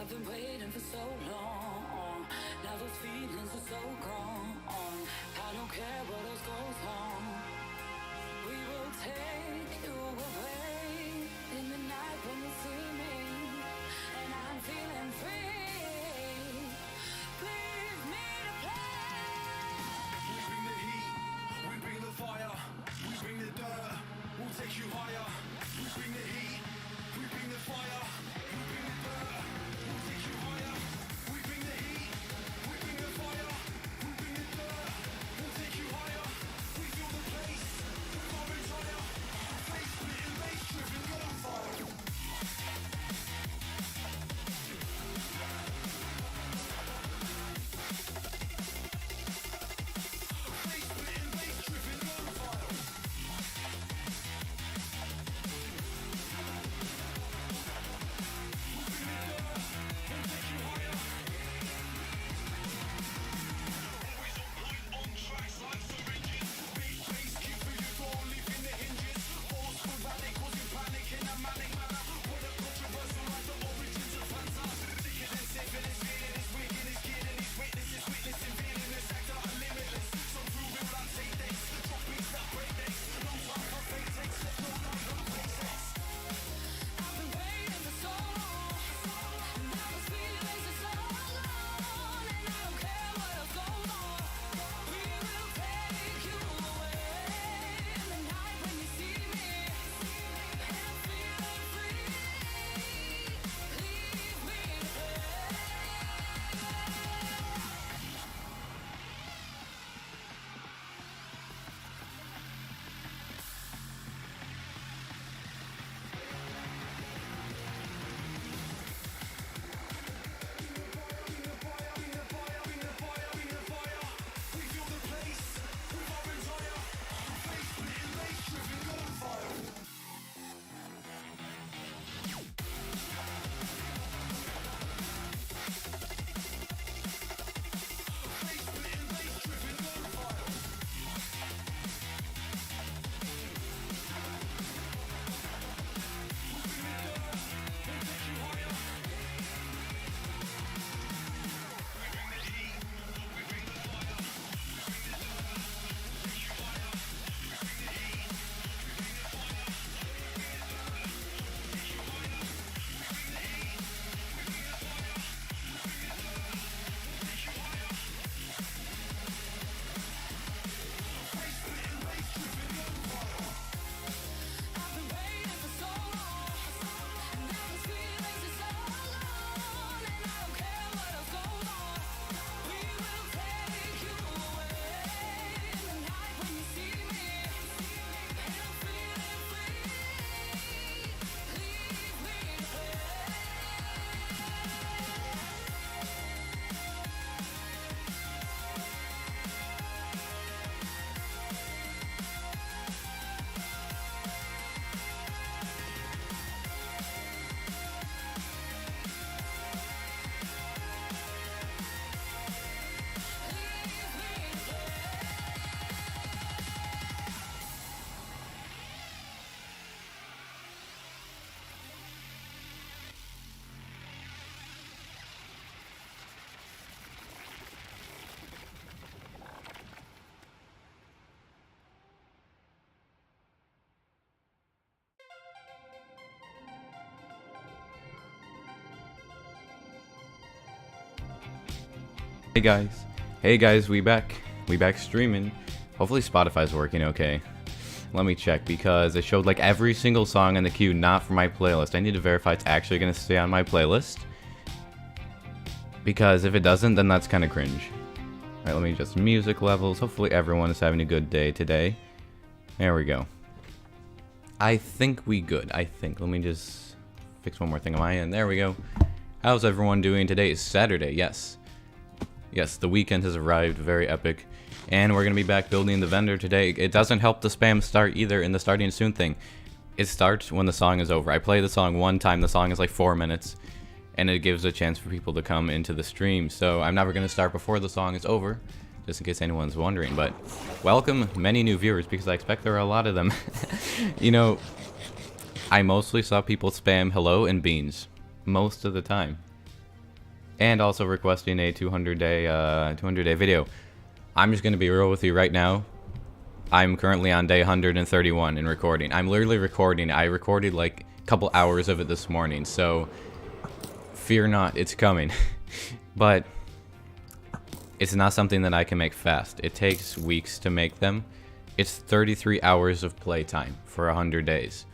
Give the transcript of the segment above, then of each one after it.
been waiting for so long. Now those feelings are so gone. I don't care what else goes on. We will take you away in the night when you see me, and I'm feeling free. Leave me to play. We bring the heat, we bring the fire, we bring the dirt, we'll take you higher. We bring the heat, we bring the fire, we bring the dirt, we'll take you higher. We bring the heat, we bring the fire, we bring the dirt, we'll take you higher. We feel the place, with our entire face splitting, bass driven gunfire. Hey guys, we back streaming. Hopefully Spotify's working okay. Let me check, because it showed like every single song in the queue not for my playlist. I need to verify it's actually going to stay on my playlist, because if it doesn't, then that's kind of cringe. Alright, let me adjust music levels. Hopefully everyone is having a good day today. There we go. I think we good. Let me just fix one more thing on my end. There we go. How's everyone doing? Today is Saturday, yes. Yes, the weekend has arrived, very epic. And we're going to be back building the vendor today. It doesn't help the spam start either in the starting soon thing. It starts when the song is over. I play the song one time, the song is like 4 minutes. And it gives a chance for people to come into the stream. So I'm never going to start before the song is over, just in case anyone's wondering. But welcome many new viewers, because I expect there are a lot of them. You know, I mostly saw people spam hello and beans most of the time. and also requesting a 200-day video. I'm just gonna be real with you right now. I'm currently on day 131 in recording. I'm literally recording. I recorded like a couple hours of it this morning, so fear not, it's coming. But it's not something that I can make fast. It takes weeks to make them. It's 33 hours of playtime for 100 days.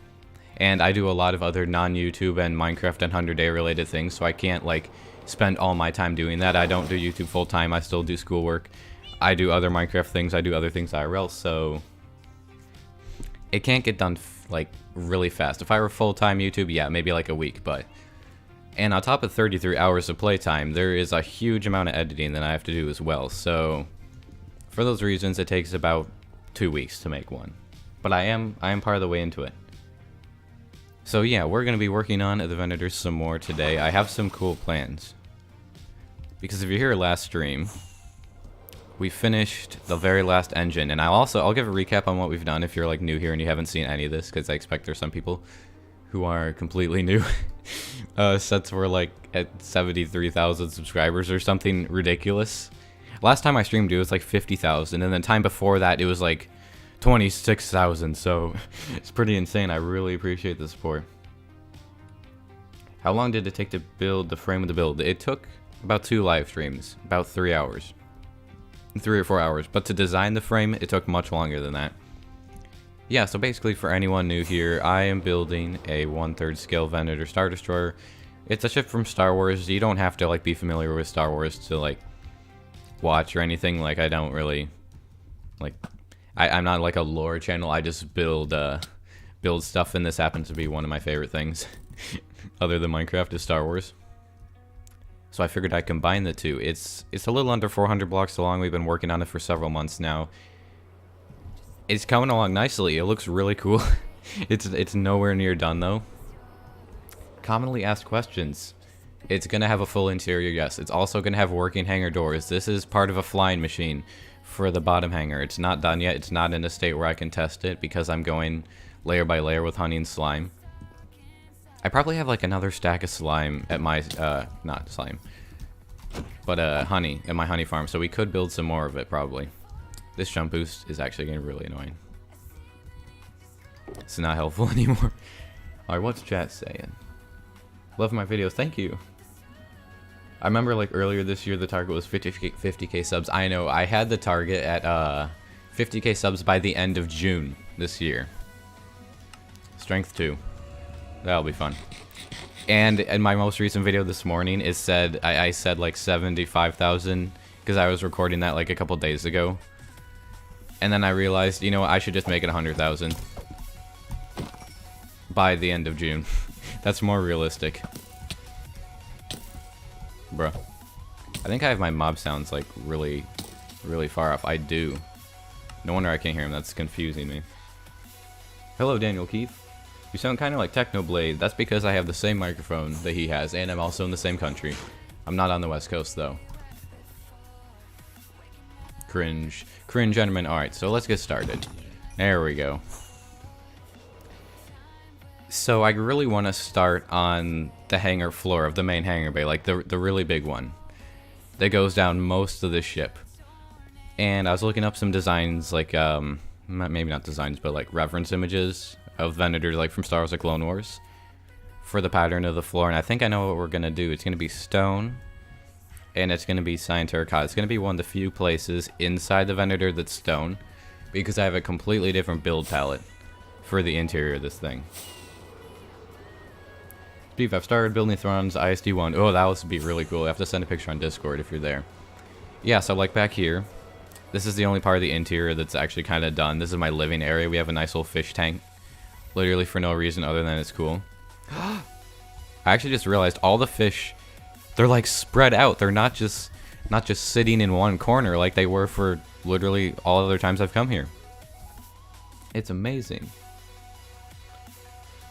And I do a lot of other non-YouTube and Minecraft and 100-day related things, so I can't like spend all my time doing that. I don't do YouTube full time. I still do schoolwork. I do other Minecraft things. I do other things IRL, so it can't get done like really fast. If I were full-time YouTube, yeah, maybe like a week, but and on top of 33 hours of playtime, there is a huge amount of editing that I have to do as well. So for those reasons, it takes about 2 weeks to make one. But I am part of the way into it. So yeah, we're going to be working on the Venator some more today. I have some cool plans. Because if you're here last stream, we finished the very last engine, and I'll give a recap on what we've done if you're like new here and you haven't seen any of this, because I expect there's some people who are completely new. Since we're like at 73,000 subscribers or something ridiculous. Last time I streamed it was like 50,000, and then time before that it was like 26,000, so it's pretty insane. I really appreciate the support. How long did it take to build the frame of the build? It took about 2 live streams, about 3 hours. 3 or 4 hours, but to design the frame, it took much longer than that. Yeah, so basically for anyone new here, I am building a 1/3 scale Venator Star Destroyer. It's a ship from Star Wars. You don't have to like be familiar with Star Wars to like watch or anything. Like I don't really like I'm not like a lore channel. I just build stuff, and this happens to be one of my favorite things other than Minecraft is Star Wars. So I figured I'd combine the two. It's a little under 400 blocks long. We've been working on it for several months now. It's coming along nicely. It looks really cool. It's nowhere near done though. Commonly asked questions. It's gonna have a full interior, yes. It's also gonna have working hangar doors. This is part of a flying machine for the bottom hangar. It's not done yet. It's not in a state where I can test it because I'm going layer by layer with honey and slime. I probably have like another stack of slime at my not slime, but honey at my honey farm, so we could build some more of it probably. This jump boost is actually getting really annoying. It's not helpful anymore. Alright, what's chat saying? Love my videos, thank you. I remember like earlier this year the target was 50k subs. I know, I had the target at 50k subs by the end of June this year. Strength 2. That'll be fun. And in my most recent video this morning, it said I said like 75,000 because I was recording that like a couple days ago. And then I realized, you know what, I should just make it 100,000 by the end of June. That's more realistic. Bruh. I think I have my mob sounds like really far off. I do. No wonder I can't hear him. That's confusing me. Hello, Daniel Keith. You sound kind of like Technoblade. That's because I have the same microphone that he has, and I'm also in the same country. I'm not on the West Coast, though. Cringe. Cringe, gentlemen. Alright, so let's get started. There we go. So I really want to start on the hangar floor of the main hangar bay, like the really big one that goes down most of the ship. And I was looking up some designs, like, maybe not designs, but like reference images of Venator, like from Star Wars: The Clone Wars, for the pattern of the floor. And I think I know what we're going to do. It's going to be stone, and it's going to be cyan terracotta. It's going to be one of the few places inside the Venator that's stone, because I have a completely different build palette for the interior of this thing. Steve, I've started building Thrawn's ISD-1. Oh, that would be really cool. I have to send a picture on Discord if you're there. Yeah, so like back here, this is the only part of the interior that's actually kind of done. This is my living area. We have a nice little fish tank. Literally for no reason other than it's cool. I actually just realized all the fish, they're like spread out. They're not just sitting in one corner like they were for literally all other times I've come here. It's amazing.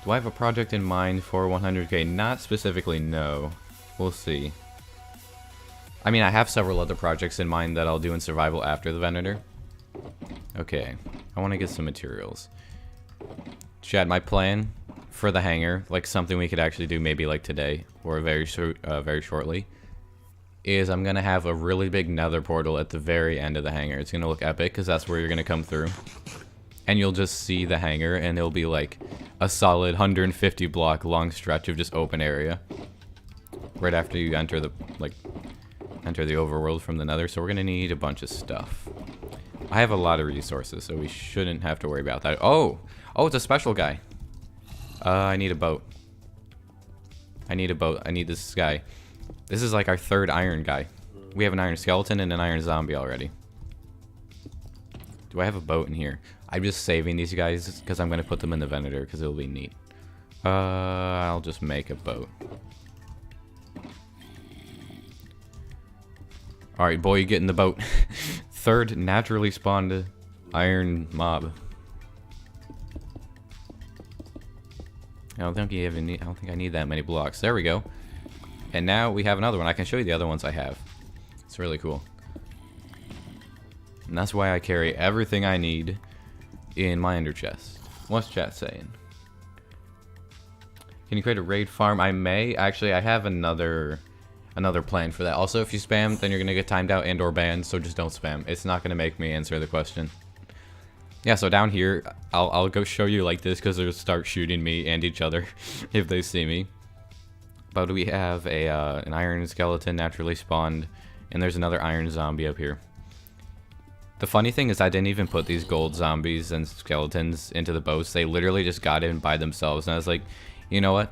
Do I have a project in mind for 100k? Not specifically, no. We'll see. I mean, I have several other projects in mind that I'll do in survival after the Venator. Okay, I want to get some materials. Chad, my plan for the hangar, like something we could actually do maybe like today or very shortly, is I'm gonna have a really big nether portal at the very end of the hangar. It's gonna look epic because that's where you're gonna come through. And you'll just see the hangar, and it'll be like a solid 150 block long stretch of just open area. Right after you enter the overworld from the nether, so we're gonna need a bunch of stuff. I have a lot of resources, so we shouldn't have to worry about that. Oh, it's a special guy. I need a boat. I need this guy. This is like our third iron guy. We have an iron skeleton and an iron zombie already. Do I have a boat in here? I'm just saving these guys because I'm going to put them in the Venator because it'll be neat. I'll just make a boat. Alright, boy, you get in the boat. Third naturally spawned iron mob. I don't think I need that many blocks. There we go. And now we have another one. I can show you the other ones I have. It's really cool. And that's why I carry everything I need in my ender chest. What's chat saying? Can you create a raid farm? I may. Actually, I have another plan for that. Also, if you spam, then you're gonna get timed out and or banned, so just don't spam. It's not gonna make me answer the question. Yeah, so down here, I'll go show you like this because they'll start shooting me and each other if they see me. But we have an iron skeleton naturally spawned, and there's another iron zombie up here. The funny thing is I didn't even put these gold zombies and skeletons into the boats. They literally just got in by themselves, and I was like, you know what?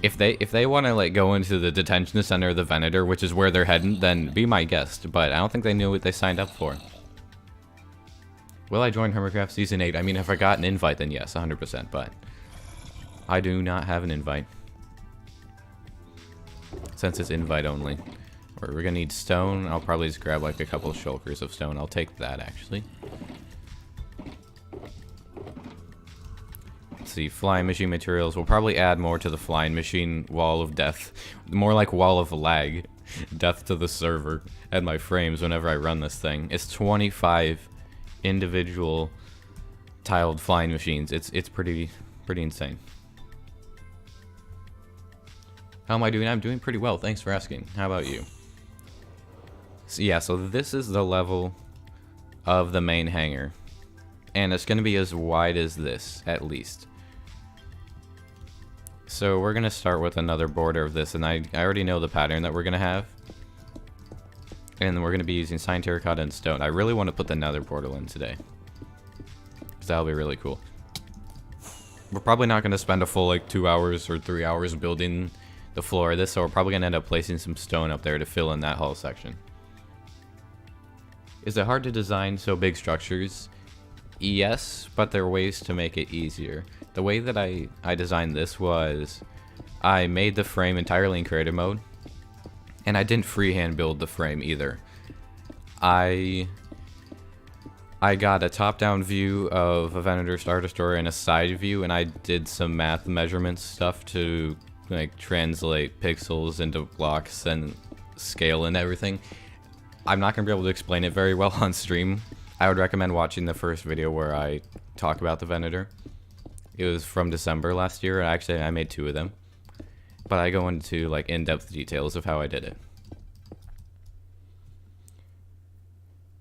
If they want to like go into the detention center of the Venator, which is where they're heading, then be my guest. But I don't think they knew what they signed up for. Will I join Hermitcraft Season 8? I mean, if I got an invite, then yes, 100%. But I do not have an invite. Since it's invite only. We're going to need stone. I'll probably just grab like a couple of shulkers of stone. I'll take that, actually. Let's see, flying machine materials. We'll probably add more to the flying machine wall of death. More like wall of lag. Death to the server and my frames whenever I run this thing. It's 25 individual tiled flying machines. It's pretty insane. How am I doing? I'm doing pretty well. Thanks for asking. How about you? So yeah, so this is the level of the main hangar. And it's going to be as wide as this, at least. So we're going to start with another border of this, and I already know the pattern that we're going to have. And we're going to be using cyan, terracotta, and stone. I really want to put the nether portal in today, because that'll be really cool. We're probably not going to spend a full like 2 hours or 3 hours building the floor of this, so we're probably going to end up placing some stone up there to fill in that whole section. Is it hard to design so big structures? Yes, but there are ways to make it easier. The way that I designed this was I made the frame entirely in creative mode, and I didn't freehand build the frame either. I got a top-down view of a Venator Star Destroyer and a side view, and I did some math measurement stuff to like translate pixels into blocks and scale and everything. I'm not going to be able to explain it very well on stream. I would recommend watching the first video where I talk about the Venator. It was from December last year. Actually, I made 2 of them. But I go into like in-depth details of how I did it.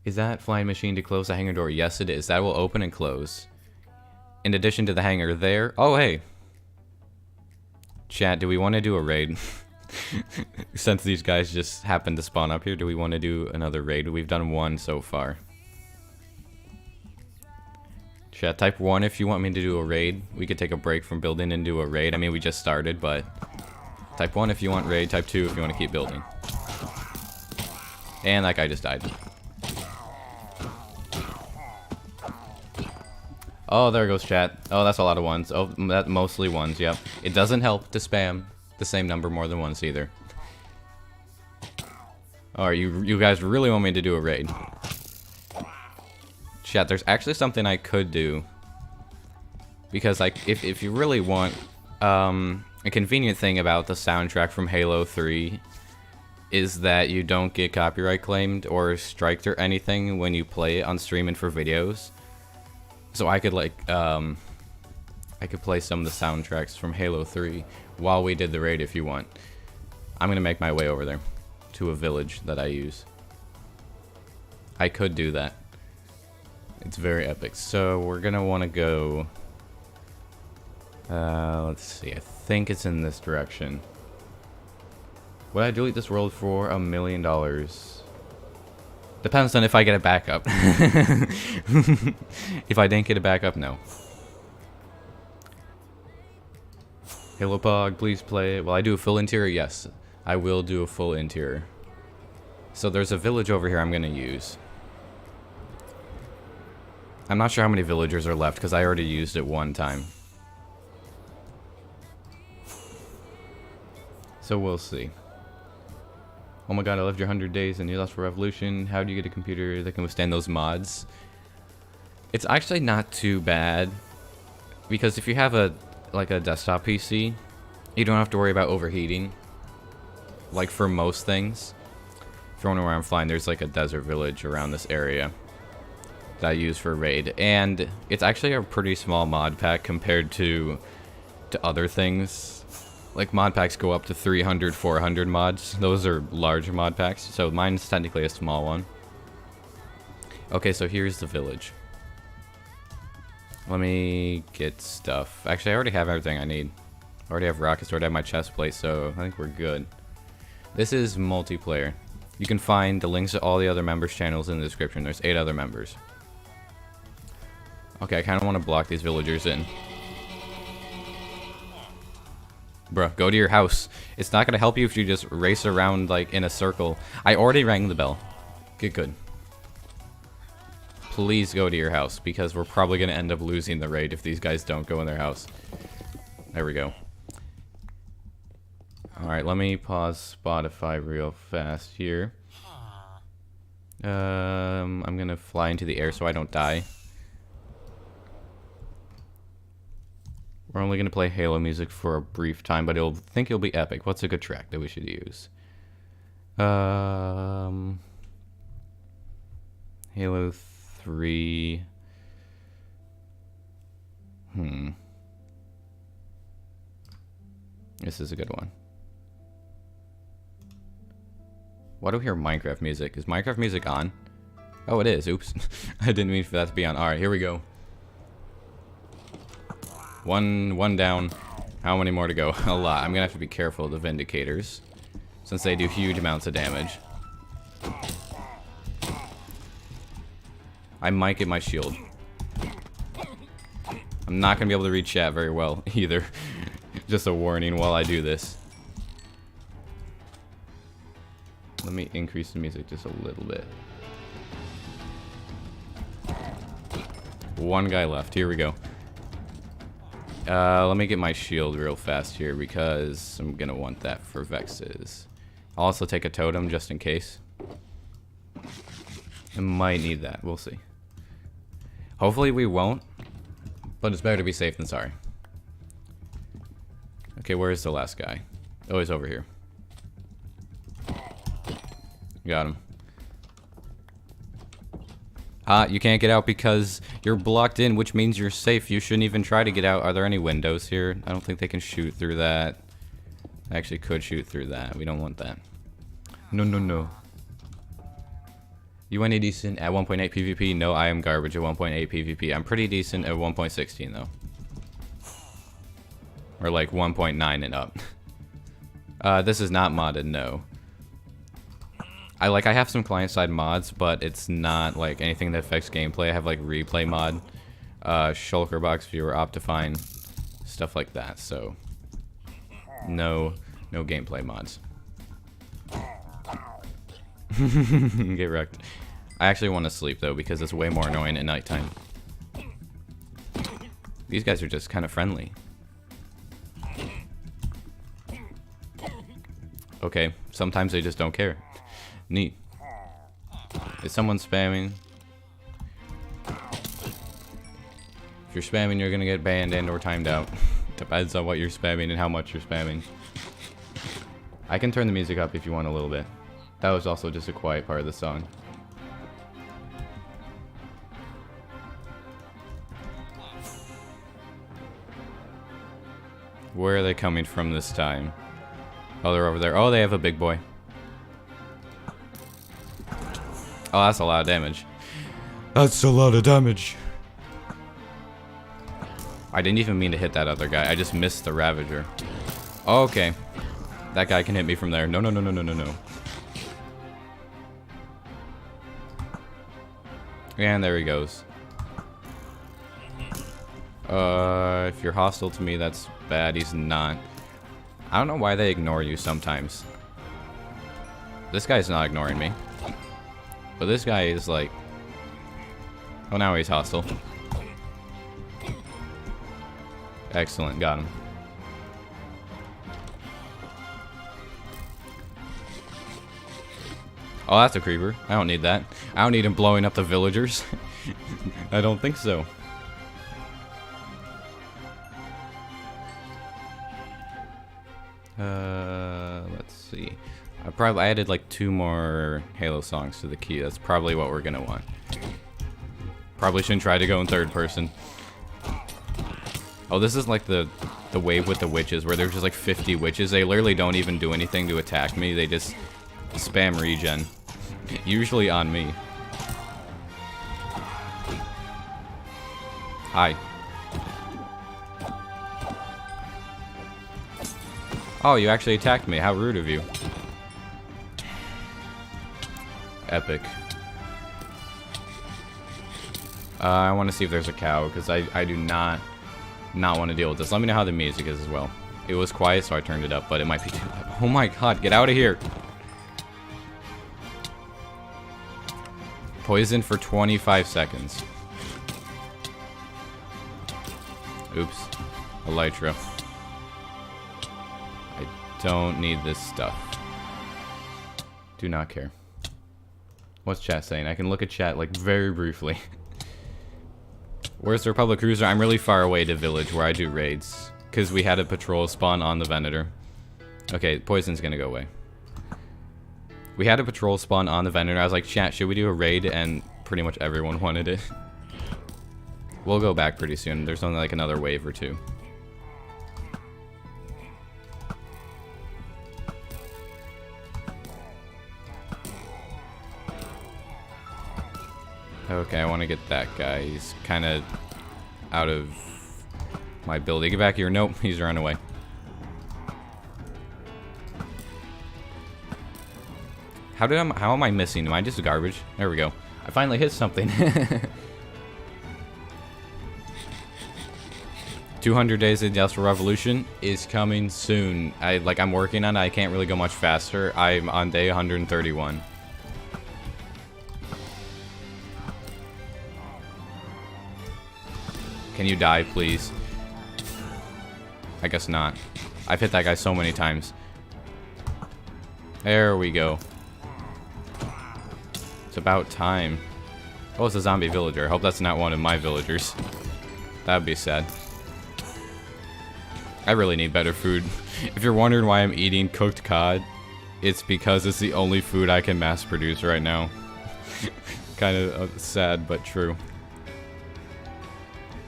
Is that flying machine to close the hangar door? Yes, it is. That will open and close. In addition to the hangar there. Oh, hey. Chat, do we want to do a raid? Since these guys just happened to spawn up here, do we want to do another raid? We've done 1 so far. Chat, type 1 if you want me to do a raid. We could take a break from building and do a raid. I mean, we just started, but type 1 if you want raid. Type 2 if you want to keep building. And that guy just died. Oh, there goes chat. Oh, that's a lot of ones. Oh, that mostly ones, yep. It doesn't help to spam the same number more than once either. Alright, you guys really want me to do a raid. Chat, there's actually something I could do. Because like if you really want a convenient thing about the soundtrack from Halo 3 is that you don't get copyright claimed or striked or anything when you play it on stream and for videos. So I could like I could play some of the soundtracks from Halo 3 while we did the raid if you want. I'm gonna make my way over there to a village that I use. I could do that. It's very epic. So we're gonna want to go. Let's see. I think it's in this direction. Would I delete this world for $1 million? Depends on if I get it back up. If I didn't get it back up, no. Halo Pog, please play it. Will I do a full interior? Yes, I will do a full interior. So there's a village over here I'm going to use. I'm not sure how many villagers are left because I already used it one time. So we'll see. Oh my god, I lived your 100 days and you lost for Revolution. How do you get a computer that can withstand those mods? It's actually not too bad. Because if you have a desktop PC, you don't have to worry about overheating. Like for most things. If you're wondering where I'm flying, there's like a desert village around this area that I use for raid. And it's actually a pretty small mod pack compared to other things. Like, mod packs go up to 300, 400 mods. Those are large mod packs, so mine's technically a small one. Okay, so here's the village. Let me get stuff. Actually, I already have everything I need. I already have rockets, I already have my chest plate, so I think we're good. This is multiplayer. You can find the links to all the other members' channels in the description. There's 8 other members. Okay, I kind of want to block these villagers in. Bruh, go to your house. It's not gonna help you if you just race around like in a circle. I already rang the bell. Get good. Please go to your house because we're probably gonna end up losing the raid if these guys don't go in their house. There we go. Alright, let me pause Spotify real fast here. I'm gonna fly into the air so I don't die. We're only going to play Halo music for a brief time, but I think it'll be epic. What's a good track that we should use? Halo 3. This is a good one. Why do we hear Minecraft music? Is Minecraft music on? Oh, it is. Oops. I didn't mean for that to be on. Alright, here we go. One down. How many more to go? A lot. I'm gonna have to be careful of the Vindicators, since they do huge amounts of damage. I might get my shield. I'm not gonna be able to read chat very well either. Just a warning while I do this. Let me increase the music just a little bit. One guy left. Here we go. Let me get my shield real fast here because I'm gonna want that for Vexes. I'll also take a totem just in case. I might need that. We'll see. Hopefully we won't, but it's better to be safe than sorry. Okay, where's the last guy? Oh, he's over here. Got him. You can't get out because you're blocked in, which means you're safe. You shouldn't even try to get out. Are there any windows here? I don't think they can shoot through that. I actually could shoot through that. We don't want that. No, no, no. You any decent at 1.8 PvP? No, I am garbage at 1.8 PvP. I'm pretty decent at 1.16 though. Or like 1.9 and up. This is not modded, no. I have some client-side mods, but it's not like anything that affects gameplay. I have like replay mod, shulker box viewer, Optifine, stuff like that. So no gameplay mods. Get wrecked. I actually want to sleep though because it's way more annoying at nighttime. These guys are just kind of friendly. Okay, sometimes they just don't care. Neat. Is someone spamming? If you're spamming, you're gonna get banned and or timed out. Depends on what you're spamming and how much you're spamming. I can turn the music up if you want a little bit. That was also just a quiet part of the song. Where are they coming from this time? Oh, they're over there. Oh, they have a big boy. Oh, that's a lot of damage. That's a lot of damage. I didn't even mean to hit that other guy. I just missed the Ravager. Oh, okay. That guy can hit me from there. No, no, no, no, no, no, no. And there he goes. If you're hostile to me, that's bad. He's not. I don't know why they ignore you sometimes. This guy's not ignoring me. But this guy is like... Oh, now he's hostile. Excellent, got him. Oh, that's a creeper. I don't need that. I don't need him blowing up the villagers. I don't think so. Let's see. I added like 2 more Halo songs to the key. That's probably what we're gonna want. Probably shouldn't try to go in 3rd person. Oh, this is like the wave with the witches, where there's just like 50 witches. They literally don't even do anything to attack me. They just spam regen. Usually on me. Hi. Oh, you actually attacked me. How rude of you. Epic. I want to see if there's a cow, because I do not want to deal with this. Let me know how the music is as well. It was quiet, so I turned it up, but it might be too loud. Oh my god, get out of here. Poison for 25 seconds. Oops. Elytra. I don't need this stuff. Do not care. What's chat saying? I can look at chat like very briefly. Where's the Republic Cruiser? I'm really far away to village where I do raids. Because we had a patrol spawn on the Venator. Okay, poison's gonna go away. We had a patrol spawn on the Venator. I was like, chat, should we do a raid? And pretty much everyone wanted it. We'll go back pretty soon. There's only like another wave or 2. Okay, I want to get that guy. He's kind of out of my ability. Get back here. Nope, he's run away. How am I missing? Am I just garbage? There we go. I finally hit something. 200 Days of Industrial Revolution is coming soon. I'm working on it. I can't really go much faster. I'm on day 131. Can you die, please? I guess not. I've hit that guy so many times. There we go. It's about time. Oh, it's a zombie villager. I hope that's not one of my villagers. That would be sad. I really need better food. If you're wondering why I'm eating cooked cod, it's because it's the only food I can mass produce right now. Kind of sad, but true.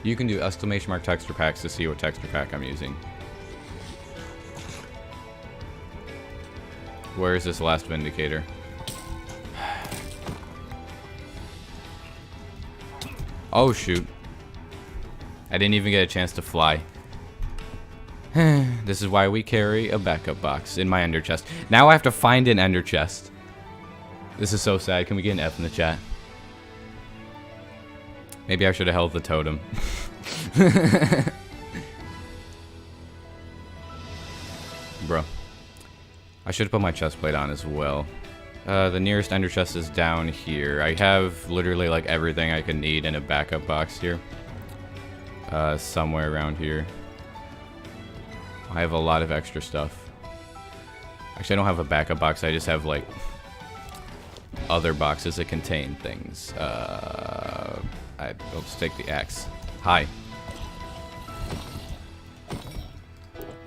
You can do exclamation mark texture packs to see what texture pack I'm using. Where is this last Vindicator? Oh shoot. I didn't even get a chance to fly. This is why we carry a backup box in my ender chest. Now I have to find an ender chest. This is so sad. Can we get an F in the chat? Maybe I should have held the totem. Bro. I should have put my chest plate on as well. The nearest ender chest is down here. I have literally like everything I could need in a backup box here. Somewhere around here. I have a lot of extra stuff. Actually, I don't have a backup box. I just have like other boxes that contain things. I'll just take the axe. Hi.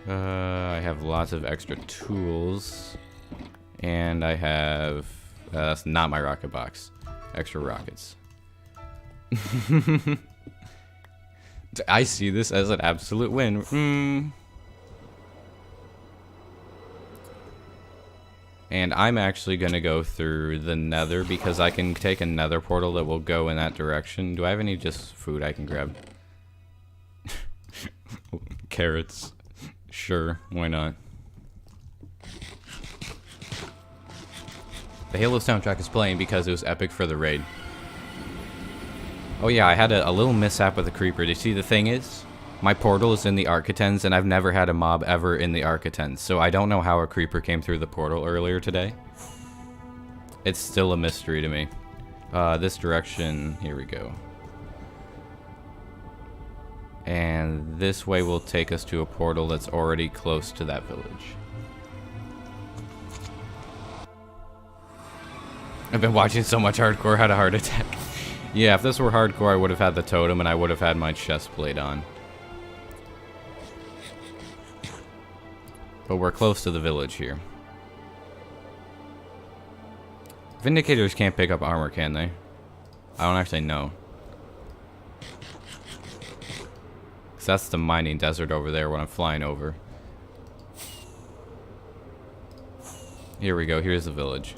I have lots of extra tools. And I have... that's not my rocket box. Extra rockets. I see this as an absolute win. And I'm actually going to go through the nether because I can take a nether portal that will go in that direction. Do I have any just food I can grab? Carrots. Sure, why not? The Halo soundtrack is playing because it was epic for the raid. Oh yeah, I had a little mishap with the creeper. Do you see the thing is? My portal is in the Architens, and I've never had a mob ever in the Architens, so I don't know how a creeper came through the portal earlier today. It's still a mystery to me. This direction, here we go. And this way will take us to a portal that's already close to that village. I've been watching so much hardcore, had a heart attack. Yeah, if this were hardcore, I would have had the totem and I would have had my chest plate on. But we're close to the village here. Vindicators can't pick up armor, can they? I don't actually know. Because that's the mining desert over there when I'm flying over. Here we go, here's the village.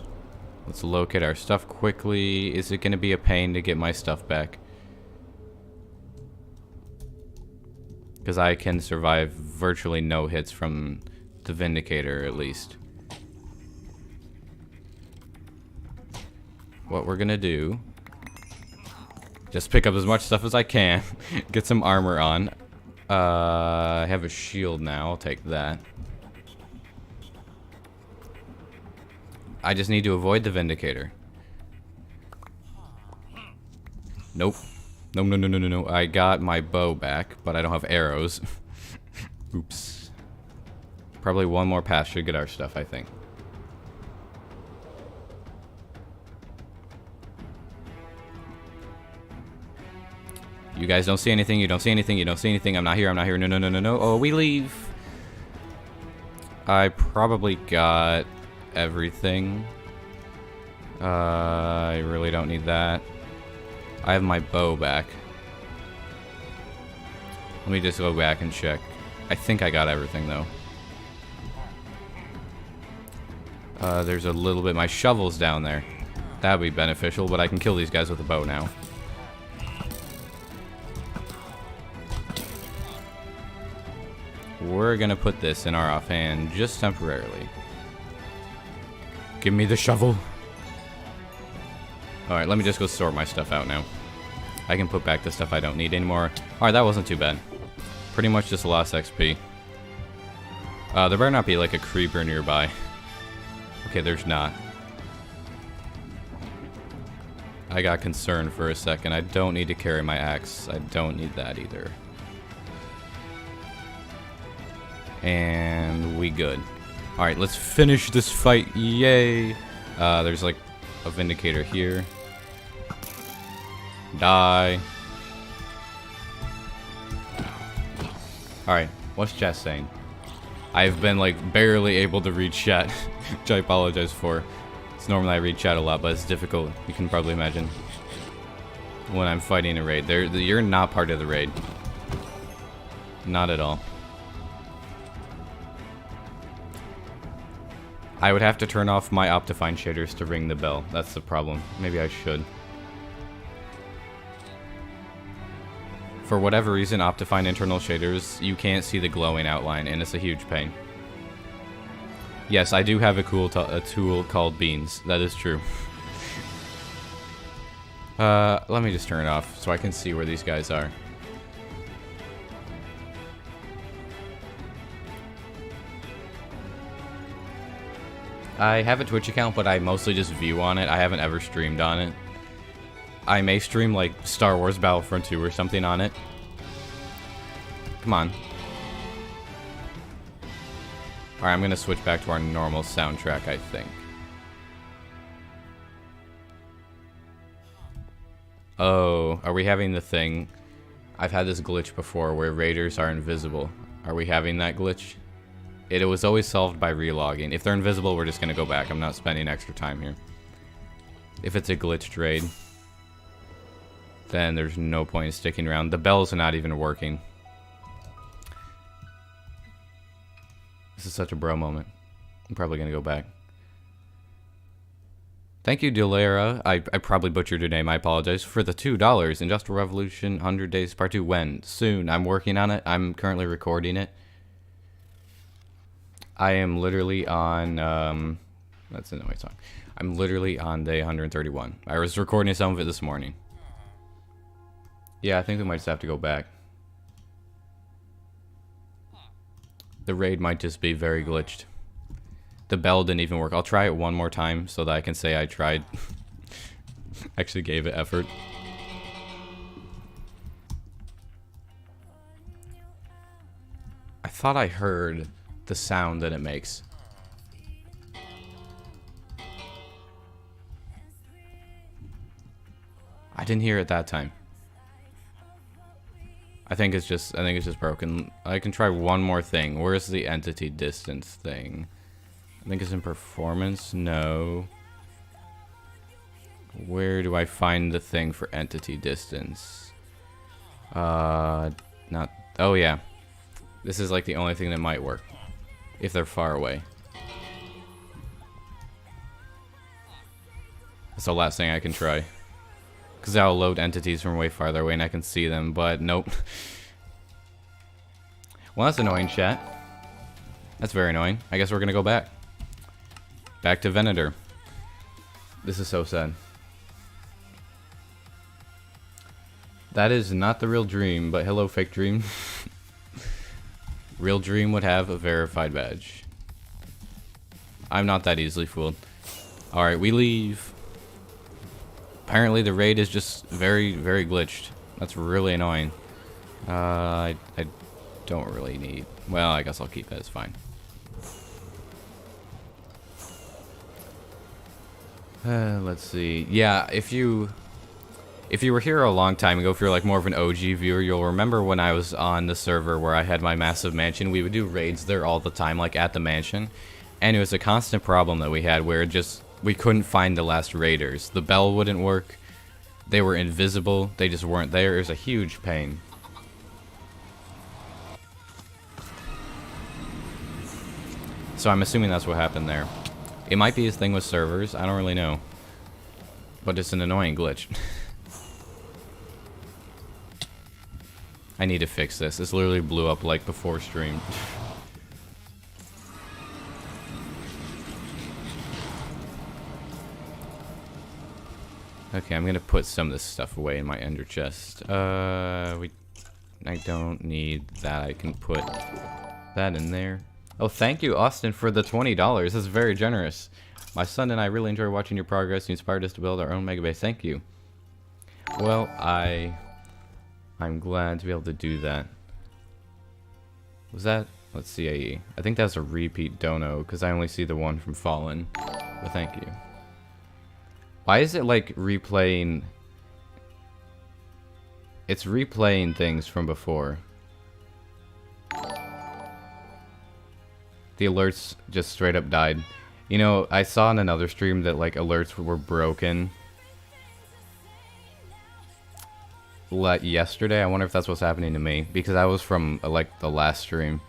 Let's locate our stuff quickly. Is it going to be a pain to get my stuff back? Because I can survive virtually no hits from the Vindicator, at least. What we're going to do... just pick up as much stuff as I can. Get some armor on. I have a shield now. I'll take that. I just need to avoid the Vindicator. Nope. No. I got my bow back, but I don't have arrows. Oops. Probably one more pass should get our stuff, I think. You guys don't see anything, you don't see anything, you don't see anything. I'm not here, no. Oh, we leave. I probably got everything. I really don't need that. I have my bow back. Let me just go back and check. I think I got everything though. There's a little bit. My shovel's down there. That would be beneficial, but I can kill these guys with a bow now. We're gonna put this in our offhand just temporarily. Give me the shovel. Alright, let me just go sort my stuff out now. I can put back the stuff I don't need anymore. Alright, that wasn't too bad. Pretty much just lost XP. There better not be like a creeper nearby. Okay, there's not. I got concerned for a second. I don't need to carry my axe. I don't need that either. And we good. Alright, let's finish this fight. Yay! There's like a Vindicator here. Die. Alright, what's chat saying? I've been like barely able to read chat, which I apologize for. It's normally I read chat a lot, but it's difficult. You can probably imagine. When I'm fighting a raid. You're not part of the raid. Not at all. I would have to turn off my Optifine shaders to ring the bell. That's the problem. Maybe I should. For whatever reason, Optifine internal shaders, you can't see the glowing outline, and it's a huge pain. Yes, I do have a tool called Beans. That is true. Let me just turn it off so I can see where these guys are. I have a Twitch account, but I mostly just view on it. I haven't ever streamed on it. I may stream like Star Wars Battlefront 2 or something on it. Come on. Alright, I'm gonna switch back to our normal soundtrack, I think. Oh, are we having the thing? I've had this glitch before where raiders are invisible. Are we having that glitch? It was always solved by relogging. If they're invisible, we're just gonna go back. I'm not spending extra time here. If it's a glitched raid, then there's no point in sticking around. The bells are not even working. This is such a bro moment. I'm probably gonna go back. Thank you, Dilera. I probably butchered your name. I apologize. For the $2. Industrial Revolution 100 Days Part 2. When? Soon. I'm working on it. I'm currently recording it. I am literally on... that's an annoying song. I'm literally on day 131. I was recording some of it this morning. Yeah, I think we might just have to go back. The raid might just be very glitched. The bell didn't even work. I'll try it one more time so that I can say I tried. Actually gave it effort. I thought I heard the sound that it makes. I didn't hear it that time. I think it's just broken. I can try one more thing. Where's the entity distance thing? I think it's in performance. No. Where do I find the thing for entity distance? Not. Oh yeah. This is like the only thing that might work if they're far away. That's the last thing I can try. Because I'll load entities from way farther away and I can see them, but nope. Well, that's annoying, chat. That's very annoying. I guess we're gonna go back. Back to Venator. This is so sad. That is not the real dream, but hello, fake dream. Real dream would have a verified badge. I'm not that easily fooled. Alright, we leave. Apparently the raid is just very, very glitched. That's really annoying. I don't really need... Well, I guess I'll keep it. It's fine. Let's see. Yeah, if you were here a long time ago, if you're like more of an OG viewer, you'll remember when I was on the server where I had my massive mansion. We would do raids there all the time, like at the mansion. And it was a constant problem that we had where we couldn't find the last raiders. The bell wouldn't work. They were invisible. They just weren't there. It was a huge pain. So I'm assuming that's what happened there. It might be his thing with servers. I don't really know. But it's an annoying glitch. I need to fix this. This literally blew up like before stream. Okay, I'm gonna put some of this stuff away in my ender chest. I don't need that. I can put that in there. Oh, thank you, Austin, for the $20. This is very generous. My son and I really enjoy watching your progress. You inspired us to build our own mega base. Thank you. Well, I'm glad to be able to do that. Was that? Let's see, AE. I think that's a repeat dono, because I only see the one from Fallen. But thank you. Why is it like replaying? It's replaying things from before. The alerts just straight up died. You know, I saw in another stream that like alerts were broken. Like yesterday. I wonder if that's what's happening to me, because I was from like the last stream.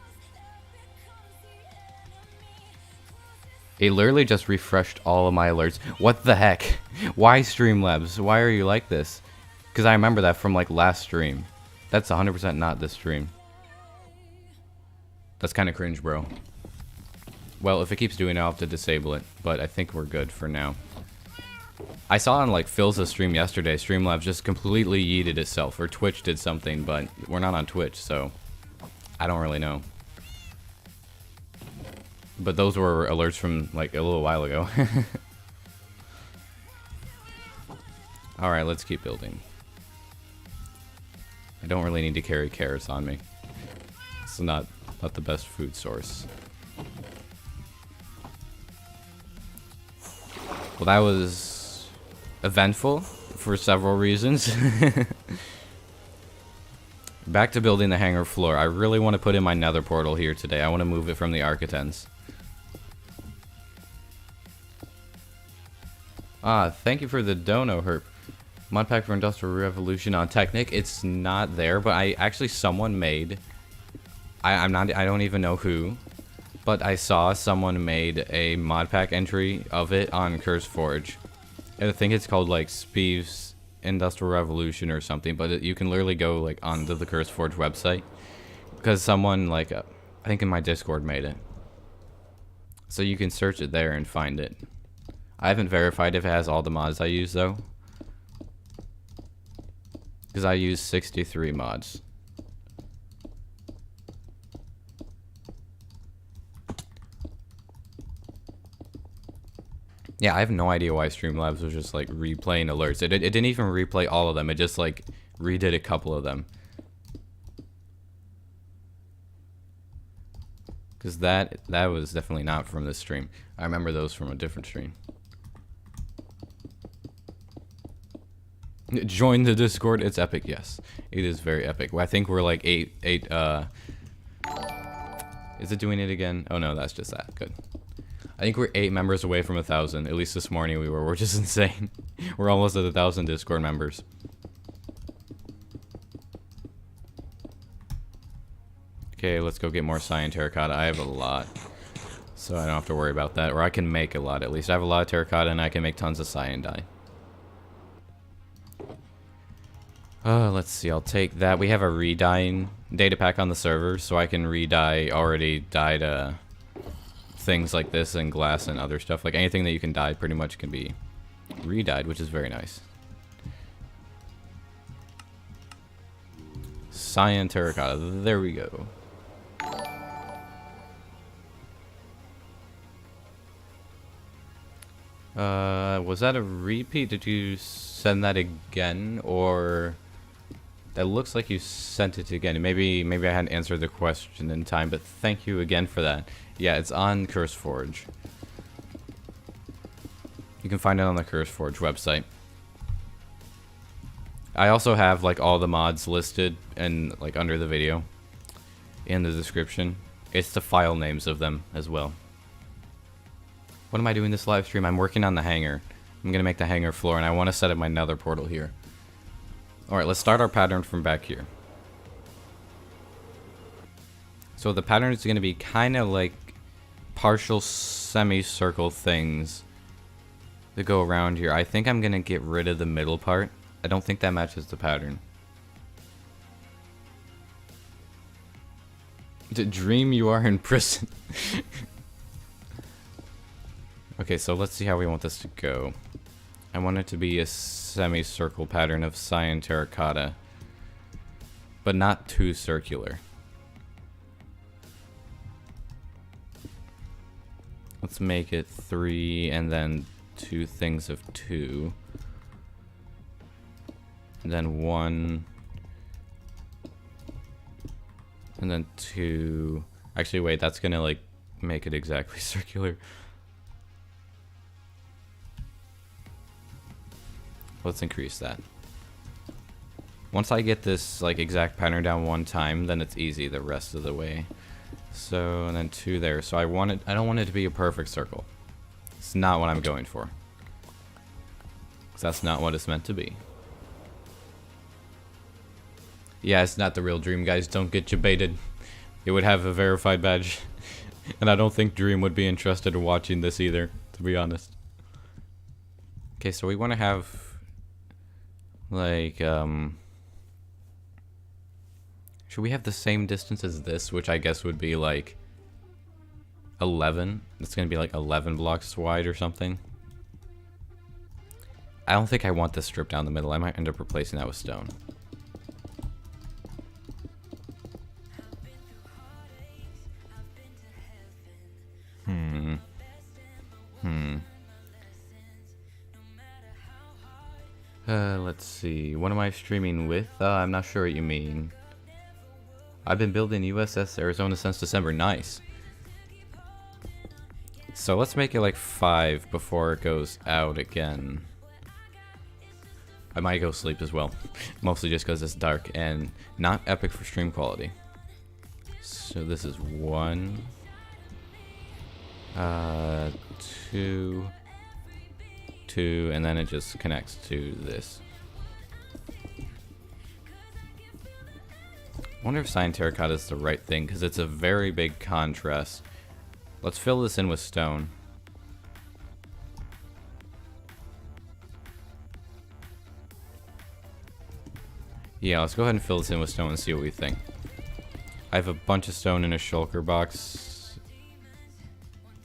It literally just refreshed all of my alerts. What the heck? Why Streamlabs? Why are you like this? Because I remember that from like last stream. That's 100% not this stream. That's kind of cringe, bro. Well, if it keeps doing it, I'll have to disable it. But I think we're good for now. I saw on like Phil's stream yesterday, Streamlabs just completely yeeted itself. Or Twitch did something, but we're not on Twitch, so I don't really know. But those were alerts from like a little while ago. Alright, let's keep building. I don't really need to carry carrots on me. It's not the best food source. Well, that was eventful for several reasons. Back to building the hangar floor. I really want to put in my nether portal here today. I want to move it from the Architens. Ah, thank you for the dono, Herp. Mod pack for Industrial Revolution on Technic. It's not there, but someone made... I don't even know who, but I saw someone made a mod pack entry of it on CurseForge. I think it's called like Speeve's Industrial Revolution or something, but you can literally go like onto the CurseForge website because someone like I think in my Discord made it, so you can search it there and find it. I haven't verified if it has all the mods I use though, because I use 63 mods. Yeah, I have no idea why Streamlabs was just like replaying alerts. It didn't even replay all of them. It just like redid a couple of them. Because that was definitely not from this stream. I remember those from a different stream. Join the Discord. It's epic. Yes, it is very epic. I think we're like eight. Is it doing it again? Oh no, that's just that. Good. I think we're 8 members away from 1,000. At least this morning we were. We're just insane. We're almost at 1,000 Discord members. Okay, let's go get more cyan terracotta. I have a lot, so I don't have to worry about that. Or I can make a lot at least. I have a lot of terracotta and I can make tons of cyan dye. Let's see. I'll take that. We have a re-dyeing data pack on the server, so I can re-dye already dyed things like this and glass and other stuff. Like anything that you can dye pretty much can be re-dyed, which is very nice. Cyan terracotta. There we go. Was that a repeat? Did you send that again, or that looks like you sent it again? Maybe I hadn't answered the question in time, but thank you again for that. Yeah, it's on CurseForge. You can find it on the CurseForge website. I also have like all the mods listed and like under the video in the description. It's the file names of them as well. What am I doing this live stream? I'm working on the hangar. I'm gonna make the hangar floor, and I want to set up my nether portal here. Alright, let's start our pattern from back here. So the pattern is gonna be kind of like partial semicircle things that go around here. I think I'm gonna get rid of the middle part. I don't think that matches the pattern. To dream you are in prison. Okay, so let's see how we want this to go. I want it to be a semicircle pattern of cyan terracotta, but not too circular. Let's make it 3 and then 2 things of 2. And then 1. And then 2. Actually, wait, that's gonna like make it exactly circular. Let's increase that. Once I get this like exact pattern down one time, then it's easy the rest of the way. So, and then 2 there. So I don't want it to be a perfect circle. It's not what I'm going for. 'Cause that's not what it's meant to be. Yeah, it's not the real Dream, guys. Don't get you baited. It would have a verified badge. And I don't think Dream would be interested in watching this either, to be honest. Okay, so we want to have like should we have the same distance as this, which I guess would be like 11? It's gonna be like 11 blocks wide or something. I don't think I want this strip down the middle. I might end up replacing that with stone. Let's see. What am I streaming with? I'm not sure what you mean. I've been building USS Arizona since December. Nice. So let's make it like 5 before it goes out again. I might go sleep as well. Mostly just because it's dark and not epic for stream quality. So this is 1. 2. 2, and then it just connects to this. I wonder if cyan terracotta is the right thing, because it's a very big contrast. Let's fill this in with stone. Yeah, let's go ahead and fill this in with stone and see what we think. I have a bunch of stone in a shulker box.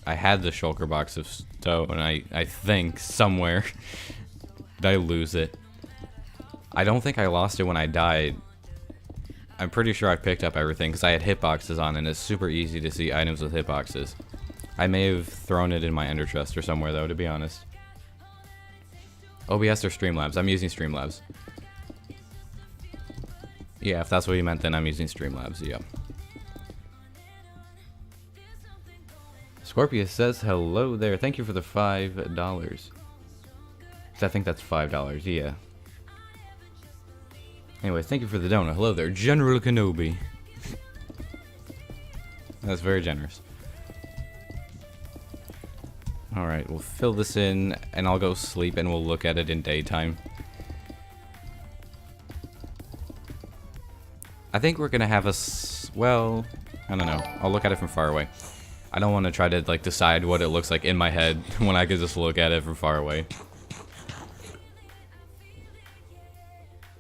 I had the shulker box of stone, I think, somewhere. Did I lose it? I don't think I lost it when I died. I'm pretty sure I picked up everything because I had hitboxes on, and it's super easy to see items with hitboxes. I may have thrown it in my ender chest or somewhere, though, to be honest. OBS or Streamlabs? I'm using Streamlabs. Yeah, if that's what you meant, then I'm using Streamlabs, yeah. Scorpius says, hello there. Thank you for the $5. I think that's $5, yeah. Anyway, thank you for the donut. Hello there, General Kenobi. That's very generous. Alright, we'll fill this in, and I'll go sleep, and we'll look at it in daytime. I think we're gonna have well, I don't know. I'll look at it from far away. I don't want to try to, like, decide what it looks like in my head when I could just look at it from far away.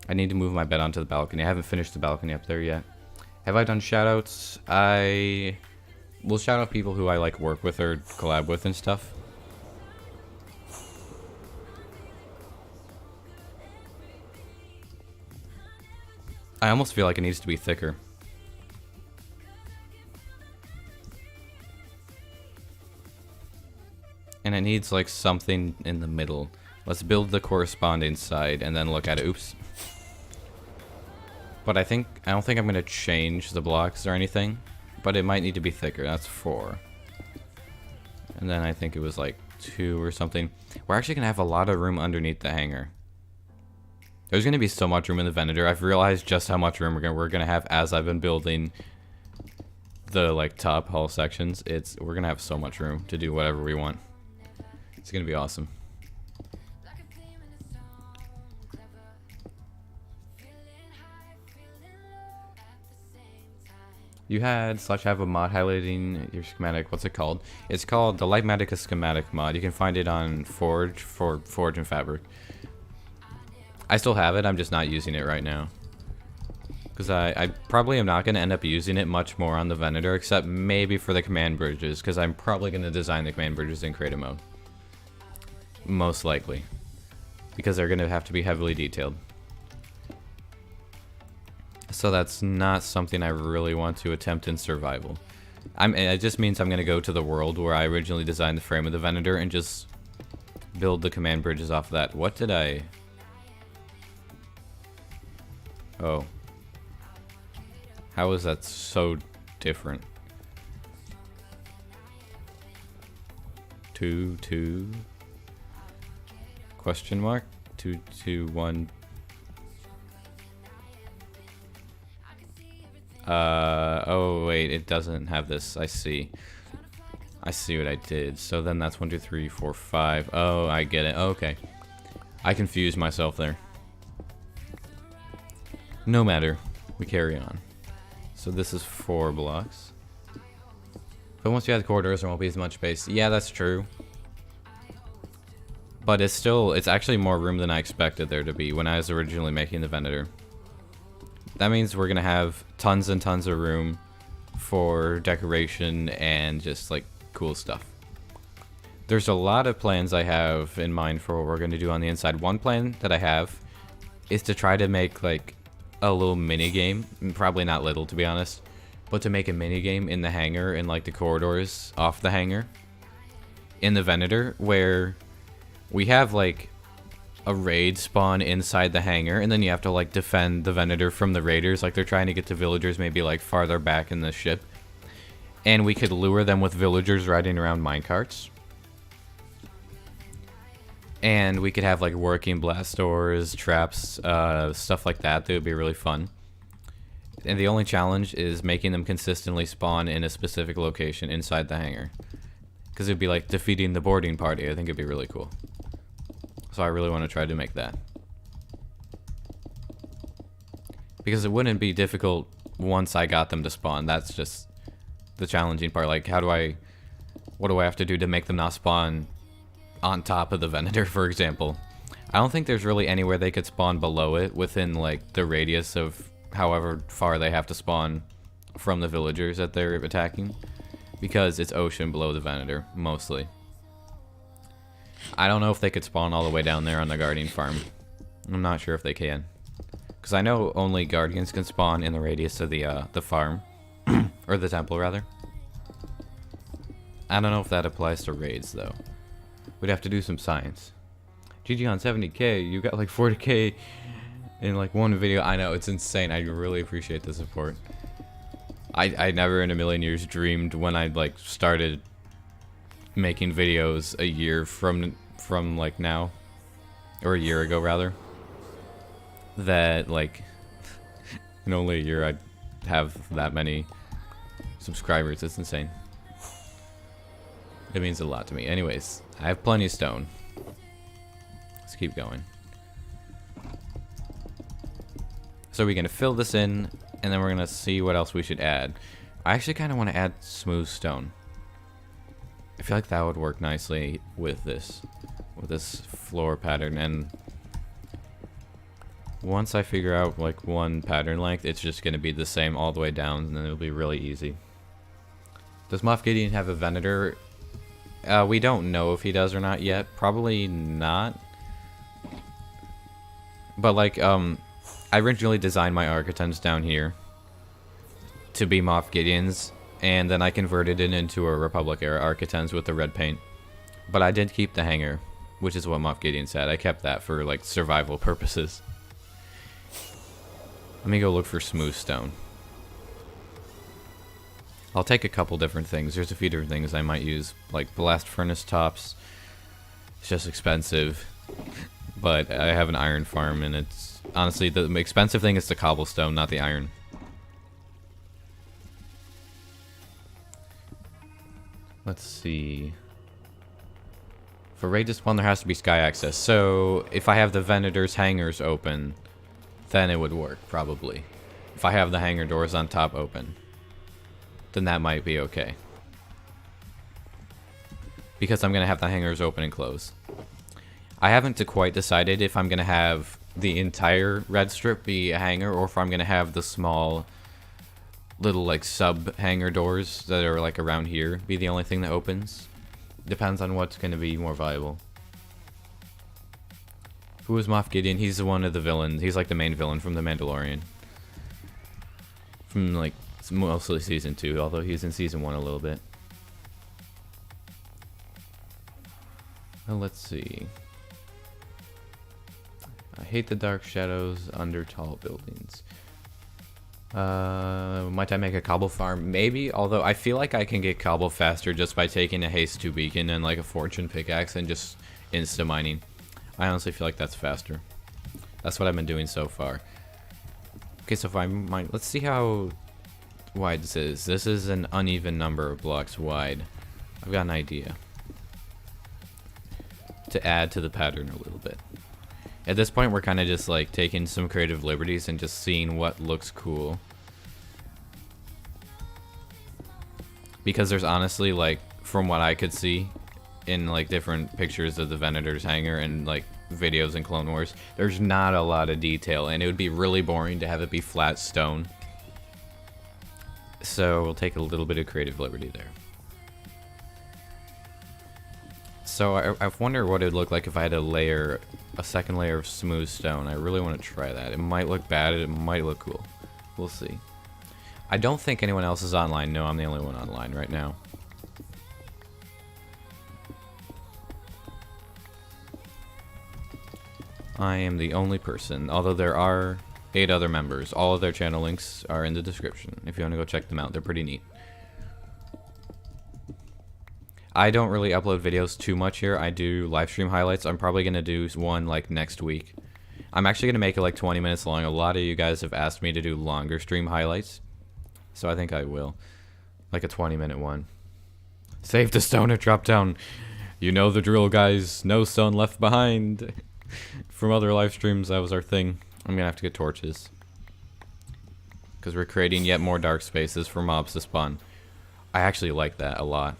I need to move my bed onto the balcony. I haven't finished the balcony up there yet. Have I done shoutouts? I will shout out people who I, like, work with or collab with and stuff. I almost feel like it needs to be thicker. And it needs, like, something in the middle. Let's build the corresponding side and then look at it. Oops. But I don't think I'm going to change the blocks or anything. But it might need to be thicker. That's 4. And then I think it was, like, 2 or something. We're actually going to have a lot of room underneath the hangar. There's going to be so much room in the Venator. I've realized just how much room we're going to have as I've been building the, like, top hull sections. We're going to have so much room to do whatever we want. It's going to be awesome. You had /have a mod highlighting your schematic. What's it called? It's called the Lightmatica schematic mod. You can find it on Forge for Forge and Fabric. I still have it. I'm just not using it right now. Because I probably am not going to end up using it much more on the Venator, except maybe for the command bridges, because I'm probably going to design the command bridges in creative mode. Most likely. Because they're going to have to be heavily detailed. So that's not something I really want to attempt in survival. It just means I'm going to go to the world where I originally designed the frame of the Venator and just build the command bridges off of that. What did I... Oh. How is that so different? 2, 2... Question mark? 2, 2, 1... Oh wait, it doesn't have this. I see. I see what I did. So then that's 1, 2, 3, 4, 5. Oh, I get it. Okay. I confused myself there. No matter. We carry on. So this is 4 blocks. But once you add corridors, there won't be as much space. Yeah, that's true. But it's actually more room than I expected there to be when I was originally making the Venator. That means we're going to have tons and tons of room for decoration and just, like, cool stuff. There's a lot of plans I have in mind for what we're going to do on the inside. One plan that I have is to try to make, like, a little mini game. Probably not little, to be honest. But to make a mini game in the hangar and, like, the corridors off the hangar. In the Venator, where we have, like, a raid spawn inside the hangar, and then you have to, like, defend the Venator from the raiders. Like, they're trying to get to villagers maybe, like, farther back in the ship. And we could lure them with villagers riding around minecarts. And we could have, like, working blast doors, traps, stuff like that. That would be really fun. And the only challenge is making them consistently spawn in a specific location inside the hangar. Because it would be like defeating the boarding party. I think it'd be really cool. So I really want to try to make that. Because it wouldn't be difficult once I got them to spawn. That's just the challenging part. Like, what do I have to do to make them not spawn on top of the Venator, for example? I don't think there's really anywhere they could spawn below it within like the radius of however far they have to spawn from the villagers that they're attacking, because it's ocean below the Venator mostly. I don't know if they could spawn all the way down there on the Guardian farm. I'm not sure if they can, because I know only Guardians can spawn in the radius of the farm or the temple rather. I don't know if that applies to raids though. We'd have to do some science. GG on 70k, you got like 40k in like one video. I know, it's insane. I really appreciate the support. I never in a million years dreamed when I like started making videos a year from like now, or a year ago rather, that like in only a year I'd have that many subscribers. It's insane. It means a lot to me. Anyways, I have plenty of stone. Let's keep going. So we're gonna fill this in, and then we're gonna see what else we should add. I actually kind of want to add smooth stone. I feel like that would work nicely with this floor pattern. And once I figure out like one pattern length, it's just gonna be the same all the way down, and then it'll be really easy. Does Moff Gideon have a Venator? We don't know if he does or not yet. Probably not. But like, I originally designed my Architens down here to be Moff Gideon's, and then I converted it into a Republic era Architens with the red paint. But I did keep the hangar, which is what Moff Gideon said. I kept that for like survival purposes. Let me go look for smooth stone. I'll take a couple different things. There's a few different things I might use, like blast furnace tops. It's just expensive, but I have an iron farm, and it's honestly the expensive thing is the cobblestone, not the iron. Let's see. For raid to spawn, there has to be sky access. So if I have the Venator's hangars open, then it would work probably. If I have the hangar doors on top open, then that might be okay. Because I'm going to have the hangars open and close. I haven't quite decided if I'm going to have the entire red strip be a hangar, or if I'm going to have the small little like sub hangar doors that are like around here be the only thing that opens. Depends on what's going to be more viable. Who is Moff Gideon? He's one of the villains. He's like the main villain from The Mandalorian. From like mostly season 2, although he's in season 1 a little bit. Well, let's see. I hate the dark shadows under tall buildings. Might I make a cobble farm? Maybe, although I feel like I can get cobble faster just by taking a haste 2 beacon and like a fortune pickaxe and just insta mining. I honestly feel like that's faster. That's what I've been doing so far. Okay, so if I mine, let's see how wide this is. This is an uneven number of blocks wide. I've got an idea to add to the pattern a little bit. At this point, we're kind of just like taking some creative liberties and just seeing what looks cool. Because there's honestly, like, from what I could see in like different pictures of the Venator's hangar and like videos in Clone Wars, there's not a lot of detail, and it would be really boring to have it be flat stone. So we'll take a little bit of creative liberty there. So I wonder what it would look like if I had a second layer of smooth stone. I really want to try that. It might look bad, it might look cool. We'll see. I don't think anyone else is online. No, I'm the only one online right now. I am the only person, although there are 8 other members. All of their channel links are in the description if you want to go check them out. They're pretty neat. I don't really upload videos too much here. I do live stream highlights. I'm probably going to do one like next week. I'm actually going to make it like 20 minutes long. A lot of you guys have asked me to do longer stream highlights, so I think I will. Like a 20-minute one. Save the stone or drop down. You know the drill, guys. No stone left behind. From other live streams, that was our thing. I'm going to have to get torches, because we're creating yet more dark spaces for mobs to spawn. I actually like that a lot.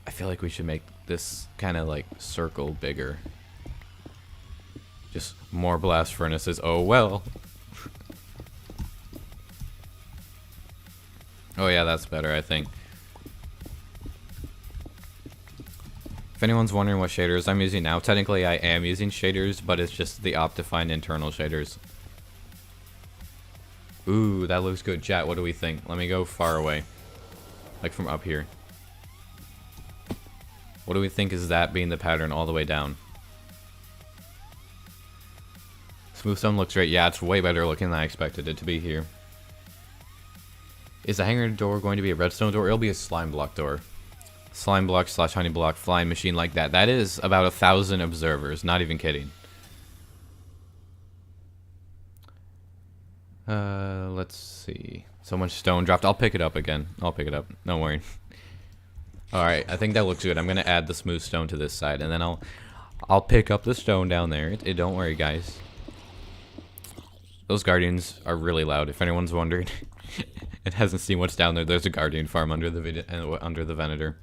I feel like we should make this kind of like circle bigger. Just more blast furnaces. Oh well. Oh yeah, that's better, I think. If anyone's wondering what shaders I'm using now, technically I am using shaders, but it's just the Optifine internal shaders. Ooh, that looks good. Chat, what do we think? Let me go far away. Like from up here. What do we think is that being the pattern all the way down? Smooth stone looks great. Yeah, it's way better looking than I expected it to be here. Is the hangar door going to be a redstone door? It'll be a slime block door. Slime block / honey block flying machine like that. That is about 1,000 observers. Not even kidding. Let's see. So much stone dropped. I'll pick it up again. I'll pick it up. Don't worry. Alright, I think that looks good. I'm gonna add the smooth stone to this side, and then I'll pick up the stone down there. Don't worry, guys. Those guardians are really loud, if anyone's wondering. It hasn't seen what's down there. There's a guardian farm under the Venator.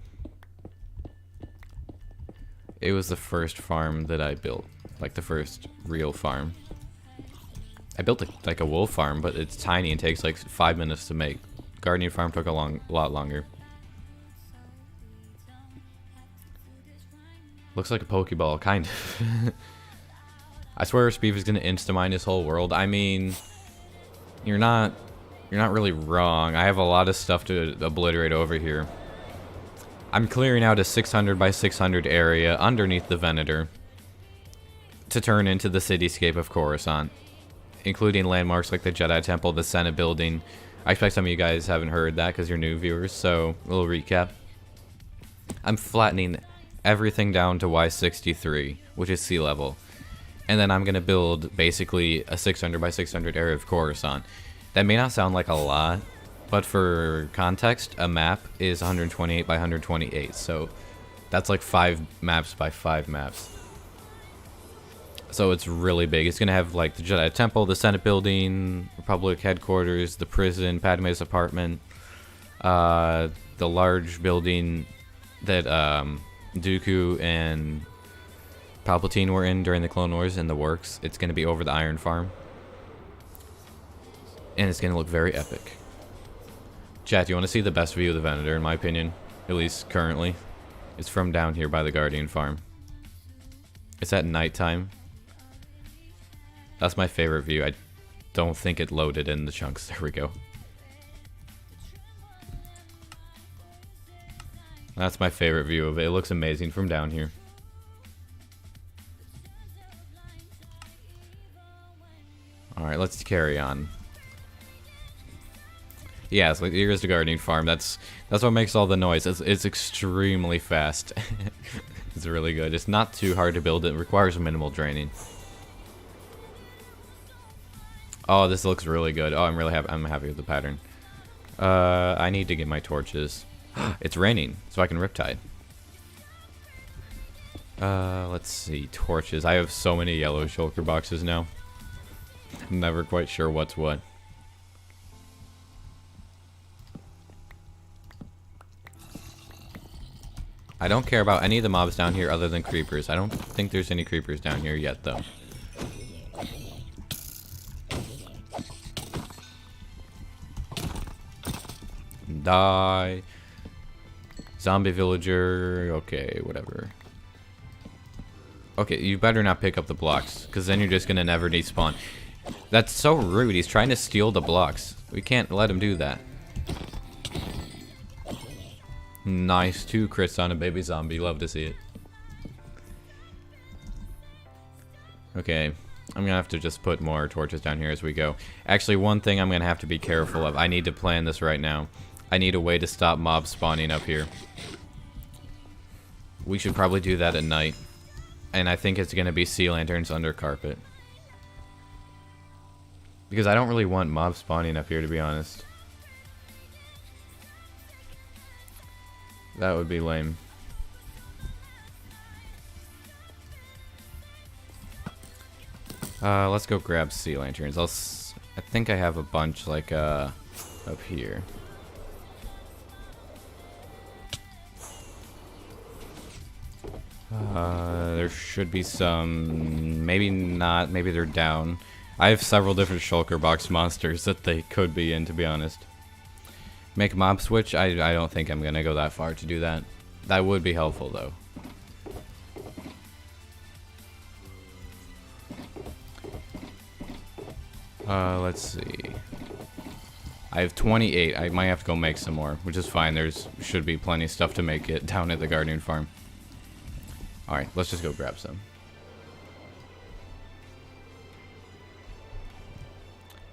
It was the first farm that I built. Like the first real farm. I built like a wool farm, but it's tiny and takes like 5 minutes to make. Guardian farm took a lot longer. Looks like a Pokeball, kind of. I swear Speed is gonna insta-mine this whole world. I mean, you're not really wrong. I have a lot of stuff to obliterate over here. I'm clearing out a 600 by 600 area underneath the Venator to turn into the cityscape of Coruscant, including landmarks like the Jedi Temple, the Senate Building. I expect some of you guys haven't heard that because you're new viewers, so a little recap. I'm flattening everything down to Y63, which is sea level. And then I'm going to build basically a 600 by 600 area of Coruscant. That may not sound like a lot, but for context, a map is 128 by 128, so that's like 5 maps by 5 maps. So it's really big. It's going to have like the Jedi Temple, the Senate Building, Republic Headquarters, the prison, Padme's apartment, the large building that Dooku and Palpatine were in during the Clone Wars in the works. It's going to be over the Iron Farm. And it's going to look very epic. Chat, do you want to see the best view of the Venator, in my opinion? At least currently. It's from down here by the Guardian Farm. It's at nighttime. That's my favorite view. I don't think it loaded in the chunks. There we go. That's my favorite view of it. It looks amazing from down here. Alright, let's carry on. Yeah, it's like here's the Guardian Farm. That's what makes all the noise. It's extremely fast. It's really good. It's not too hard to build. It requires minimal draining. Oh, this looks really good. Oh, I'm really happy. I'm happy with the pattern. I need to get my torches. It's raining, so I can riptide. Let's see. Torches. I have so many yellow shulker boxes now. I'm never quite sure what's what. I don't care about any of the mobs down here other than creepers. I don't think there's any creepers down here yet, though. Die. Zombie villager. Okay, whatever. Okay, you better not pick up the blocks, because then you're just going to never despawn. That's so rude. He's trying to steal the blocks. We can't let him do that. Nice. 2 crits on a baby zombie. Love to see it. Okay. I'm going to have to just put more torches down here as we go. Actually, one thing I'm going to have to be careful of. I need to plan this right now. I need a way to stop mobs spawning up here. We should probably do that at night. And I think it's going to be sea lanterns under carpet. Because I don't really want mobs spawning up here, to be honest. That would be lame. Let's go grab sea lanterns. I think I have a bunch like up here. There should be some... Maybe not. Maybe they're down. I have several different shulker box monsters that they could be in, to be honest. Make mob switch? I don't think I'm going to go that far to do that. That would be helpful, though. Let's see. I have 28. I might have to go make some more, which is fine. There's should be plenty of stuff to make it down at the Guardian Farm. Alright, let's just go grab some.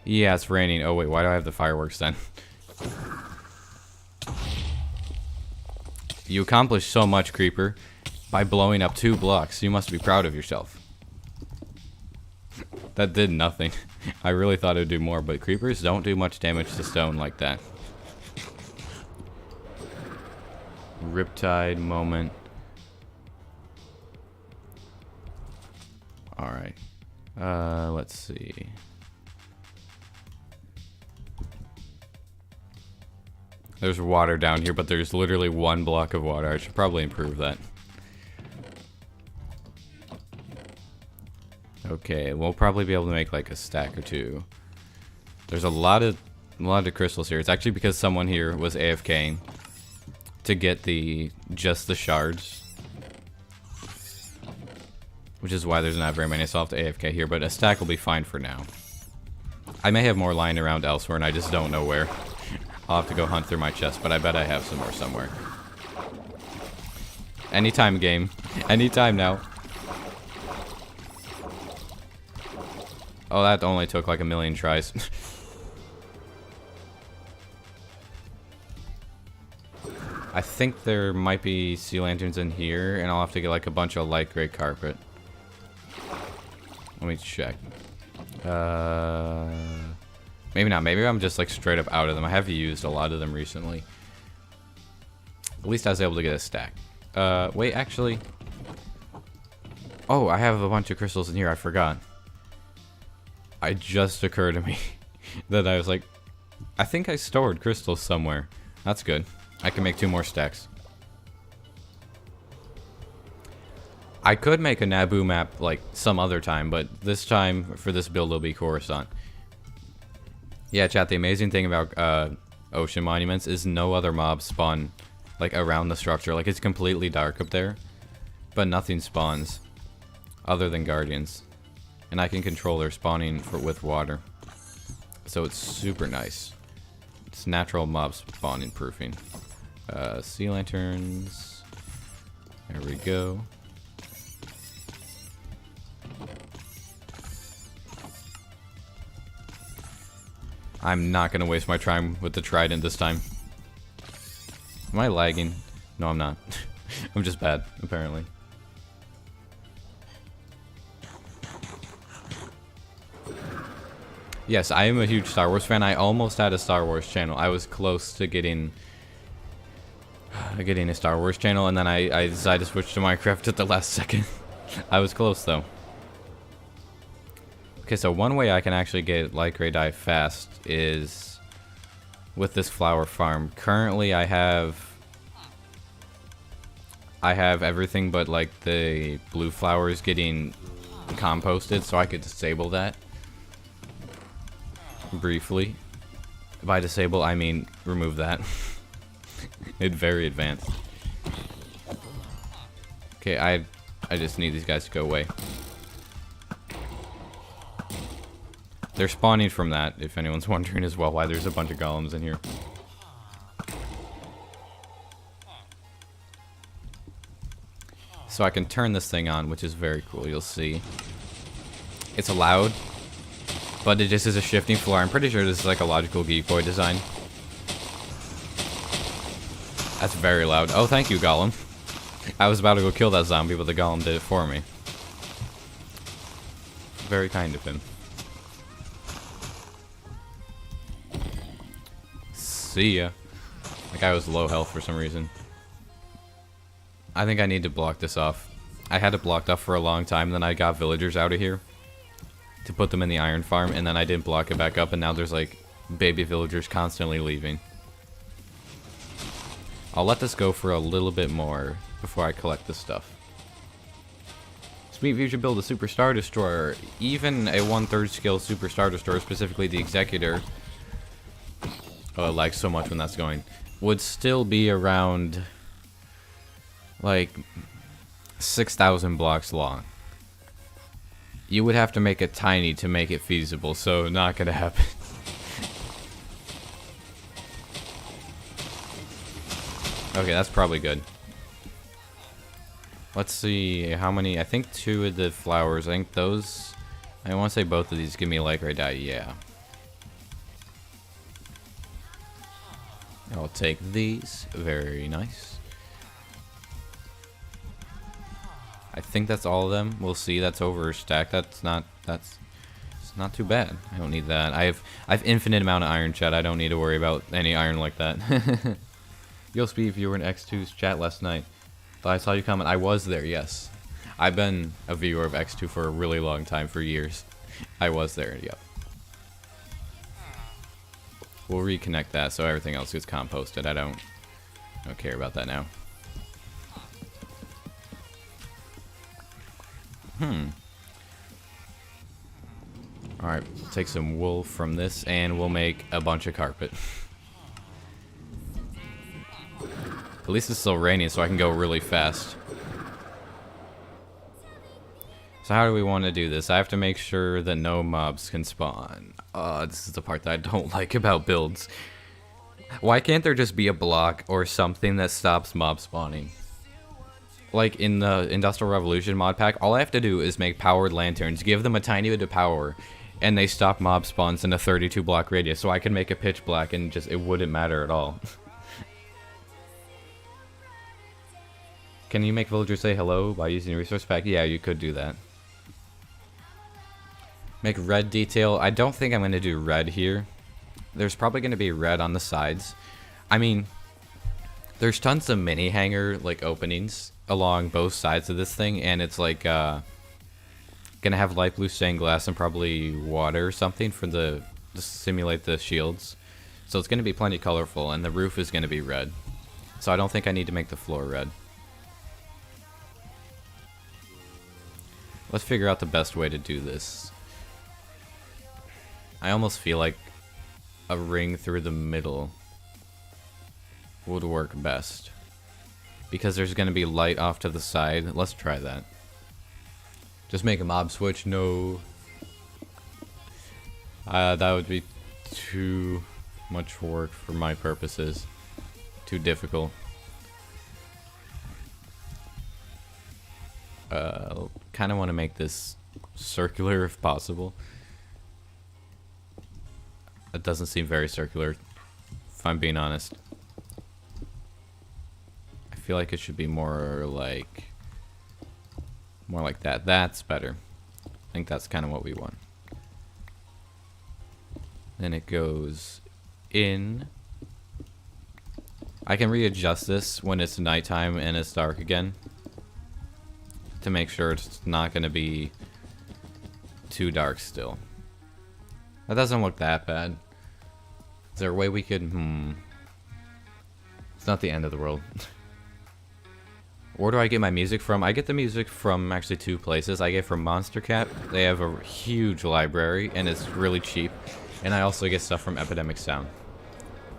Yeah, it's raining. Oh wait, why do I have the fireworks then? You accomplished so much, Creeper, by blowing up 2 blocks. You must be proud of yourself. That did nothing. I really thought it would do more, but creepers don't do much damage to stone like that. Riptide moment. Alright. Let's see. There's water down here, but there's literally 1 block of water. I should probably improve that. Okay, we'll probably be able to make like a stack or 2. There's a lot of crystals here. It's actually because someone here was AFKing to get just the shards, which is why there's not very many. So I'll have to AFK here, but a stack will be fine for now. I may have more lying around elsewhere, and I just don't know where. I'll have to go hunt through my chest, but I bet I have some more somewhere. Anytime, game. Anytime now. Oh, that only took like 1,000,000 tries. I think there might be sea lanterns in here, and I'll have to get like a bunch of light gray carpet. Let me check. Maybe not. Maybe I'm just like straight up out of them. I have used a lot of them recently. At least I was able to get a stack. Wait, actually. Oh, I have a bunch of crystals in here. I forgot. It just occurred to me that I was like, I think I stored crystals somewhere. That's good. I can make 2 more stacks. I could make a Naboo map like some other time, but this time for this build it'll be Coruscant. Yeah, chat, the amazing thing about ocean monuments is no other mobs spawn like around the structure. Like it's completely dark up there, but nothing spawns other than guardians. And I can control their spawning with water. So it's super nice. It's natural mob spawning proofing. Sea lanterns. There we go. I'm not going to waste my time with the trident this time. Am I lagging? No, I'm not. I'm just bad, apparently. Yes, I am a huge Star Wars fan. I almost had a Star Wars channel. I was close to getting a Star Wars channel, and then I decided to switch to Minecraft at the last second. I was close, though. Okay, so one way I can actually get light gray dye fast is with this flower farm. Currently, I have everything but like the blue flowers getting composted, so I could disable that briefly. By disable, I mean remove that. It's very advanced. Okay, I just need these guys to go away. They're spawning from that, if anyone's wondering as well why there's a bunch of golems in here. So I can turn this thing on, which is very cool, you'll see. It's loud, but it just is a shifting floor. I'm pretty sure this is like a logical Geek Boy design. That's very loud. Oh, thank you, Golem. I was about to go kill that zombie, but the Golem did it for me. Very kind of him. See ya. That guy was low health for some reason. I think I need to block this off. I had it blocked off for a long time, then I got villagers out of here to put them in the iron farm, and then I didn't block it back up, and now there's like baby villagers constantly leaving. I'll let this go for a little bit more before I collect this stuff. Sweet, you should build a Super Star Destroyer. Even a 1/3 skill Super Star Destroyer, specifically the Executor, oh, it lags so much when that's going, would still be around, like, 6,000 blocks long. You would have to make it tiny to make it feasible, so not gonna happen. Okay, that's probably good. Let's see how many. I think 2 of the flowers. I think those. I want to say both of these give me like right now. Yeah. I'll take these. Very nice. I think that's all of them. We'll see. That's overstacked. It's not too bad. I don't need that. I have infinite amount of iron, chat. I don't need to worry about any iron like that. Yo, Speed, if you were in X2's chat last night, thought I saw you comment. I was there, yes. I've been a viewer of X2 for a really long time, for years. I was there, yep. We'll reconnect that so everything else gets composted. I don't care about that now. Alright, take some wool from this and we'll make a bunch of carpet. At least it's still raining, so I can go really fast. So how do we want to do this? I have to make sure that no mobs can spawn. This is the part that I don't like about builds. Why can't there just be a block or something that stops mob spawning? Like in the Industrial Revolution mod pack, all I have to do is make powered lanterns, give them a tiny bit of power, and they stop mob spawns in a 32 block radius, so I can make it pitch black and just, it wouldn't matter at all. Can you make villagers say hello by using a resource pack? Yeah, you could do that. Make red detail. I don't think I'm going to do red here. There's probably going to be red on the sides. I mean, there's tons of mini hanger like openings along both sides of this thing, and it's like going to have light blue stained glass and probably water or something for to simulate the shields. So it's going to be plenty colorful, and the roof is going to be red. So I don't think I need to make the floor red. Let's figure out the best way to do this. I almost feel like a ring through the middle would work best. Because there's going to be light off to the side. Let's try that. Just make a mob switch. No. That would be too much work for my purposes. Too difficult. Kind of want to make this circular if possible. It doesn't seem very circular, if I'm being honest. I feel like it should be more like that. That's better. I think that's kind of what we want. Then it goes in. I can readjust this when it's nighttime and it's dark again, to make sure it's not going to be too dark still. That doesn't look that bad. Is there a way we could... It's not the end of the world. Where do I get my music from? I get the music from actually 2 places. I get from Monster Cat. They have a huge library and it's really cheap. And I also get stuff from Epidemic Sound,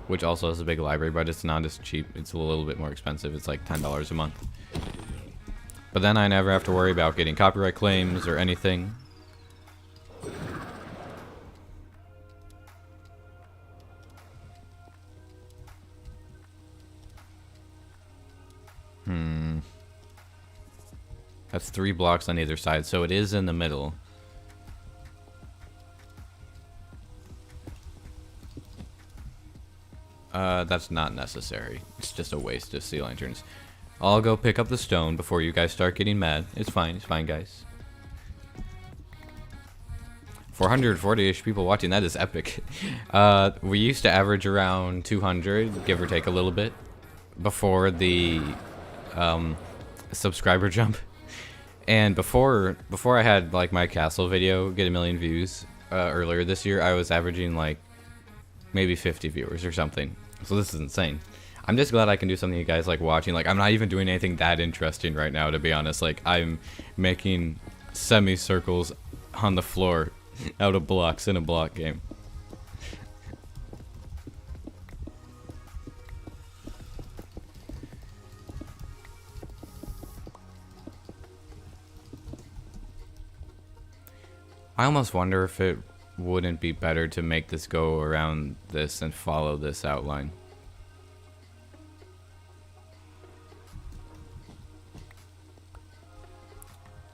which also has a big library, but it's not as cheap. It's a little bit more expensive. It's like $10 a month. But then I never have to worry about getting copyright claims or anything. That's 3 blocks on either side, so it is in the middle. That's not necessary. It's just a waste of sea lanterns. I'll go pick up the stone before you guys start getting mad. It's fine, guys. 440-ish people watching, that is epic. We used to average around 200, give or take a little bit, before the subscriber jump. And before I had like my castle video get 1 million views earlier this year, I was averaging like maybe 50 viewers or something. So this is insane. I'm just glad I can do something you guys like watching. Like, I'm not even doing anything that interesting right now, to be honest. Like, I'm making semicircles on the floor out of blocks in a block game. I almost wonder if it wouldn't be better to make this go around this and follow this outline.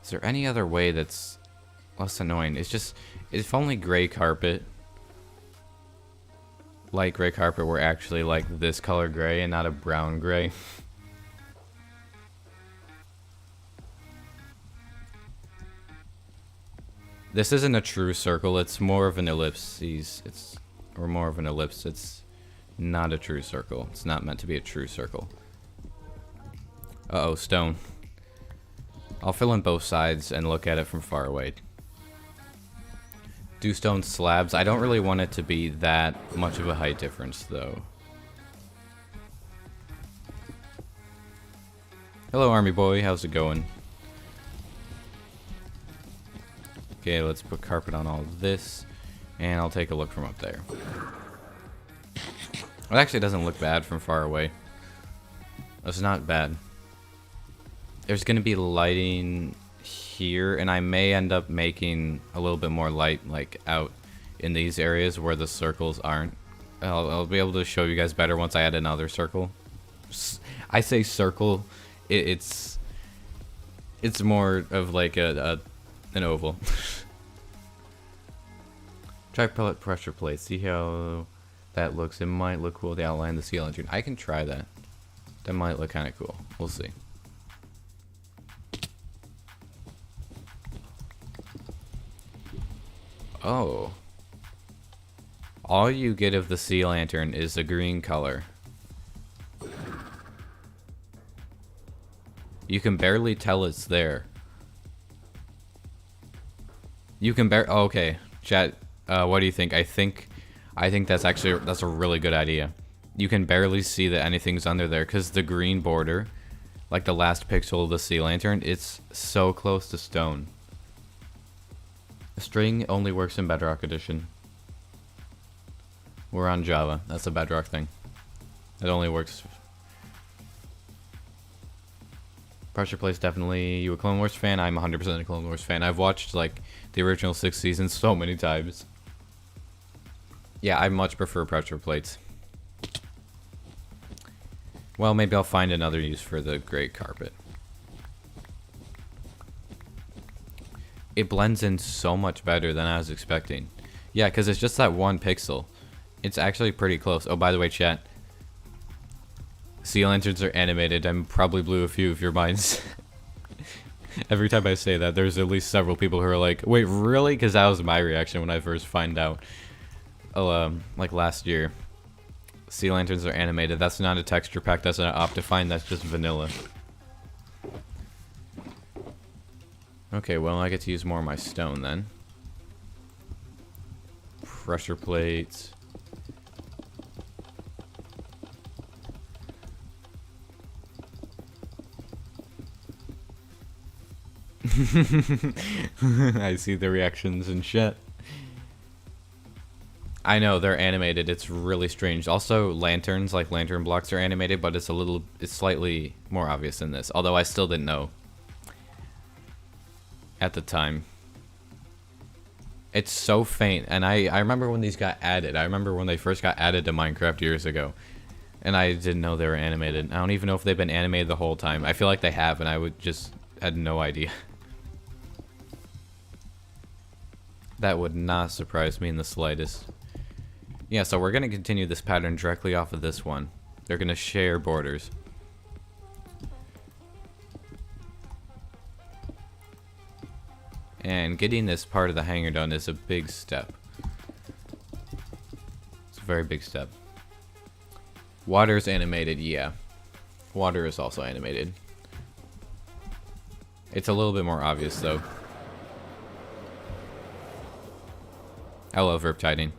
Is there any other way that's less annoying? It's just, if only gray carpet, light gray carpet were actually like this color gray and not a brown gray. This isn't a true circle, it's more of an ellipses. Or more of an ellipse. It's not a true circle. It's not meant to be a true circle. Uh-oh, stone. I'll fill in both sides and look at it from far away. Do stone slabs. I don't really want it to be that much of a height difference, though. Hello, army boy. How's it going? Okay, let's put carpet on all of this, and I'll take a look from up there. It actually doesn't look bad from far away. It's not bad. There's going to be lighting here, and I may end up making a little bit more light, like, out in these areas where the circles aren't. I'll be able to show you guys better once I add another circle. I say circle, it's more of like an oval. Try pellet pressure plate. See how that looks. It might look cool to outline the seal engine. I can try that. That might look kind of cool. We'll see. Oh. All you get of the sea lantern is the green color. You can barely tell it's there. You can oh, okay, chat. What do you think? I think that's a really good idea. You can barely see that anything's under there because the green border, like the last pixel of the sea lantern, it's so close to stone. The string only works in Bedrock Edition. We're on Java. That's a Bedrock thing. It only works. Pressure plates, definitely. You a Clone Wars fan? I'm 100% a Clone Wars fan. I've watched like the original 6 seasons so many times. Yeah, I much prefer pressure plates. Well, maybe I'll find another use for the gray carpet. It blends in so much better than I was expecting. Yeah, because it's just that one pixel. It's actually pretty close. Oh, by the way, chat. Sea lanterns are animated. I probably blew a few of your minds. Every time I say that, there's at least several people who are like, wait, really? Because that was my reaction when I first find out. Oh, like last year. Sea lanterns are animated. That's not a texture pack. That's not Optifine. That's just vanilla. Okay, well, I get to use more of my stone then. Pressure plates. I see the reactions in chat. I know, they're animated. It's really strange. Also, lanterns, like lantern blocks, are animated, but it's slightly more obvious than this. Although I still didn't know at the time. It's so faint, and I remember when these got added. I remember when they first got added to Minecraft years ago, and I didn't know they were animated. I don't even know if they've been animated the whole time. I feel like they have, and I had no idea. That would not surprise me in the slightest. Yeah, so we're going to continue this pattern directly off of this one. They're going to share borders. And getting this part of the hangar done is a big step. It's a very big step. Water is animated, yeah. Water is also animated. It's a little bit more obvious, though. I love riptiding.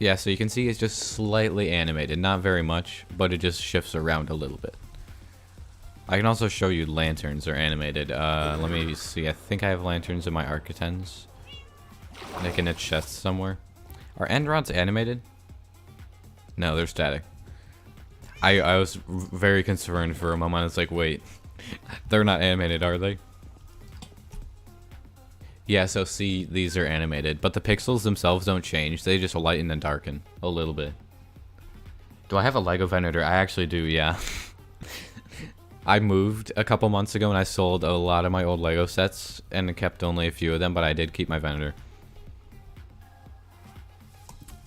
Yeah, so you can see it's just slightly animated. Not very much, but it just shifts around a little bit. I can also show you lanterns are animated. Let me see. I think I have lanterns in my Architens. Like in a chest somewhere. Are end rods animated? No, they're static. I was very concerned for a moment. It's like, wait, they're not animated, are they? Yeah, so see, these are animated, but the pixels themselves don't change. They just lighten and darken a little bit. Do I have a Lego Venator? I actually do, yeah. I moved a couple months ago and I sold a lot of my old Lego sets and kept only a few of them, but I did keep my Venator.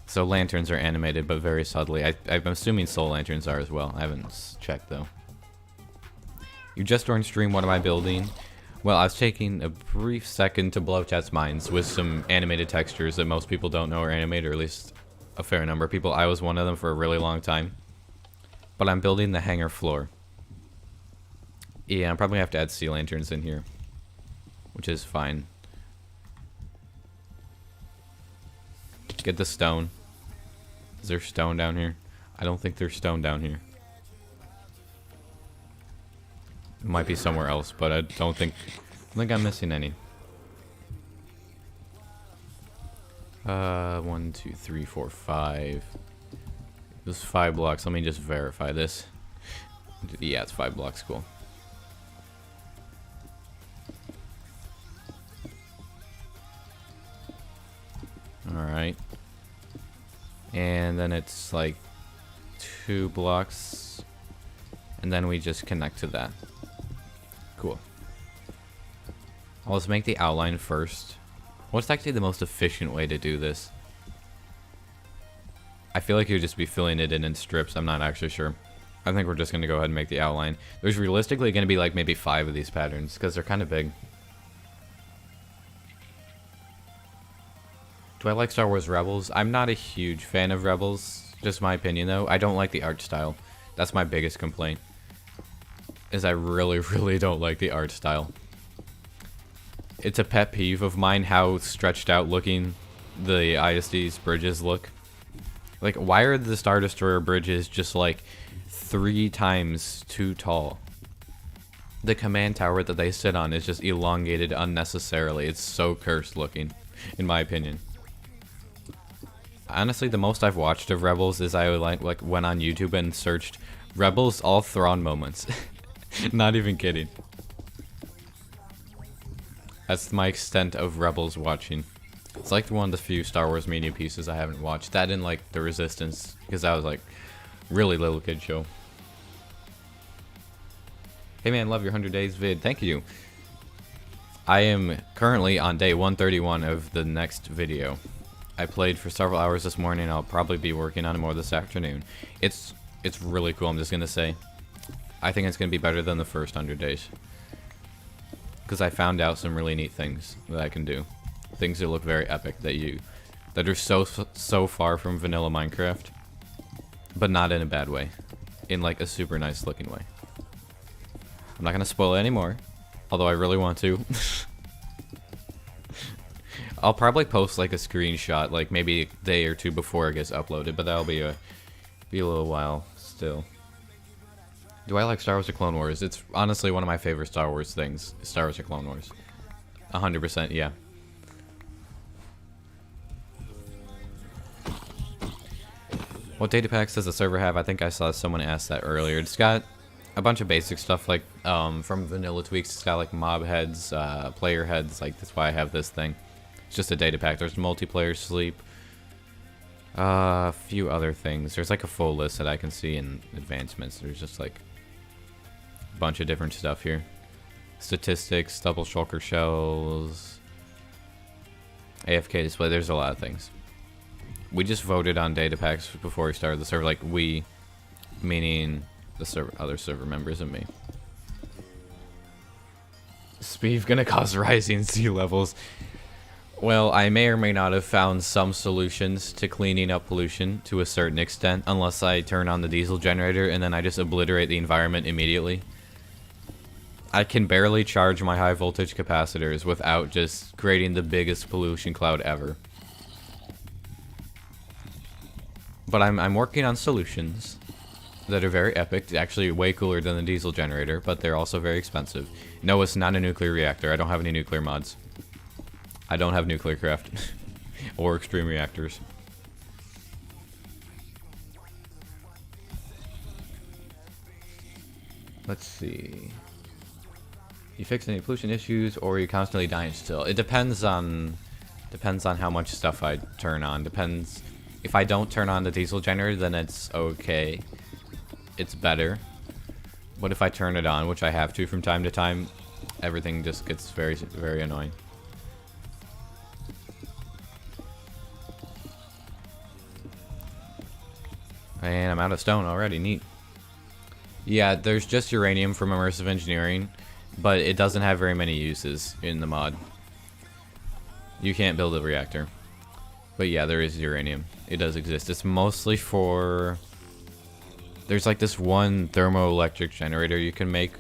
So lanterns are animated, but very subtly. I'm assuming soul lanterns are as well. I haven't checked, though. You just joined stream. What am I building? Well, I was taking a brief second to blow test mines with some animated textures that most people don't know are animated, or at least a fair number of people. I was one of them for a really long time. But I'm building the hangar floor. Yeah, I'm probably going to have to add sea lanterns in here, which is fine. Get the stone. Is there stone down here? I don't think there's stone down here. It might be somewhere else, but I don't think I'm missing any. 1, 2, 3, 4, 5. There's 5 blocks. Let me just verify this. Yeah, it's 5 blocks. Cool. Alright. And then it's like 2 blocks. And then we just connect to that. Cool. Let's make the outline first. What's actually the most efficient way to do this? I feel like you'd just be filling it in strips. I'm not actually sure. I think we're just going to go ahead and make the outline. There's realistically going to be like maybe 5 of these patterns because they're kind of big. Do I like Star Wars Rebels? I'm not a huge fan of Rebels. Just my opinion though. I don't like the art style. That's my biggest complaint. Is I really, really don't like the art style. It's a pet peeve of mine how stretched out looking the ISD's bridges look. Like, why are the Star Destroyer bridges just like 3 times too tall? The command tower that they sit on is just elongated unnecessarily. It's so cursed looking, in my opinion. Honestly, the most I've watched of Rebels is I like went on YouTube and searched Rebels all Thrawn moments. Not even kidding. That's my extent of Rebels watching. It's like one of the few Star Wars media pieces I haven't watched. That and like The Resistance, because that was like really little kid show. Hey man, love your 100 days vid. Thank you. I am currently on day 131 of the next video. I played for several hours this morning. I'll probably be working on it more this afternoon. It's really cool, I'm just gonna say. I think it's gonna be better than the first 100 days. Because I found out some really neat things that I can do. Things that look very epic that are so far from vanilla Minecraft. But not in a bad way. In like a super nice looking way. I'm not gonna spoil it anymore. Although I really want to. I'll probably post like a screenshot, like maybe a day or 2 before it gets uploaded, but that'll be a little while still. Do I like Star Wars or Clone Wars? It's honestly one of my favorite Star Wars things. Star Wars or Clone Wars. 100%, yeah. What data packs does the server have? I think I saw someone ask that earlier. It's got a bunch of basic stuff like from Vanilla Tweaks. It's got like mob heads, player heads. Like that's why I have this thing. It's just a data pack. There's multiplayer sleep. A few other things. There's like a full list that I can see in advancements. There's just like a bunch of different stuff here. Statistics, double shulker shells, AFK display. There's a lot of things. We just voted on data packs before we started the server. Like we, meaning the server, other server members and me. Speed gonna cause rising sea levels. Well, I may or may not have found some solutions to cleaning up pollution to a certain extent, unless I turn on the diesel generator and then I just obliterate the environment immediately. I can barely charge my high voltage capacitors without just creating the biggest pollution cloud ever. But I'm working on solutions that are very epic, actually way cooler than the diesel generator, but they're also very expensive. No, it's not a nuclear reactor. I don't have any nuclear mods. I don't have nuclear craft or extreme reactors. Let's see. You fix any pollution issues, or are you constantly dying still? It depends on how much stuff I turn on. Depends. If I don't turn on the diesel generator, then it's okay. It's better. But if I turn it on, which I have to from time to time, everything just gets very, very annoying. And I'm out of stone already. Neat. Yeah, there's just uranium from immersive engineering, but it doesn't have very many uses in the mod. You can't build a reactor. But yeah, there is uranium. It does exist. It's mostly for... There's like this one thermoelectric generator you can make,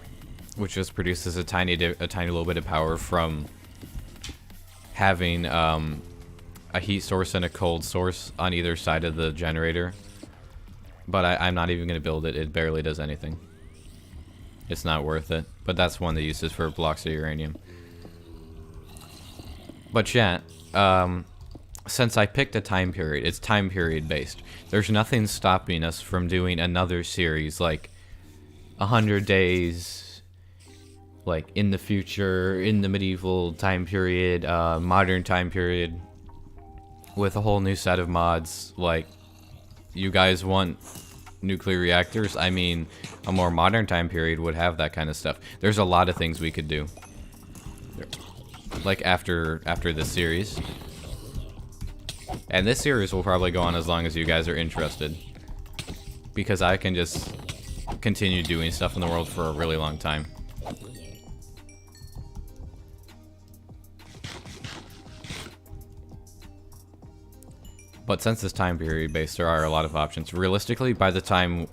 which just produces a tiny little bit of power from having a heat source and a cold source on either side of the generator. But I'm not even going to build it. It barely does anything. It's not worth it. But that's one that uses for blocks of uranium. But chat, since I picked a time period, it's time period based. There's nothing stopping us from doing another series like 100 days, like in the future, in the medieval time period, modern time period, with a whole new set of mods. Like, you guys want nuclear reactors? I mean, a more modern time period would have that kind of stuff. There's a lot of things we could do. Like after this series. And this series will probably go on as long as you guys are interested. Because I can just continue doing stuff in the world for a really long time. But since it's time period based, there are a lot of options. Realistically, by the time,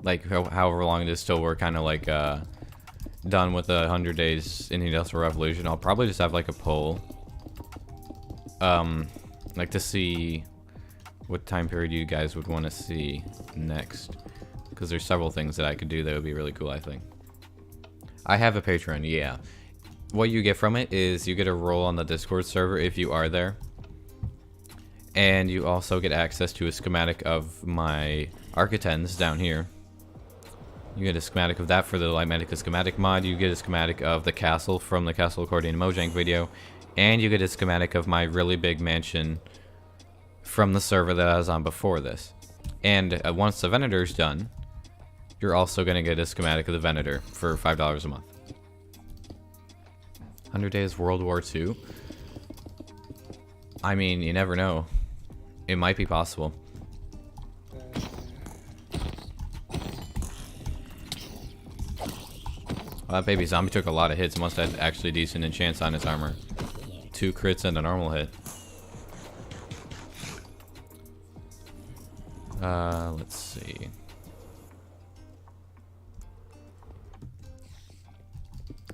like, however long it is till we're kind of like done with the 100 days in the Industrial Revolution, I'll probably just have like a poll. Like to see what time period you guys would want to see next. Because there's several things that I could do that would be really cool, I think. I have a Patreon, yeah. What you get from it is you get a role on the Discord server if you are there. And you also get access to a schematic of my Architens down here. You get a schematic of that for the Lightmatica schematic mod. You get a schematic of the castle from the Castle Accordion Mojang video. And you get a schematic of my really big mansion from the server that I was on before this. And once the Venator's done, you're also going to get a schematic of the Venator for $5 a month. 100 Days World War II. I mean, you never know. It might be possible. Well, that baby zombie took a lot of hits. Must have actually decent enchants on his armor. 2 crits and a normal hit. Let's see.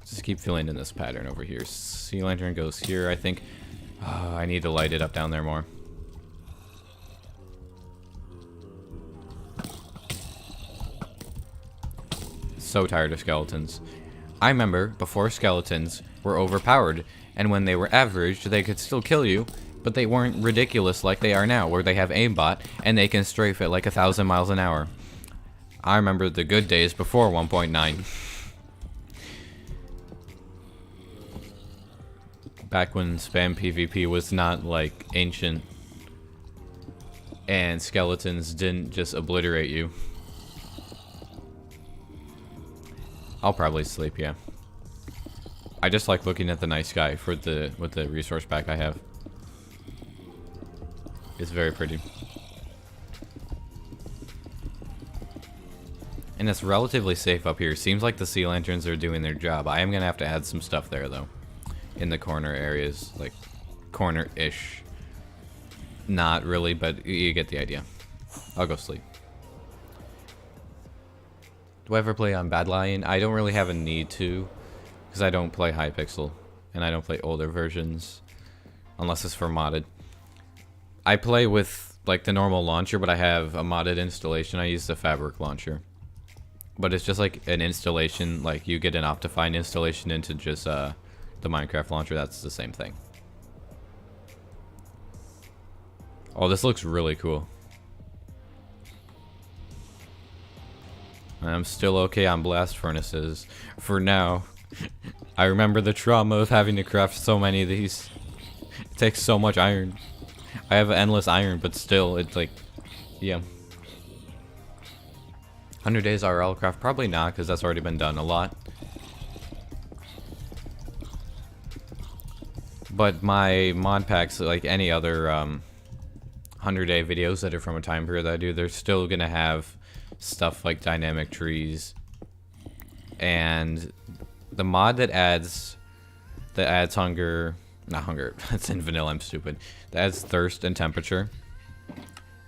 Just keep filling in this pattern over here. Sea lantern goes here, I think. I need to light it up down there more. So tired of skeletons. I remember before skeletons were overpowered, and when they were average, they could still kill you, but they weren't ridiculous like they are now, where they have aimbot and they can strafe it like 1,000 miles an hour. I remember the good days before 1.9. Back when spam PvP was not like ancient and skeletons didn't just obliterate you. I'll probably sleep, yeah. I just like looking at the night sky with the resource pack I have. It's very pretty. And it's relatively safe up here. Seems like the sea lanterns are doing their job. I am gonna have to add some stuff there though. In the corner areas, like corner-ish. Not really, but you get the idea. I'll go sleep. Do I ever play on Badlion? I don't really have a need to, because I don't play Hypixel, and I don't play older versions, unless it's for modded. I play with like the normal launcher, but I have a modded installation. I use the fabric launcher. But it's just like an installation, like you get an Optifine installation into just the Minecraft launcher. That's the same thing. Oh, this looks really cool. I'm still okay on blast furnaces for now. I remember the trauma of having to craft so many of these. It takes so much iron. I have endless iron, but still, it's like, yeah. 100 days RL craft? Probably not, because that's already been done a lot. But my mod packs, like any other 100-day videos that are from a time period that I do, they're still going to have stuff like dynamic trees. And the mod that adds hunger, not hunger, that's in vanilla, I'm stupid. That adds thirst and temperature.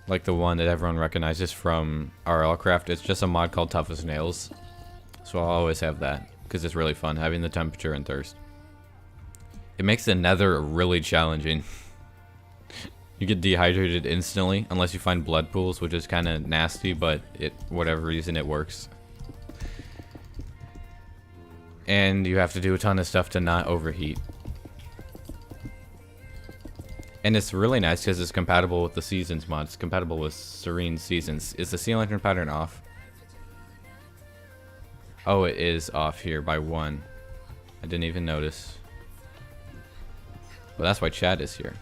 Like the one that everyone recognizes from RL Craft, it's just a mod called Tough as Nails. So I'll always have that, because it's really fun having the temperature and thirst. It makes the nether really challenging. You get dehydrated instantly, unless you find blood pools, which is kind of nasty, but whatever reason it works. And you have to do a ton of stuff to not overheat. And it's really nice because it's compatible with the Seasons mod. It's compatible with Serene Seasons. Is the sea lantern pattern off? Oh, it is off here by 1. I didn't even notice. Well, that's why Chad is here.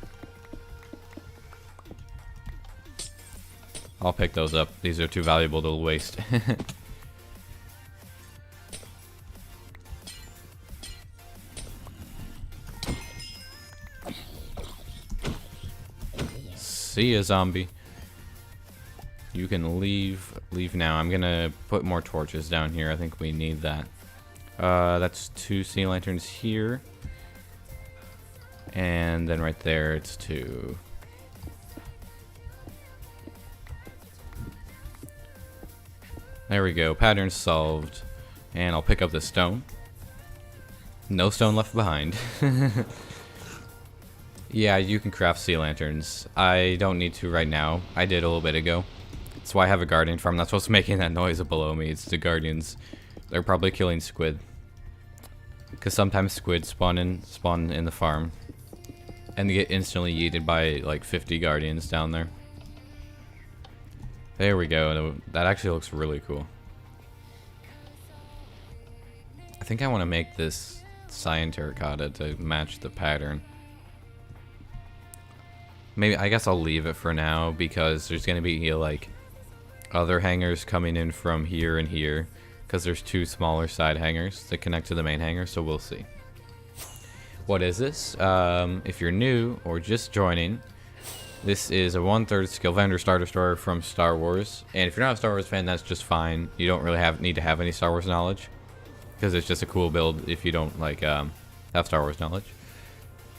I'll pick those up. These are too valuable to waste. See ya, zombie. You can leave now. I'm gonna put more torches down here. I think we need that. That's 2 sea lanterns here. And then right there, it's 2. There we go. Pattern solved. And I'll pick up the stone. No stone left behind. Yeah, you can craft sea lanterns. I don't need to right now. I did a little bit ago. That's why I have a guardian farm. That's what's making that noise below me. It's the guardians. They're probably killing squid. Because sometimes squid spawn in the farm. And they get instantly yeeted by like 50 guardians down there. There we go. That actually looks really cool. I think I want to make this cyan terracotta to match the pattern. Maybe, I guess I'll leave it for now because there's going to be like other hangers coming in from here and here because there's 2 smaller side hangers that connect to the main hanger, so we'll see. What is this? If you're new or just joining, this is a 1/3 skill vendor starter store from Star Wars. And if you're not a Star Wars fan, that's just fine. You don't really need to have any Star Wars knowledge because it's just a cool build if you don't like have Star Wars knowledge.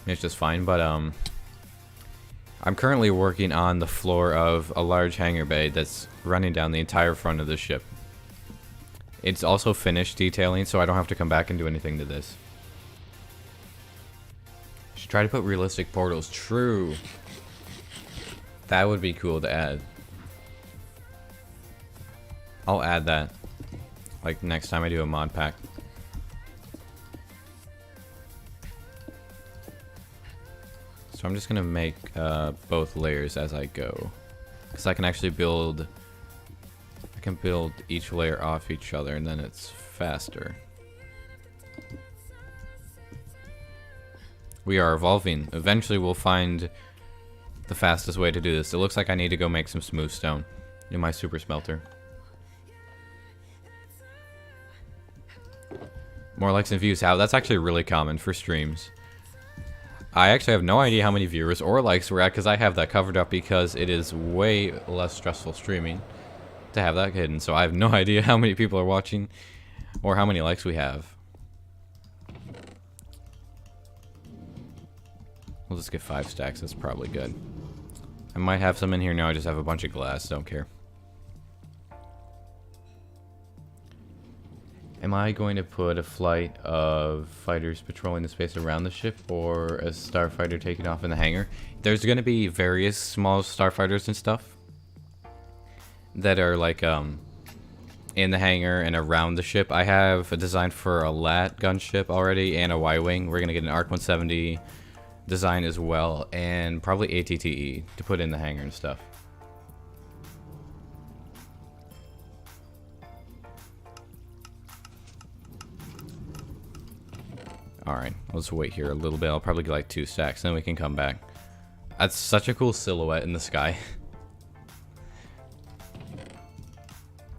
It's just fine, but I'm currently working on the floor of a large hangar bay that's running down the entire front of the ship. It's also finished detailing, so I don't have to come back and do anything to this. Should try to put realistic portals. True. That would be cool to add. I'll add that like next time I do a mod pack. So I'm just gonna make both layers as I go, because I can actually build. I can build each layer off each other, and then it's faster. We are evolving. Eventually, we'll find the fastest way to do this. It looks like I need to go make some smooth stone in my super smelter. More likes and views. How? That's actually really common for streams. I actually have no idea how many viewers or likes we're at because I have that covered up because it is way less stressful streaming to have that hidden. So I have no idea how many people are watching or how many likes we have. We'll just get 5 stacks. That's probably good. I might have some in here now. I just have a bunch of glass. Don't care. Am I going to put a flight of fighters patrolling the space around the ship, or a starfighter taking off in the hangar? There's going to be various small starfighters and stuff that are like in the hangar and around the ship. I have a design for a LAT gunship already and a Y-wing. We're going to get an ARC 170 design as well, and probably ATTE to put in the hangar and stuff. Alright, let's wait here a little bit. I'll probably get like 2 stacks, then we can come back. That's such a cool silhouette in the sky.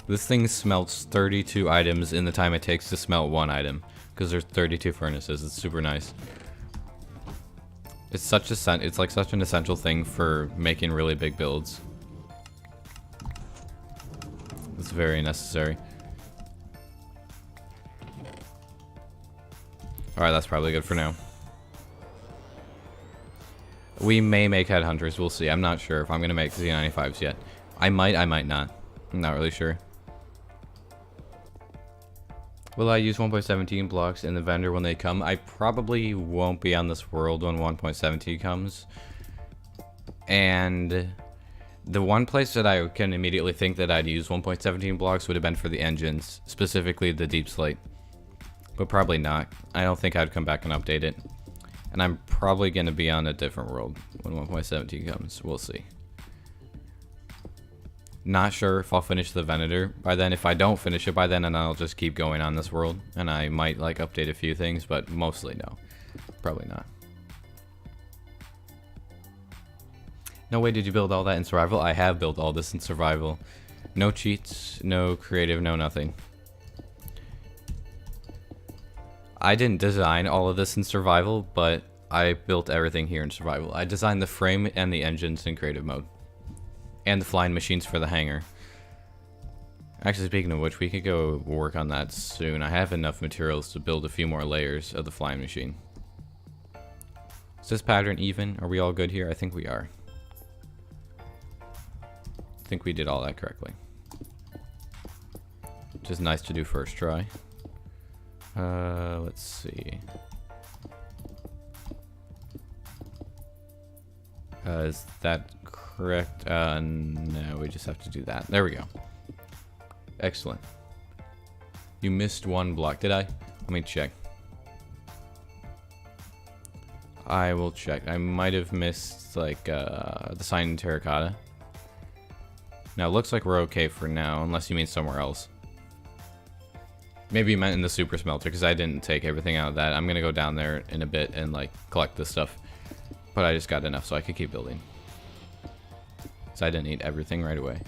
This thing smelts 32 items in the time it takes to smelt 1 item, because there's 32 furnaces. It's super nice. It's like such an essential thing for making really big builds. It's very necessary. Alright, that's probably good for now. We may make headhunters, we'll see. I'm not sure if I'm gonna make Z95s yet. I might not. I'm not really sure. Will I use 1.17 blocks in the vendor when they come? I probably won't be on this world when 1.17 comes. And the one place that I can immediately think that I'd use 1.17 blocks would have been for the engines, specifically the deep slate. But probably not. I don't think I'd come back and update it. And I'm probably going to be on a different world when 1.17 comes. We'll see. Not sure if I'll finish the Venator by then. If I don't finish it by then, then I'll just keep going on this world. And I might like update a few things, but mostly no. Probably not. No way did you build all that in survival? I have built all this in survival. No cheats, no creative, no nothing. I didn't design all of this in survival, but I built everything here in survival. I designed the frame and the engines in creative mode. And the flying machines for the hangar. Actually, speaking of which, we could go work on that soon. I have enough materials to build a few more layers of the flying machine. Is this pattern even? Are we all good here? I think we are. I think we did all that correctly. Which is nice to do first try. Let's see. Is that correct? No, we just have to do that. There we go. Excellent. You missed 1 block, did I? Let me check. I will check. I might have missed, like, the sign in terracotta. Now, it looks like we're okay for now, unless you mean somewhere else. Maybe you meant in the super smelter, because I didn't take everything out of that. I'm going to go down there in a bit and, like, collect this stuff. But I just got enough so I could keep building. So I didn't need everything right away.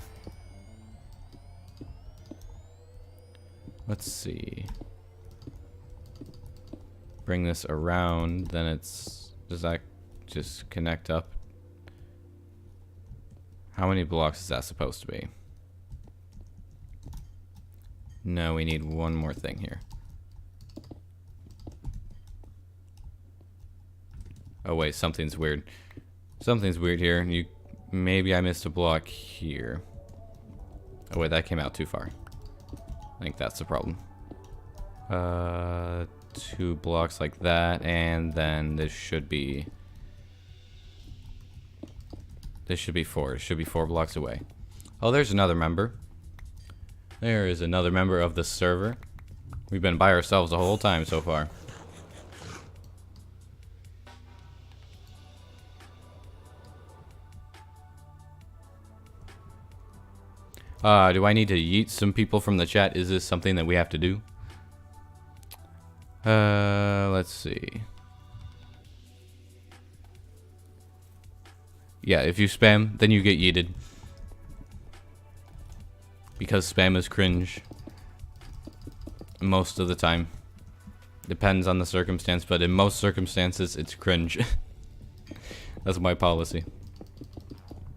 Let's see. Bring this around, then it's... Does that just connect up? How many blocks is that supposed to be? No, we need one more thing here. Oh wait, something's weird. Something's weird here. Maybe I missed a block here. Oh wait, that came out too far. I think that's the problem. 2 blocks like that, and then this should be 4. It should be 4 blocks away. Oh, there's another member. There is another member of the server. We've been by ourselves the whole time so far. Do I need to yeet some people from the chat? Is this something that we have to do? Let's see. Yeah, if you spam, then you get yeeted. Because spam is cringe. Most of the time. Depends on the circumstance, but in most circumstances, it's cringe. That's my policy.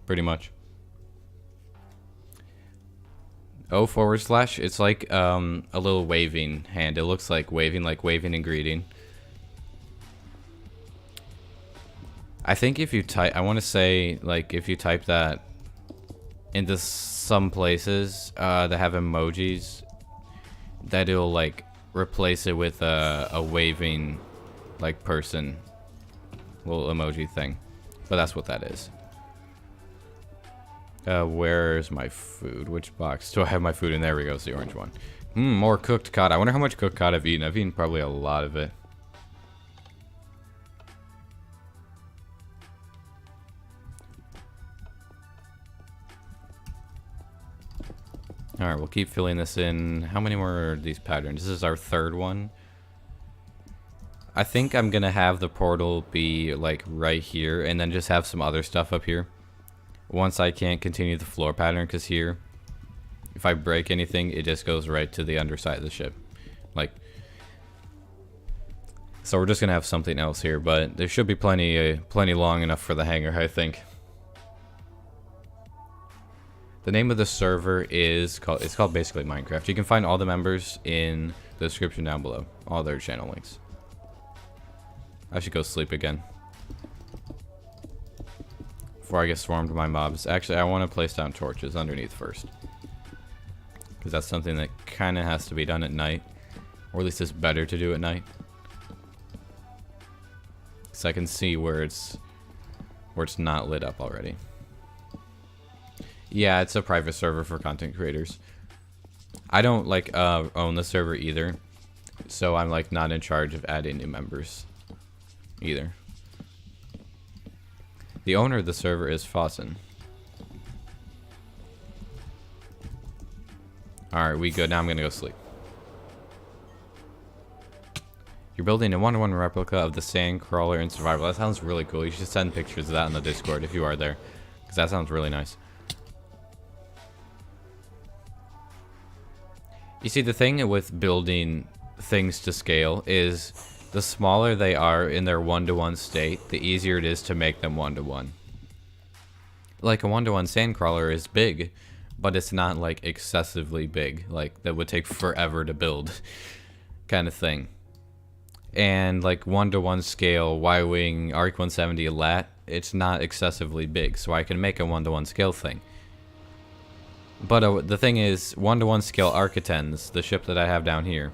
Pretty much. O / it's like a little waving hand. It looks like waving and greeting. I think if you type, I want to say, like, if you type that into some places that have emojis, that it'll, like, replace it with a waving, like, person, little emoji thing. But that's what that is. Where's my food? Which box do I have my food in? There we go, it's the orange one. More cooked cod. I wonder how much cooked cod I've eaten. I've eaten probably a lot of it. Alright, we'll keep filling this in. How many more are these patterns? This is our third one. I think I'm gonna have the portal be like right here and then just have some other stuff up here. Once I can't continue the floor pattern, because here, if I break anything, it just goes right to the underside of the ship. Like, so we're just gonna have something else here, but there should be plenty long enough for the hangar, I think. The name of the server is called basically Minecraft. You can find all the members in the description down below, all their channel links. I should go sleep again before I get swarmed by mobs. Actually, I want to place down torches underneath first, because that's something that kind of has to be done at night, or at least it's better to do at night, so I can see where it's not lit up already. Yeah, it's a private server for content creators. I don't like own the server either, so I'm like not in charge of adding new members either. The owner of the server is Fozzen. Alright, we good. Now I'm gonna go sleep. You're building a 1-to-1 replica of the sand crawler in survival. That sounds really cool. You should send pictures of that in the Discord if you are there, because that sounds really nice. You see, the thing with building things to scale is the smaller they are in their 1-to-1 state, the easier it is to make them 1-to-1. Like a 1-to-1 sandcrawler is big, but it's not like excessively big, like that would take forever to build kind of thing. And like 1-to-1 scale Y-Wing Arc 170 lat, it's not excessively big, so I can make a 1-to-1 scale thing. But the thing is, 1-to-1 scale Architens, the ship that I have down here,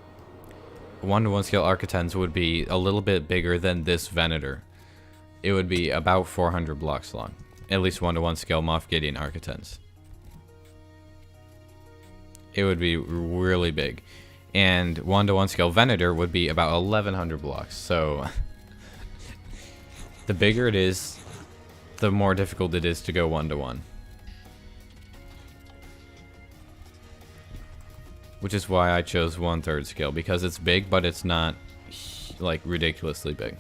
1-to-1 scale Architens would be a little bit bigger than this Venator. It would be about 400 blocks long. At least 1-to-1 scale Moff Gideon Architens. It would be really big. And 1-to-1 scale Venator would be about 1100 blocks. So, the bigger it is, the more difficult it is to go 1-to-1. Which is why I chose 1/3 scale, because it's big, but it's not like ridiculously big.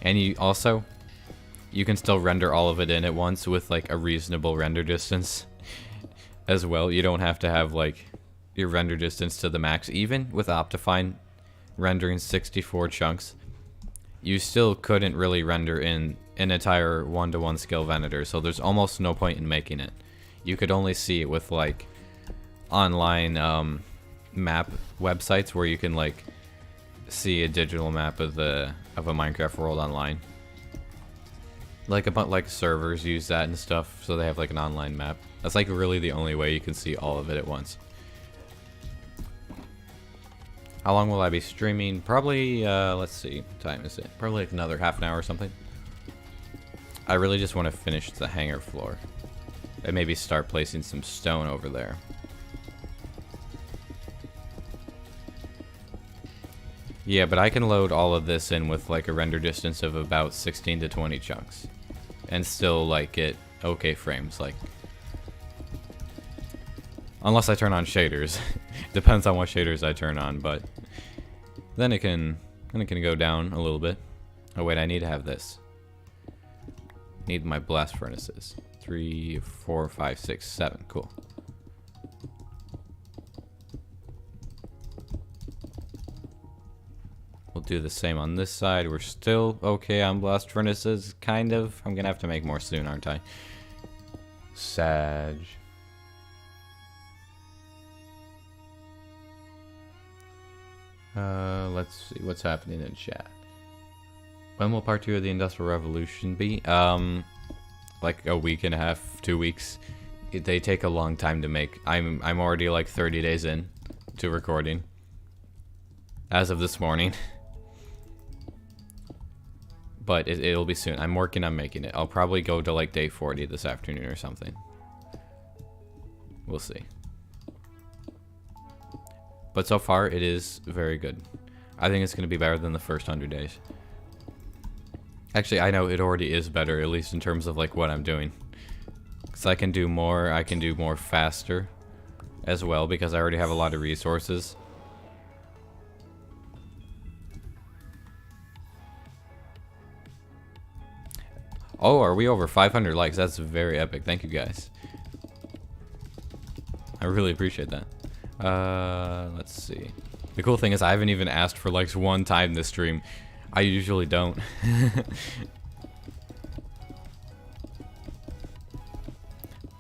And you can still render all of it in at once with like a reasonable render distance as well. You don't have to have like your render distance to the max. Even with Optifine rendering 64 chunks, you still couldn't really render in an entire 1-to-1 scale Venator, so there's almost no point in making it. You could only see it with like online map websites where you can like see a digital map of a Minecraft world online. Like servers use that and stuff, so they have like an online map. That's like really the only way you can see all of it at once. How long will I be streaming? Probably let's see, what time is it? Probably like another half an hour or something. I really just want to finish the hangar floor and maybe start placing some stone over there. Yeah, but I can load all of this in with like a render distance of about 16 to 20 chunks and still like get okay frames, like, unless I turn on shaders. Depends on what shaders I turn on, but then it can go down a little bit. Oh wait, I need to have this. Need my blast furnaces. 3, 4, 5, 6, 7. Cool. We'll do the same on this side. We're still okay on blast furnaces, kind of. I'm gonna have to make more soon, aren't I? Sag. Let's see what's happening in chat. When will part 2 of the Industrial Revolution be? Like a week and a half, 2 weeks. They take a long time to make. I'm already like 30 days in to recording. as of this morning. But it'll be soon. I'm working on making it. I'll probably go to like day 40 this afternoon or something. We'll see. But so far, it is very good. I think it's going to be better than the first 100 days. Actually, I know it already is better, at least in terms of like what I'm doing. Because I can do more faster as well, because I already have a lot of resources. Oh, are we over 500 likes? That's very epic. Thank you guys. I really appreciate that. Let's see. The cool thing is I haven't even asked for likes one time this stream. I usually don't.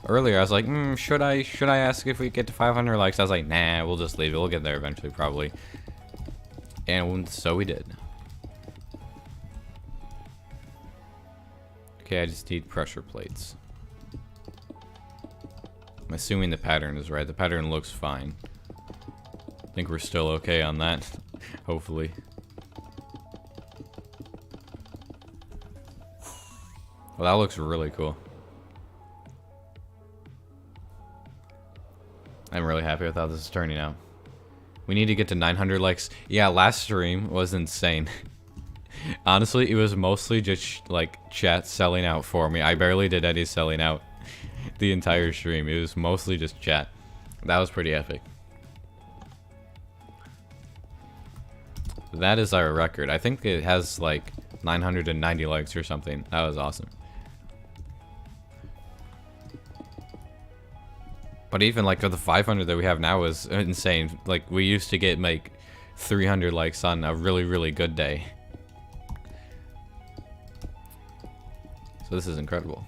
Earlier I was like, should I ask if we get to 500 likes? I was like, nah, we'll just leave it. We'll get there eventually, probably. And so we did. Okay, I just need pressure plates. I'm assuming the pattern is right. The pattern looks fine. I think we're still okay on that. Hopefully. Well, that looks really cool. I'm really happy with how this is turning out. We need to get to 900 likes. Yeah, last stream was insane. Honestly, it was mostly just like chat selling out for me. I barely did any selling out the entire stream. It was mostly just chat. That was pretty epic. That is our record. I think it has like 990 likes or something. That was awesome. But even like for the 500 that we have now is insane. Like we used to get like 300 likes on a really, really good day. So this is incredible.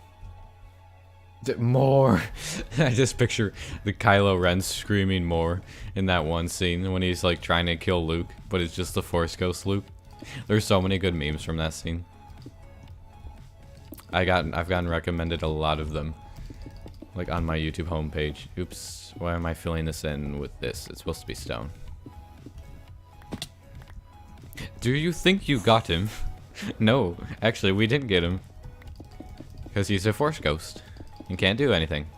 More. I just picture the Kylo Ren screaming more in that one scene when he's like trying to kill Luke, but it's just the Force Ghost Luke. There's so many good memes from that scene. I've gotten recommended a lot of them, like on my YouTube homepage. Oops, why am I filling this in with this? It's supposed to be stone. Do you think you got him? No, actually we didn't get him. Because he's a Force Ghost and can't do anything.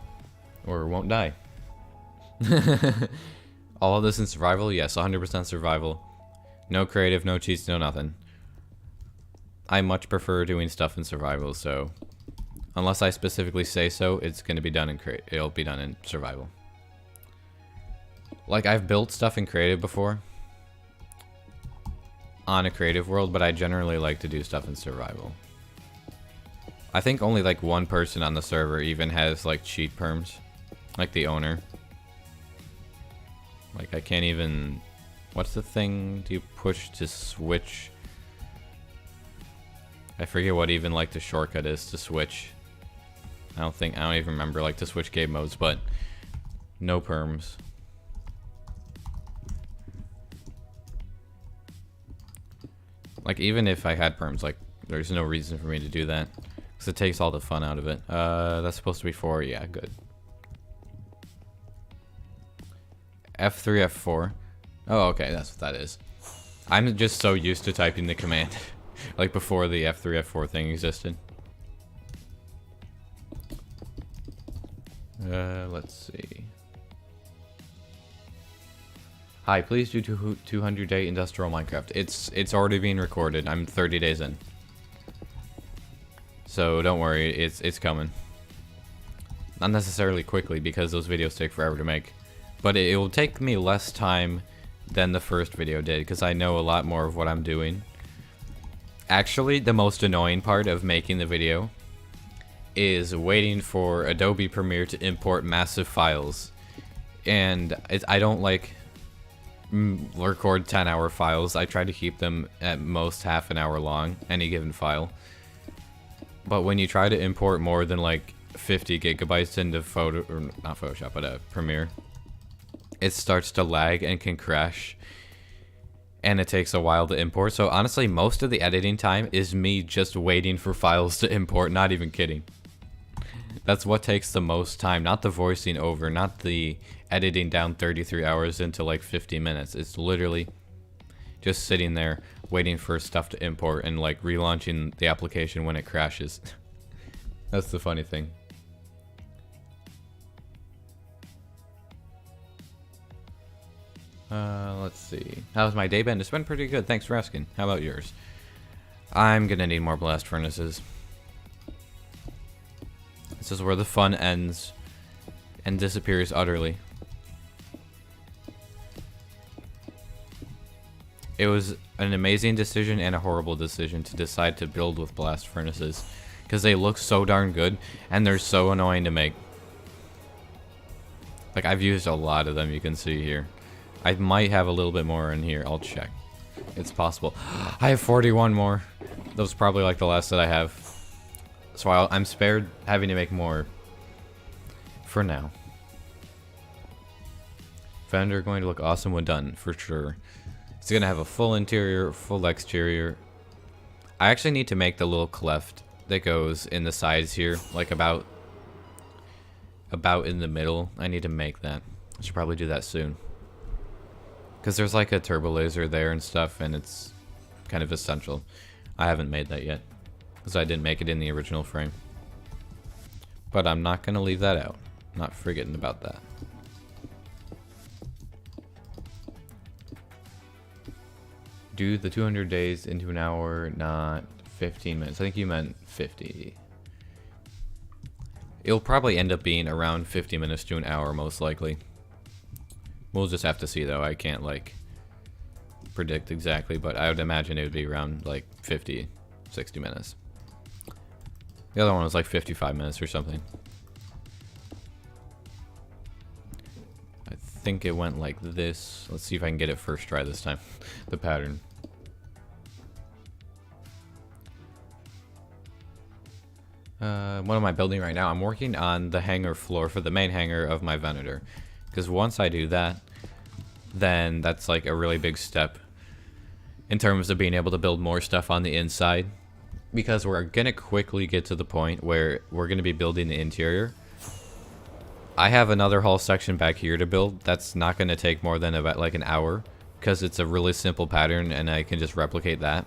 Or won't die. All of this in survival? Yes, 100% survival. No creative, no cheats, no nothing. I much prefer doing stuff in survival, so unless I specifically say so, it's going to be done in it'll be done in survival. Like I've built stuff in creative before on a creative world, but I generally like to do stuff in survival. I think only like one person on the server even has like cheat perms, like the owner. Like I can't even, what's the thing do you push to switch? I forget what even like the shortcut is to switch. I don't even remember like to switch game modes, but no perms. Like even if I had perms, like there's no reason for me to do that. Because it takes all the fun out of it. That's supposed to be 4. Yeah, good. F3, F4. Oh, okay, that's what that is. I'm just so used to typing the command. Like before the F3, F4 thing existed. Let's see. Hi, please do 200-day industrial Minecraft. It's already being recorded. I'm 30 days in. So don't worry, it's coming. Not necessarily quickly because those videos take forever to make, but it will take me less time than the first video did because I know a lot more of what I'm doing. Actually, the most annoying part of making the video is waiting for Adobe Premiere to import massive files, and I don't like record 10-hour files. I try to keep them at most half an hour long, any given file. But when you try to import more than like 50 gigabytes into not Photoshop, but Premiere, it starts to lag and can crash, and it takes a while to import. So honestly, most of the editing time is me just waiting for files to import, not even kidding. That's what takes the most time, not the voicing over, not the editing down 33 hours into like 50 minutes. It's literally just sitting there waiting for stuff to import and like relaunching the application when it crashes. That's the funny thing. Let's see. How's my day been? It's been pretty good. Thanks for asking. How about yours? I'm gonna need more blast furnaces. This is where the fun ends and disappears utterly. It was an amazing decision and a horrible decision to decide to build with blast furnaces, because they look so darn good and they're so annoying to make. Like, I've used a lot of them, you can see here. I might have a little bit more in here. I'll check. It's possible. I have 41 more. That was probably like the last that I have. So I'm spared having to make more for now. Venator going to look awesome when done, for sure. It's going to have a full interior, full exterior. I actually need to make the little cleft that goes in the sides here, like about in the middle. I need to make that. I should probably do that soon. Because there's like a turbo laser there and stuff, and it's kind of essential. I haven't made that yet, because I didn't make it in the original frame. But I'm not going to leave that out. Not forgetting about that. Do the 200 days into an hour, not 15 minutes. I think you meant 50. It'll probably end up being around 50 minutes to an hour, most likely. We'll just have to see, though. I can't, like, predict exactly, but I would imagine it would be around, like, 50, 60 minutes. The other one was, like, 55 minutes or something. I think it went like this. Let's see if I can get it first try this time. The pattern. What am I building right now? I'm working on the hangar floor for the main hangar of my Venator. Because once I do that, then that's like a really big step in terms of being able to build more stuff on the inside. Because we're going to quickly get to the point where we're going to be building the interior. I have another hull section back here to build. That's not going to take more than about like an hour. Because it's a really simple pattern and I can just replicate that.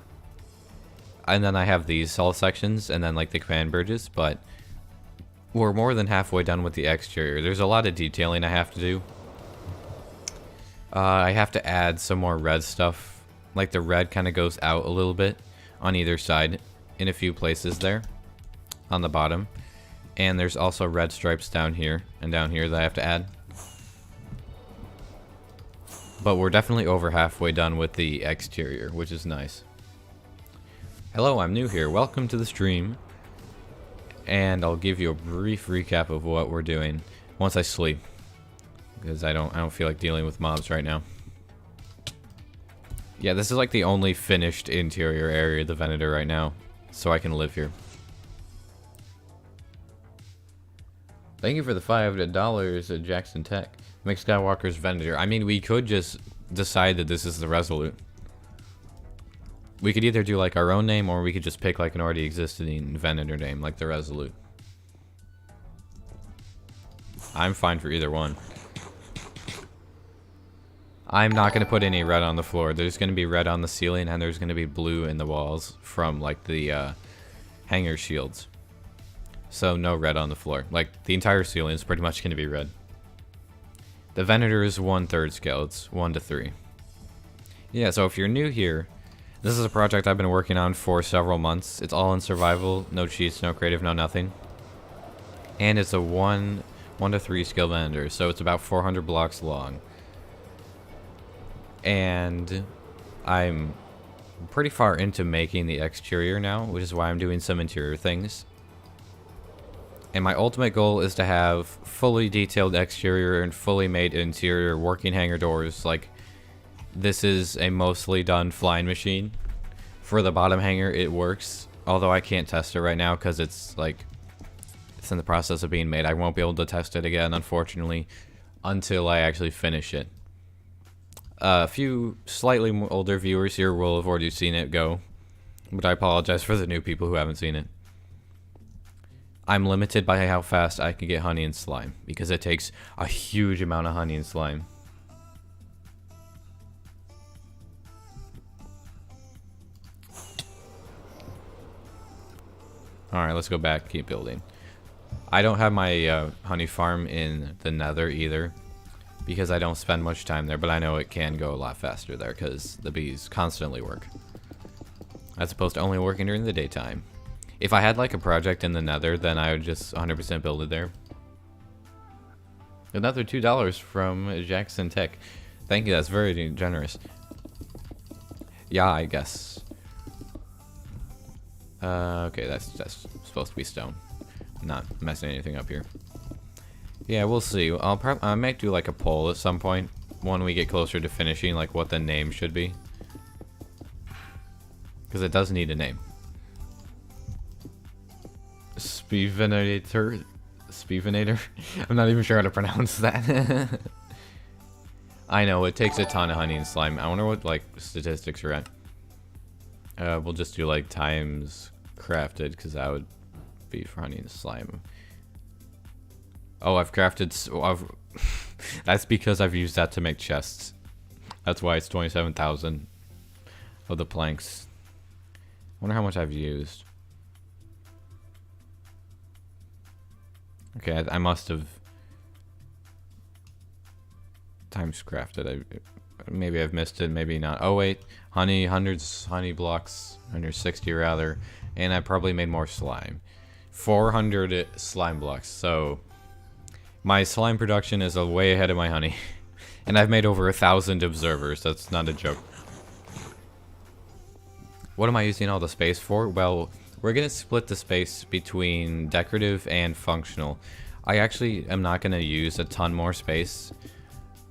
And then I have these hull sections and then like the command bridges. But we're more than halfway done with the exterior. There's a lot of detailing I have to do. I have to add some more red stuff. Like the red kind of goes out a little bit on either side in a few places there on the bottom. And there's also red stripes down here and down here that I have to add. But we're definitely over halfway done with the exterior, which is nice. Hello, I'm new here. Welcome to the stream. And I'll give you a brief recap of what we're doing once I sleep, because I don't feel like dealing with mobs right now. Yeah, this is like the only finished interior area of the Venator right now, so I can live here. Thank you for the $5 Jackson Tech. Make Skywalker's Venator. I mean, we could just decide that this is the Resolute. We could either do like our own name, or we could just pick like an already existing Venator name, like the Resolute. I'm fine for either one. I'm not going to put any red on the floor. There's going to be red on the ceiling, and there's going to be blue in the walls from like the hangar shields. So no red on the floor. Like the entire ceiling is pretty much going to be red. The Venator is 1/3 scale. It's 1:3. Yeah, so if you're new here, this is a project I've been working on for several months. It's all in survival, no cheats, no creative, no nothing. And it's a 1:3 scale Venator, so it's about 400 blocks long. And I'm pretty far into making the exterior now, which is why I'm doing some interior things. And my ultimate goal is to have fully detailed exterior and fully made interior working hangar doors. Like, this is a mostly done flying machine. For the bottom hangar, it works. Although I can't test it right now because it's like, it's in the process of being made. I won't be able to test it again, unfortunately, until I actually finish it. A few slightly older viewers here will have already seen it go, but I apologize for the new people who haven't seen it. I'm limited by how fast I can get honey and slime, because it takes a huge amount of honey and slime. Alright, let's go back, keep building. I don't have my honey farm in the nether either, because I don't spend much time there, but I know it can go a lot faster there because the bees constantly work, as opposed to only working during the daytime. If I had like a project in the nether, then I would just 100% build it there. Another $2 from Jackson Tech. Thank you, that's very generous. Yeah, I guess. Okay, that's supposed to be stone. Not messing anything up here. Yeah, we'll see. I might do like a poll at some point when we get closer to finishing, like what the name should be, because it does need a name. Venator. I'm not even sure how to pronounce that. I know it takes a ton of honey and slime. I wonder what like statistics are at. We'll just do like times crafted, because that would be for honey and slime. Oh, I've crafted. That's because I've used that to make chests. That's why it's 27,000 of the planks. Wonder how much I've used. Okay, I must have times crafted. Maybe I've missed it, maybe not. Oh wait, honey, hundreds honey blocks, 160 rather, and I probably made more slime. 400 slime blocks. So my slime production is way ahead of my honey, and I've made over 1,000 observers. That's not a joke. What am I using all the space for? Well, we're gonna split the space between decorative and functional. I actually am not gonna use a ton more space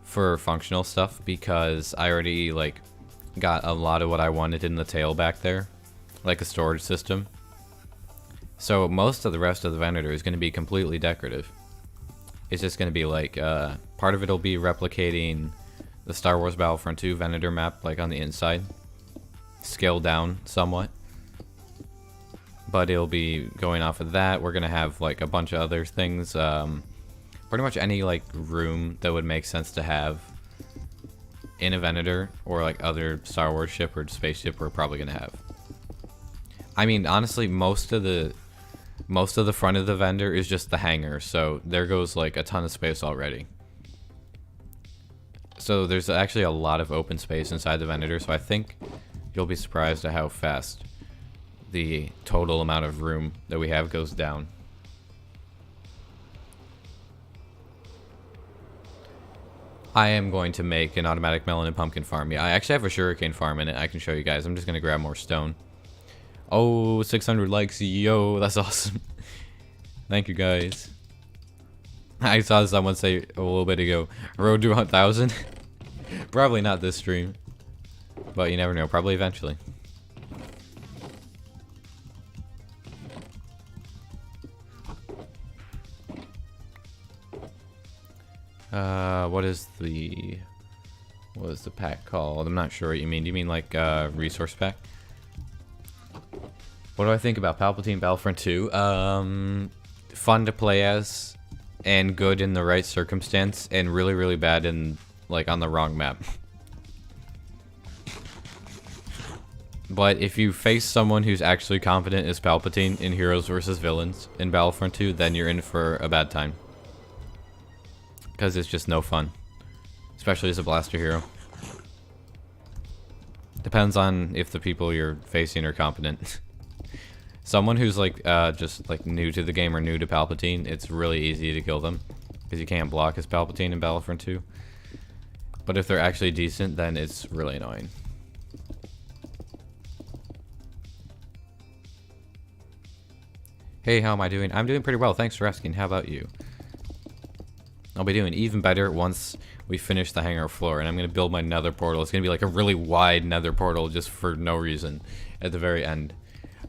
for functional stuff because I already like got a lot of what I wanted in the tail back there, like a storage system. So most of the rest of the Venator is gonna be completely decorative. It's just gonna be like part of it'll be replicating the Star Wars Battlefront 2 Venator map, like on the inside, scaled down somewhat. But it'll be going off of that. We're gonna have like a bunch of other things. Pretty much any like room that would make sense to have in a Venator or like other Star Wars ship or spaceship, we're probably gonna have. I mean, honestly, most of the front of the Venator is just the hangar, so there goes like a ton of space already. So there's actually a lot of open space inside the Venator, so I think you'll be surprised at how fast the total amount of room that we have goes down. I am going to make an automatic melon and pumpkin farm. Yeah, I actually have a sugarcane farm in it. I can show you guys. I'm just going to grab more stone. Oh, 600 likes. Yo, that's awesome. Thank you, guys. I saw someone say a little bit ago, road to 1,000. Probably not this stream, but you never know. Probably eventually. What is the pack called? I'm not sure what you mean. Do you mean like resource pack? What do I think about Palpatine Battlefront 2? Fun to play as, and good in the right circumstance, and really, really bad in like on the wrong map. But if you face someone who's actually confident as Palpatine in Heroes vs. Villains in Battlefront 2, then you're in for a bad time. Because it's just no fun. Especially as a blaster hero. Depends on if the people you're facing are competent. Someone who's like just like new to the game or new to Palpatine, it's really easy to kill them. Because you can't block as Palpatine in Battlefront 2. But if they're actually decent, then it's really annoying. Hey, how am I doing? I'm doing pretty well, thanks for asking. How about you? I'll be doing even better once we finish the hangar floor, and I'm going to build my nether portal. It's going to be like a really wide nether portal just for no reason at the very end.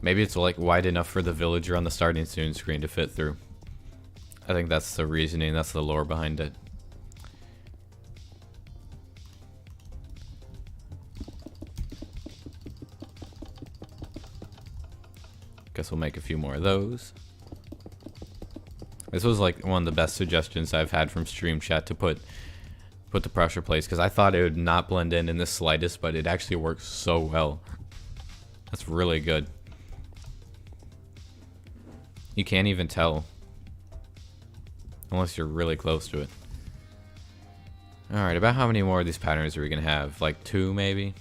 Maybe it's like wide enough for the villager on the starting soon screen to fit through. I think that's the reasoning, that's the lore behind it. Guess we'll make a few more of those. This was like one of the best suggestions I've had from stream chat to put the pressure plates, because I thought it would not blend in the slightest, but it actually works so well. That's really good. You can't even tell. Unless you're really close to it. Alright, about how many more of these patterns are we going to have? Like 2 maybe?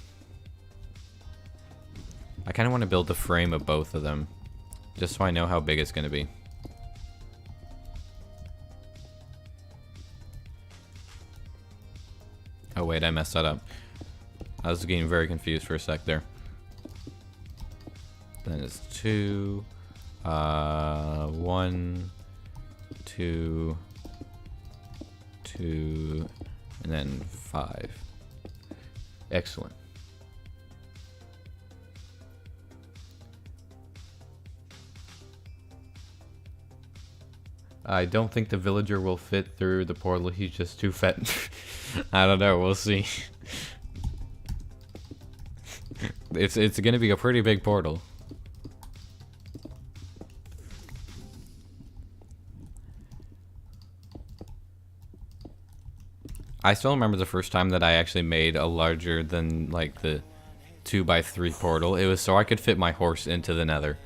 I kind of want to build the frame of both of them. Just so I know how big it's going to be. Oh wait, I messed that up. I was getting very confused for a sec there. Then it's 2, 1, 2, 2, and then 5. Excellent. I don't think the villager will fit through the portal. He's just too fat. I don't know. We'll see. It's gonna be a pretty big portal. I still remember the first time that I actually made a larger than like the 2x3 portal. It was so I could fit my horse into the nether.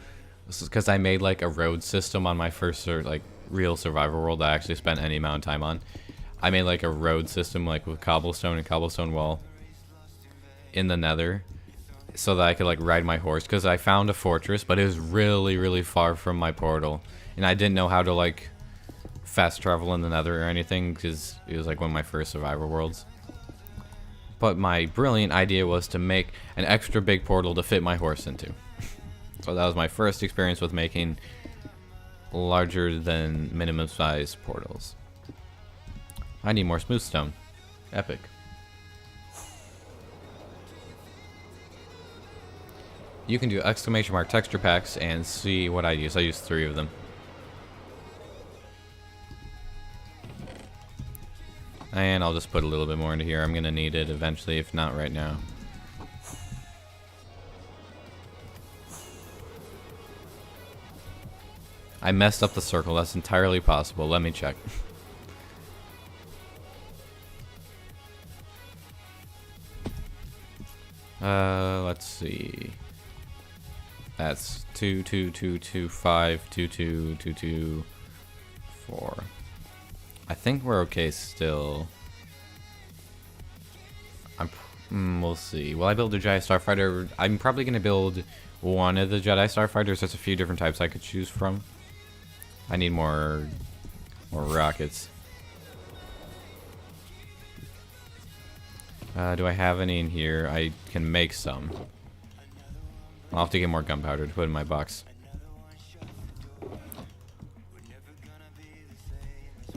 This is because I made like a road system on my first like real survivor world I actually spent any amount of time on. I made like a road system like with cobblestone and cobblestone wall in the nether so that I could like ride my horse, because I found a fortress but it was really far from my portal and I didn't know how to like fast travel in the nether or anything because it was like one of my first survivor worlds. But my brilliant idea was to make an extra big portal to fit my horse into. So that was my first experience with making larger than minimum size portals. I need more smooth stone. Epic. You can do exclamation mark texture packs and see what I use. I use 3 of them. And I'll just put a little bit more into here. I'm gonna need it eventually, if not right now. I messed up the circle. That's entirely possible. Let me check. Let's see. That's 2, 2, 2, 2, 5, 2, 2, 2, 2, 4. I think we're okay still. We'll see. Will I build a Jedi Starfighter? I'm probably gonna build one of the Jedi Starfighters. There's a few different types I could choose from. I need more rockets. Do I have any in here? I can make some. I'll have to get more gunpowder to put in my box.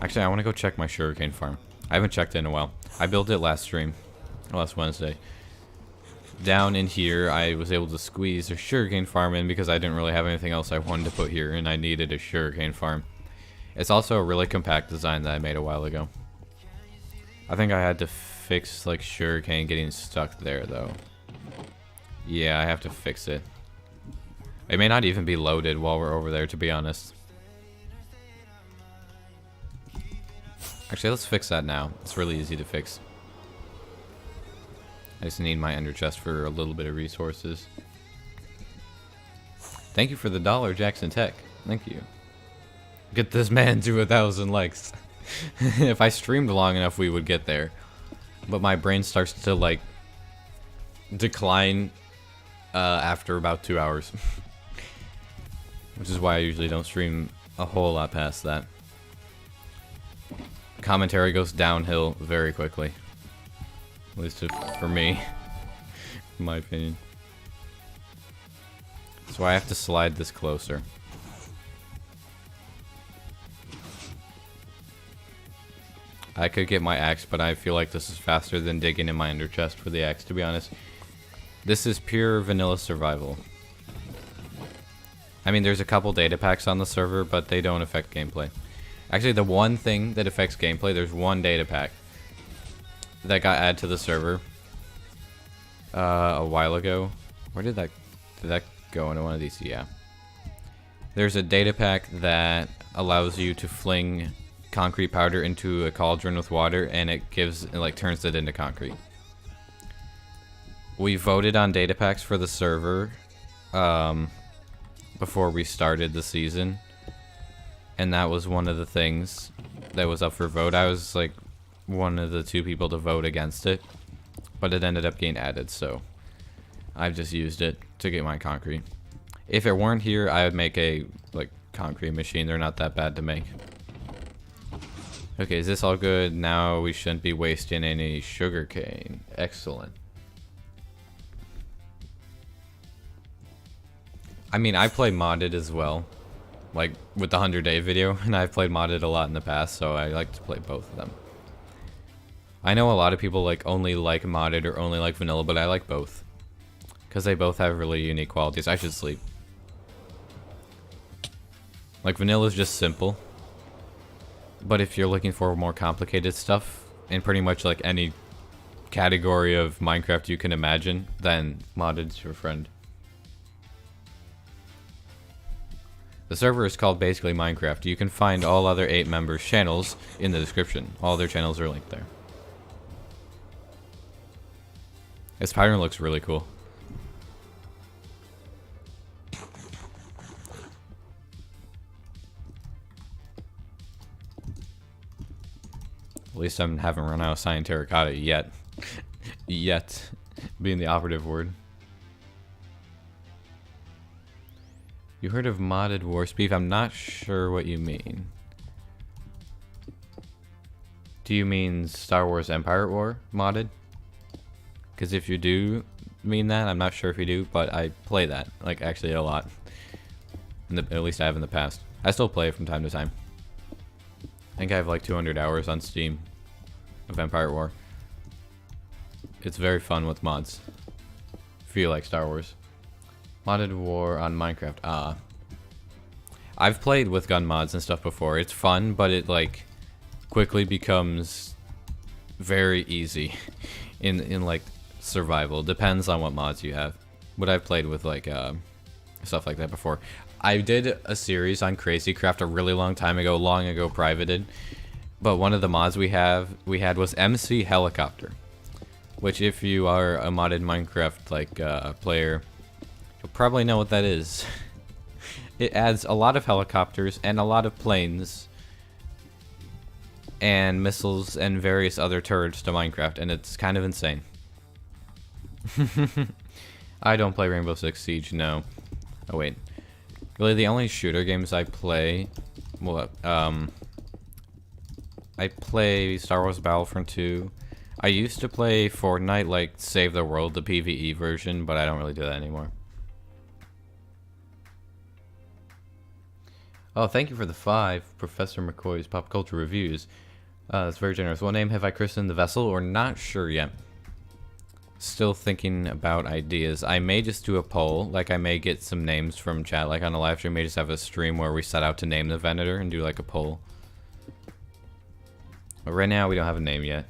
Actually, I want to go check my sugarcane farm. I haven't checked it in a while. I built it last stream. Last Wednesday. Down in here, I was able to squeeze a sugarcane farm in because I didn't really have anything else I wanted to put here, and I needed a sugarcane farm. It's also a really compact design that I made a while ago. I think I had to fix like sugarcane getting stuck there though. Yeah, I have to fix it. It may not even be loaded while we're over there, to be honest. Actually, let's fix that now. It's really easy to fix. I just need my ender chest for a little bit of resources. Thank you for the $1, Jackson Tech. Thank you. Get this man to 1,000 likes. If I streamed long enough, we would get there. But my brain starts to like decline after about 2 hours. Which is why I usually don't stream a whole lot past that. Commentary goes downhill very quickly. At least for me, in my opinion. So I have to slide this closer. I could get my axe, but I feel like this is faster than digging in my ender chest for the axe, to be honest. This is pure vanilla survival. I mean, there's a couple data packs on the server, but they don't affect gameplay. Actually, the one thing that affects gameplay, there's one data pack that got added to the server a while ago. Where did that go into one of these? Yeah. There's a data pack that allows you to fling concrete powder into a cauldron with water, and it turns it into concrete. We voted on data packs for the server before we started the season, and that was one of the things that was up for vote. I was like one of the 2 people to vote against it, but it ended up getting added, so I've just used it to get my concrete. If it weren't here, I would make a like concrete machine. They're not that bad to make. Okay, is this all good? Now we shouldn't be wasting any sugarcane. Excellent. I mean, I play modded as well, like with the 100-day video, and I've played modded a lot in the past, so I like to play both of them. I know a lot of people like only like modded or only like vanilla, but I like both because they both have really unique qualities. I should sleep. Like vanilla is just simple, but if you're looking for more complicated stuff in pretty much like any category of Minecraft you can imagine, then modded's your friend. The server is called basically Minecraft. You can find all other 8 members' channels in the description. All their channels are linked there. This pattern looks really cool. At least I haven't run out of cyan terracotta yet. Yet being the operative word. You heard of modded War's Beef? I'm not sure what you mean. Do you mean Star Wars Empire War modded? Because if you do mean that, I'm not sure if you do, but I play that, like, actually a lot. At least I have in the past. I still play it from time to time. I think I have like 200 hours on Steam of Empire War. It's very fun with mods. If you like Star Wars. Modded War on Minecraft. I've played with gun mods and stuff before. It's fun, but it like quickly becomes very easy in like survival. Depends on what mods you have. But I've played with like stuff like that before. I did a series on Crazy Craft a really long time ago, privated. But one of the mods we had was MC Helicopter, which if you are a modded Minecraft like player, you'll probably know what that is. It adds a lot of helicopters and a lot of planes and missiles and various other turrets to Minecraft, and it's kind of insane. I don't play Rainbow Six Siege, no. Oh wait. Really the only shooter games I play, well, I play Star Wars Battlefront 2. I used to play Fortnite, like Save the World, the PvE version, but I don't really do that anymore. Oh, thank you for the 5, Professor McCoy's Pop Culture Reviews. That's very generous. What name have I christened the vessel, or not sure yet? Still thinking about ideas. I may just do a poll, like I may get some names from chat, like on a live stream, may just have a stream where we set out to name the Venator and do like a poll. But right now we don't have a name yet.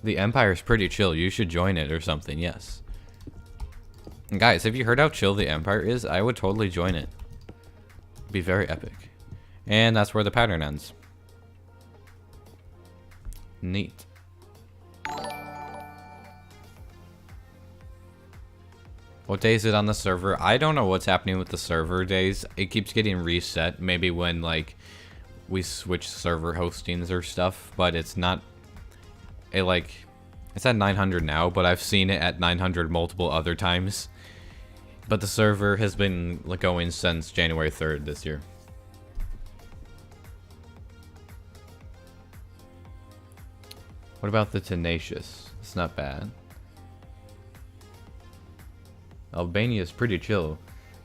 The Empire's pretty chill, you should join it or something, yes. And guys, have you heard how chill the Empire is? I would totally join it. It'd be very epic. And that's where the pattern ends. Neat. What day is it on the server? I don't know what's happening with the server days. It keeps getting reset. Maybe when like we switch server hostings or stuff, but it's not it's at 900 now, but I've seen it at 900 multiple other times. But the server has been like going since January 3rd this year. What about the Tenacious? It's not bad. Albania is pretty chill.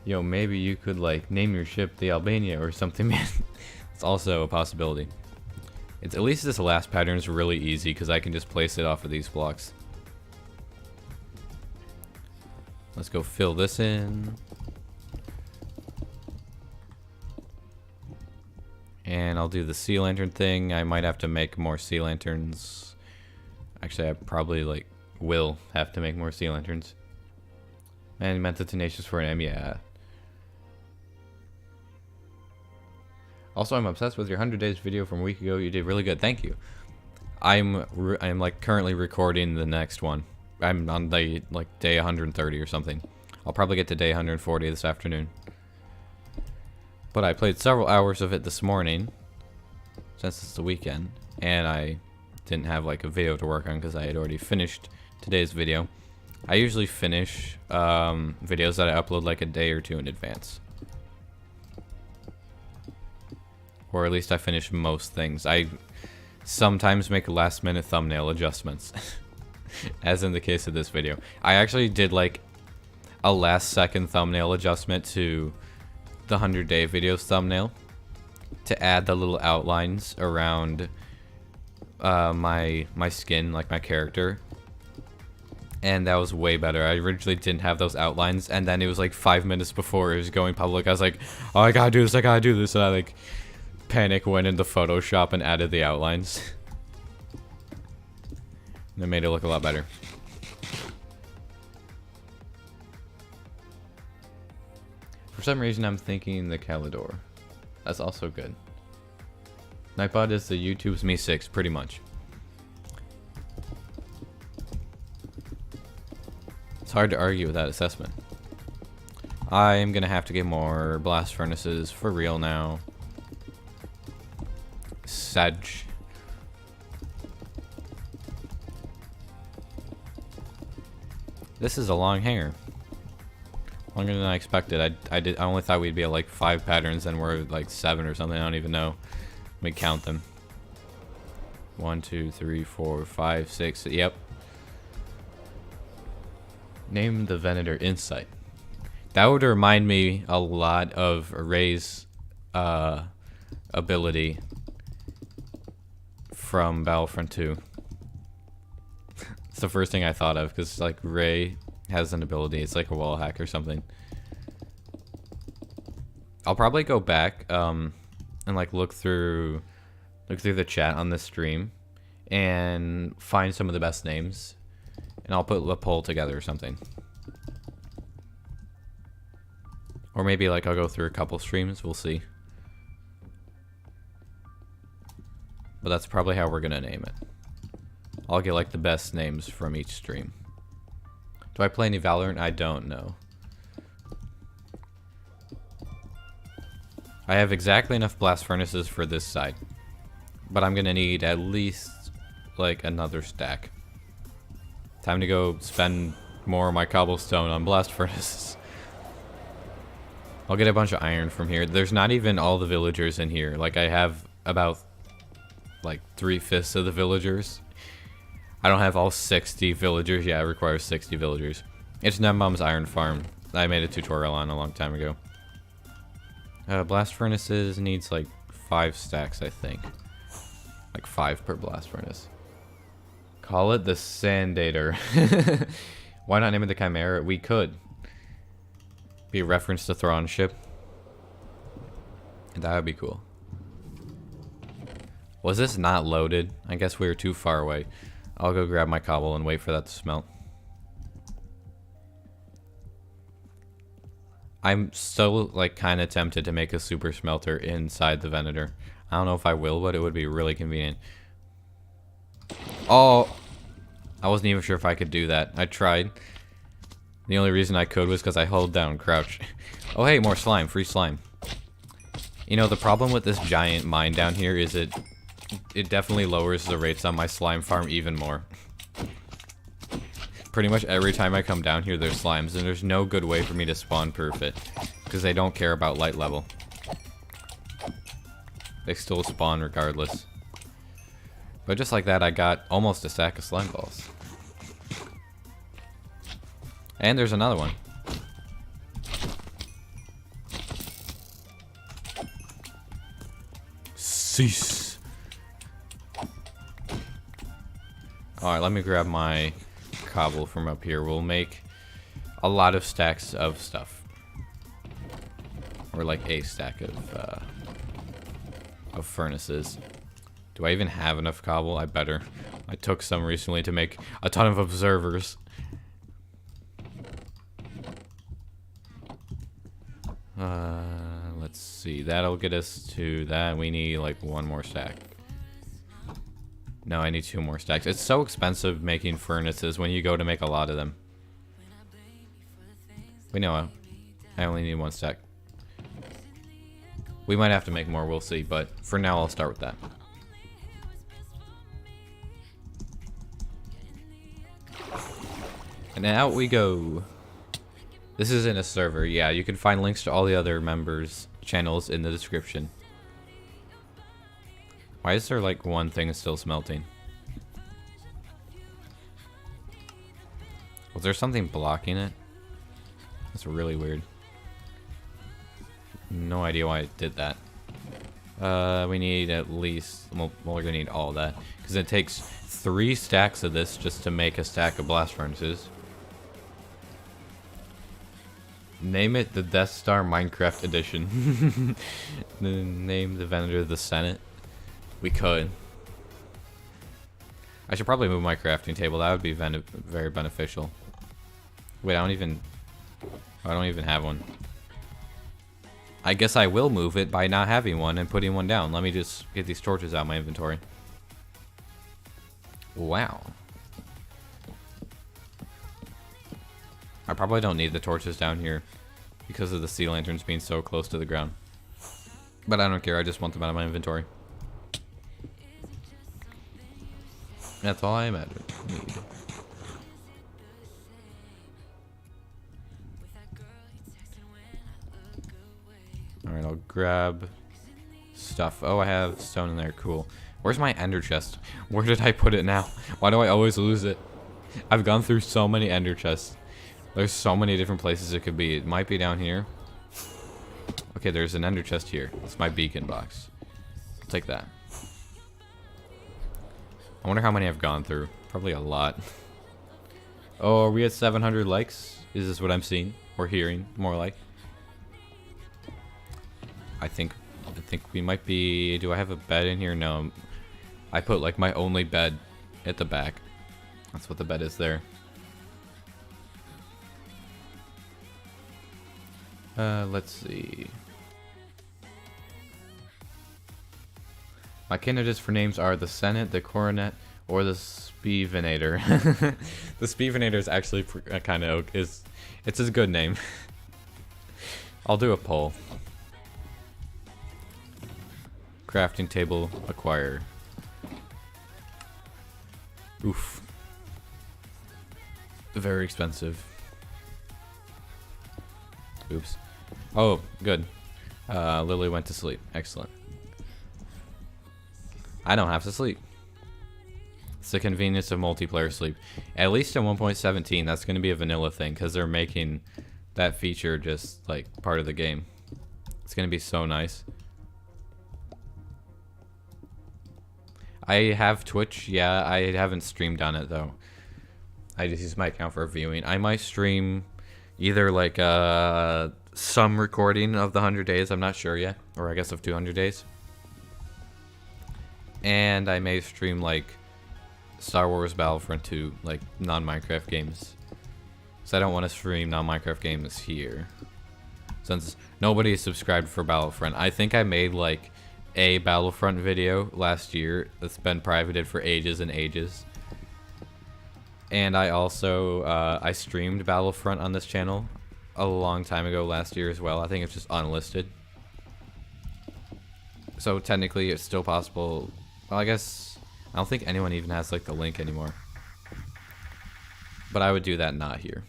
Yo, maybe you could like name your ship the Albania or something, man. It's also a possibility. It's at least this last pattern is really easy because I can just place it off of these blocks. Let's go fill this in. And I'll do the sea lantern thing. I might have to make more sea lanterns. Actually, I probably like will have to make more sea lanterns. And you meant the Tenacious for an M, yeah. Also, I'm obsessed with your 100 days video from a week ago. You did really good. Thank you. I'm like currently recording the next one. I'm on the like day 130 or something. I'll probably get to day 140 this afternoon. But I played several hours of it this morning, since it's the weekend, and I didn't have like a video to work on because I had already finished today's video. I usually finish videos that I upload like a day or two in advance. Or at least I finish most things. I sometimes make last minute thumbnail adjustments. As in the case of this video. I actually did like a last second thumbnail adjustment to the 100-day videos thumbnail to add the little outlines around my skin, like my character. And that was way better. I originally didn't have those outlines, and then it was like 5 minutes before it was going public. I was like, oh, I gotta do this, and I like panic went into Photoshop and added the outlines. And it made it look a lot better. For some reason I'm thinking the Calidor. That's also good. Nightbot is the YouTube's Me 6, pretty much. It's hard to argue with that assessment. I am gonna have to get more blast furnaces for real now. Sedge. This is a long hanger. Longer than I expected. I only thought we'd be at like 5 patterns, and we're at like 7 or something. I don't even know. Let me count them. 1, 2, 3, 4, 5, 6. Yep. Name the Venator Insight. That would remind me a lot of Ray's ability from Battlefront 2. It's the first thing I thought of, because like Ray has an ability. It's like a wall hack or something. I'll probably go back and like look through the chat on this stream and find some of the best names, and I'll put a poll together or something. Or maybe like I'll go through a couple streams, we'll see. But that's probably how we're gonna name it. I'll get like the best names from each stream. Do I play any Valorant? I don't know. I have exactly enough blast furnaces for this side, but I'm gonna need at least like another stack. Time to go spend more of my cobblestone on blast furnaces. I'll get a bunch of iron from here. There's not even all the villagers in here. Like I have about like 3/5 of the villagers. I don't have all 60 villagers. Yeah, it requires 60 villagers. It's Nembom's iron farm. I made a tutorial on a long time ago. Blast furnaces needs like 5 stacks, I think. Like 5 per blast furnace. Call it the Sandator. Why not name it the Chimera? We could. Be a reference to Thrawn ship. That would be cool. Was this not loaded? I guess we were too far away. I'll go grab my cobble and wait for that to smelt. I'm so like kind of tempted to make a super smelter inside the Venator. I don't know if I will, but it would be really convenient. Oh, I wasn't even sure if I could do that. I tried. The only reason I could was because I held down crouch. Oh hey, more slime, free slime. You know, the problem with this giant mine down here is it definitely lowers the rates on my slime farm even more. Pretty much every time I come down here there's slimes, and there's no good way for me to spawn perfect, because they don't care about light level. They still spawn regardless. But just like that, I got almost a stack of slime balls. And there's another one. Cease. Alright, let me grab my cobble from up here. We'll make a lot of stacks of stuff. Or like a stack of furnaces. Do I even have enough cobble? I better. I took some recently to make a ton of observers. Let's see. That'll get us to that. We need like 1 more stack. No, I need 2 more stacks. It's so expensive making furnaces when you go to make a lot of them. Wait, no. I only need 1 stack. We might have to make more, we'll see, but for now I'll start with that. And out we go. This isn't a server. Yeah, you can find links to all the other members' channels in the description. Why is there like one thing still smelting? Was there something blocking it? That's really weird. No idea why it did that. We need at least, well, we're gonna need all that. Because it takes 3 stacks of this just to make a stack of blast furnaces. Name it the Death Star Minecraft Edition. Name the Venator the Senate. We could. I should probably move my crafting table. That would be very beneficial. Wait, I don't even have one. I guess I will move it by not having one and putting one down. Let me just get these torches out of my inventory. Wow. I probably don't need the torches down here because of the sea lanterns being so close to the ground. But I don't care, I just want them out of my inventory. That's all I imagine. Need. Alright, I'll grab stuff. Oh, I have stone in there. Cool. Where's my ender chest? Where did I put it now? Why do I always lose it? I've gone through so many ender chests. There's so many different places it could be. It might be down here. Okay, there's an ender chest here. It's my beacon box. I'll take that. I wonder how many I've gone through. Probably a lot. Oh, are we at 700 likes? Is this what I'm seeing? Or hearing, more like? I think we might be... Do I have a bed in here? No. I put like my only bed at the back. That's what the bed is there. Let's see. My candidates for names are the Senate, the Coronet, or the Venator. The Venator is actually kind of it's a good name. I'll do a poll. Crafting table acquire. Oof. Very expensive. Oops. Oh, good. Lillie went to sleep. Excellent. I don't have to sleep. It's the convenience of multiplayer sleep. At least in 1.17, that's going to be a vanilla thing because they're making that feature just like part of the game. It's going to be so nice. I have Twitch. Yeah, I haven't streamed on it though. I just use my account for viewing. I might stream either like some recording of the 100 days. I'm not sure yet. Or I guess of 200 days. And I may stream like Star Wars Battlefront 2, like non-Minecraft games. So I don't want to stream non-Minecraft games here, since nobody is subscribed for Battlefront. I think I made like a Battlefront video last year that's been privated for ages and ages. And I also I streamed Battlefront on this channel a long time ago last year as well. I think it's just unlisted. So technically it's still possible. Well, I guess I don't think anyone even has like the link anymore. But I would do that not here.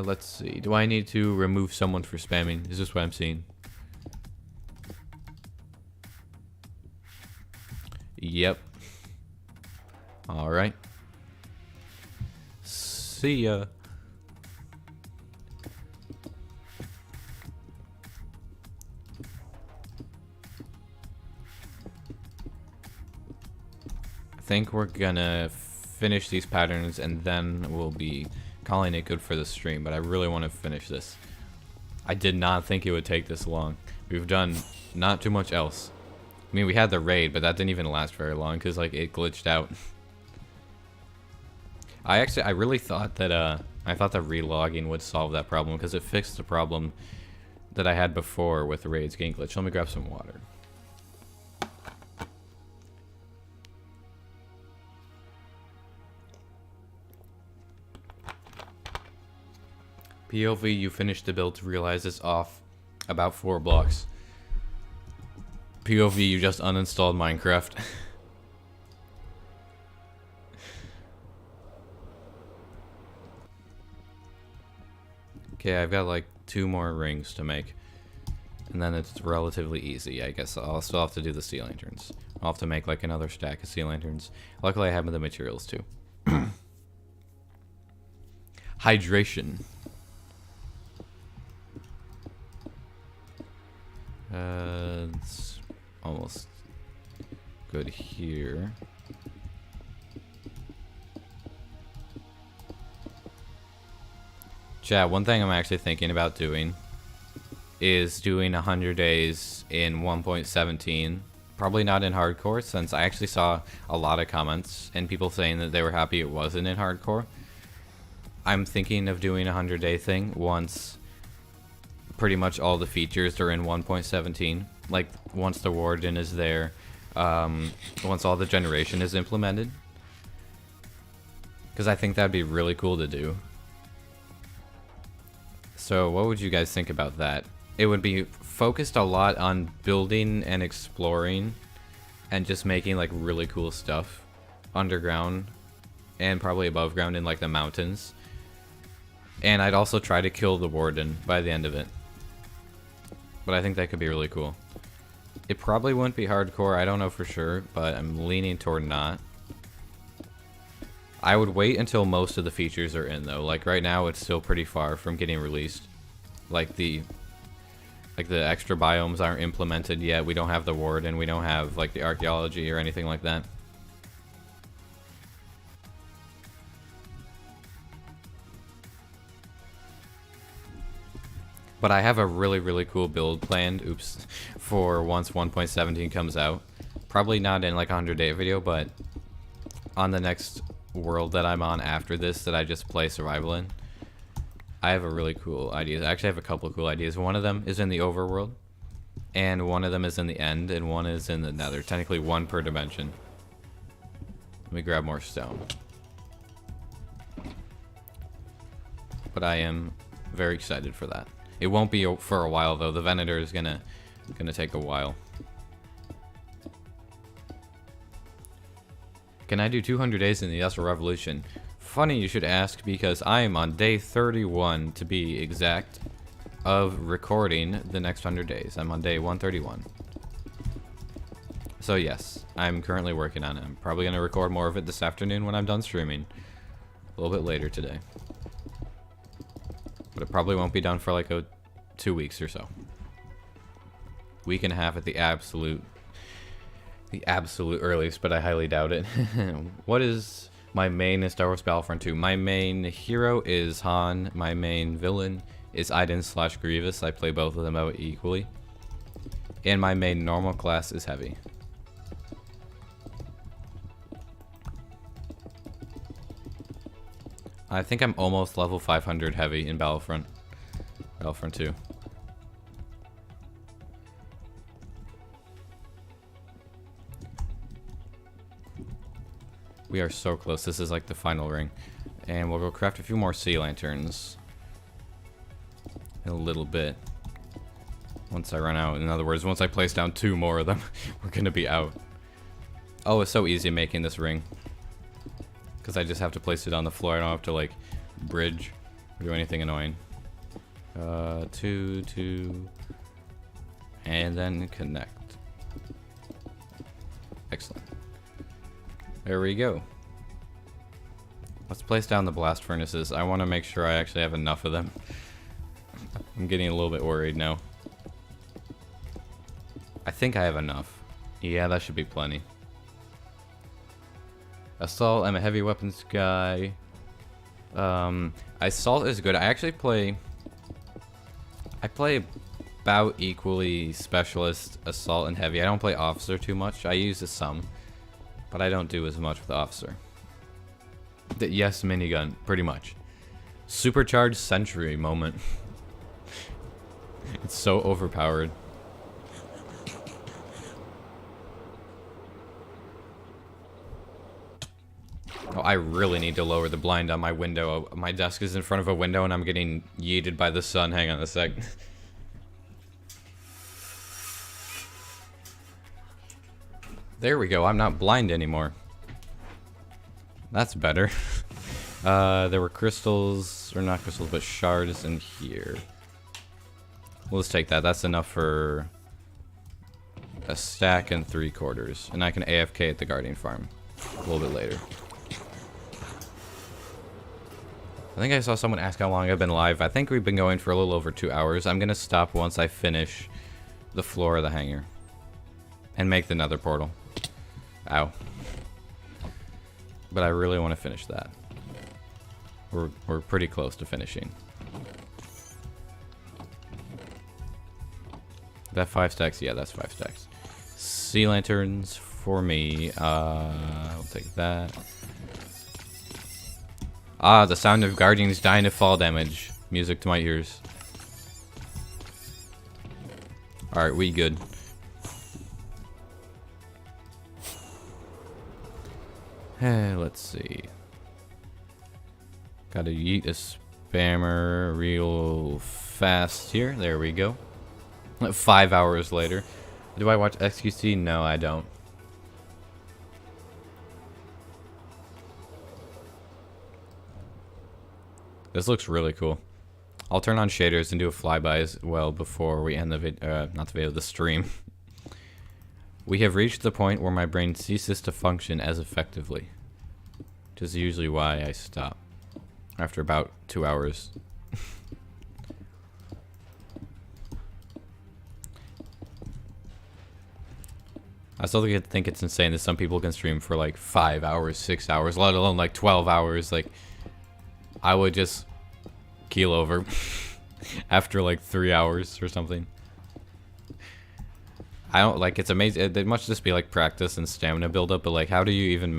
Let's see. Do I need to remove someone for spamming? Is this what I'm seeing? Yep. Alright. See ya. I think we're gonna finish these patterns and then we'll be calling it good for the stream, but I really want to finish this. I did not think it would take this long. We've done not too much else. I mean, we had the raid, but that didn't even last very long because like it glitched out. I really thought that I thought that relogging would solve that problem because it fixed the problem that I had before with the raids getting glitched. Let me grab some water. POV, you finish the build to realize it's off about 4 blocks. POV, you just uninstalled Minecraft. Okay, I've got like 2 more rings to make. And then it's relatively easy. I guess I'll still have to do the sea lanterns. I'll have to make like another stack of sea lanterns. Luckily I have the materials too. Hydration. It's almost good here. Chat, one thing I'm actually thinking about doing is doing 100 days in 1.17. Probably not in hardcore, since I actually saw a lot of comments and people saying that they were happy it wasn't in hardcore. I'm thinking of doing a 100-day thing once pretty much all the features are in 1.17. Like, once the warden is there, once all the generation is implemented. Because I think that'd be really cool to do. So what would you guys think about that? It would be focused a lot on building and exploring and just making like really cool stuff underground and probably above ground in like the mountains. And I'd also try to kill the warden by the end of it. But I think that could be really cool. It probably wouldn't be hardcore, I don't know for sure, but I'm leaning toward not. I would wait until most of the features are in though. Like right now it's still pretty far from getting released. Like the extra biomes aren't implemented yet. We don't have the warden, we don't have like the archaeology or anything like that. But I have a really cool build planned, oops, for once 1.17 comes out. Probably not in like a 100-day video, but on the next world that I'm on after this that I just play survival in, I have a really cool idea. I actually have a couple of cool ideas. One of them is in the overworld, and one of them is in the end, and one is in the nether. Technically one per dimension. Let me grab more stone. But I am very excited for that. It won't be for a while though. The Venator is gonna take a while. Can I do 200 days in the Industrial Revolution? Funny you should ask, because I am on day 31 to be exact of recording the next 100 days. I'm on day 131. So yes, I'm currently working on it. I'm probably gonna record more of it this afternoon when I'm done streaming. A little bit later today. But it probably won't be done for like 2 weeks or so. Week and a half at the absolute earliest, but I highly doubt it. What is my main in Star Wars Battlefront 2? My main hero is Han. My main villain is Iden/Grievous. I play both of them out equally. And my main normal class is Heavy. I think I'm almost level 500 Heavy in Battlefront 2. We are so close. This is like the final ring. And we'll go craft a few more sea lanterns in a little bit. Once I run out. In other words, once I place down 2 more of them, we're going to be out. Oh, it's so easy making this ring. Because I just have to place it on the floor. I don't have to like bridge or do anything annoying. 2, and then connect. Excellent. There we go. Let's place down the blast furnaces. I want to make sure I actually have enough of them. I'm getting a little bit worried now. I think I have enough. Yeah, that should be plenty. Assault, I'm a heavy weapons guy. Assault is good. I play about equally specialist, assault, and heavy. I don't play officer too much. I use some, but I don't do as much with officer. Yes, minigun, pretty much. Supercharged sentry moment. It's so overpowered. Oh, I really need to lower the blind on my window. My desk is in front of a window and I'm getting yeeted by the sun. Hang on a sec. There we go. I'm not blind anymore. That's better. There were crystals, or not crystals, but shards in here. Let's take that. That's enough for a stack and 3/4. And I can AFK at the Guardian Farm a little bit later. I think I saw someone ask how long I've been live. I think we've been going for a little over 2 hours. I'm going to stop once I finish the floor of the hangar. And make the nether portal. Ow. But I really want to finish that. We're pretty close to finishing. That 5 stacks? Yeah, that's 5 stacks. Sea lanterns for me. I'll take that. Ah, the sound of guardians dying to fall damage. Music to my ears. Alright, we good. Let's see. Gotta yeet a spammer real fast here. There we go. 5 hours later. Do I watch XQC? No, I don't. This looks really cool. I'll turn on shaders and do a flyby as well before we end the the stream. We have reached the point where my brain ceases to function as effectively. Which is usually why I stop. After about 2 hours. I still think it's insane that some people can stream for like 5 hours, 6 hours, let alone like 12 hours. Like, I would just keel over after like 3 hours or something. I don't like, it's amazing. It must just be like practice and stamina buildup, but like, how do you even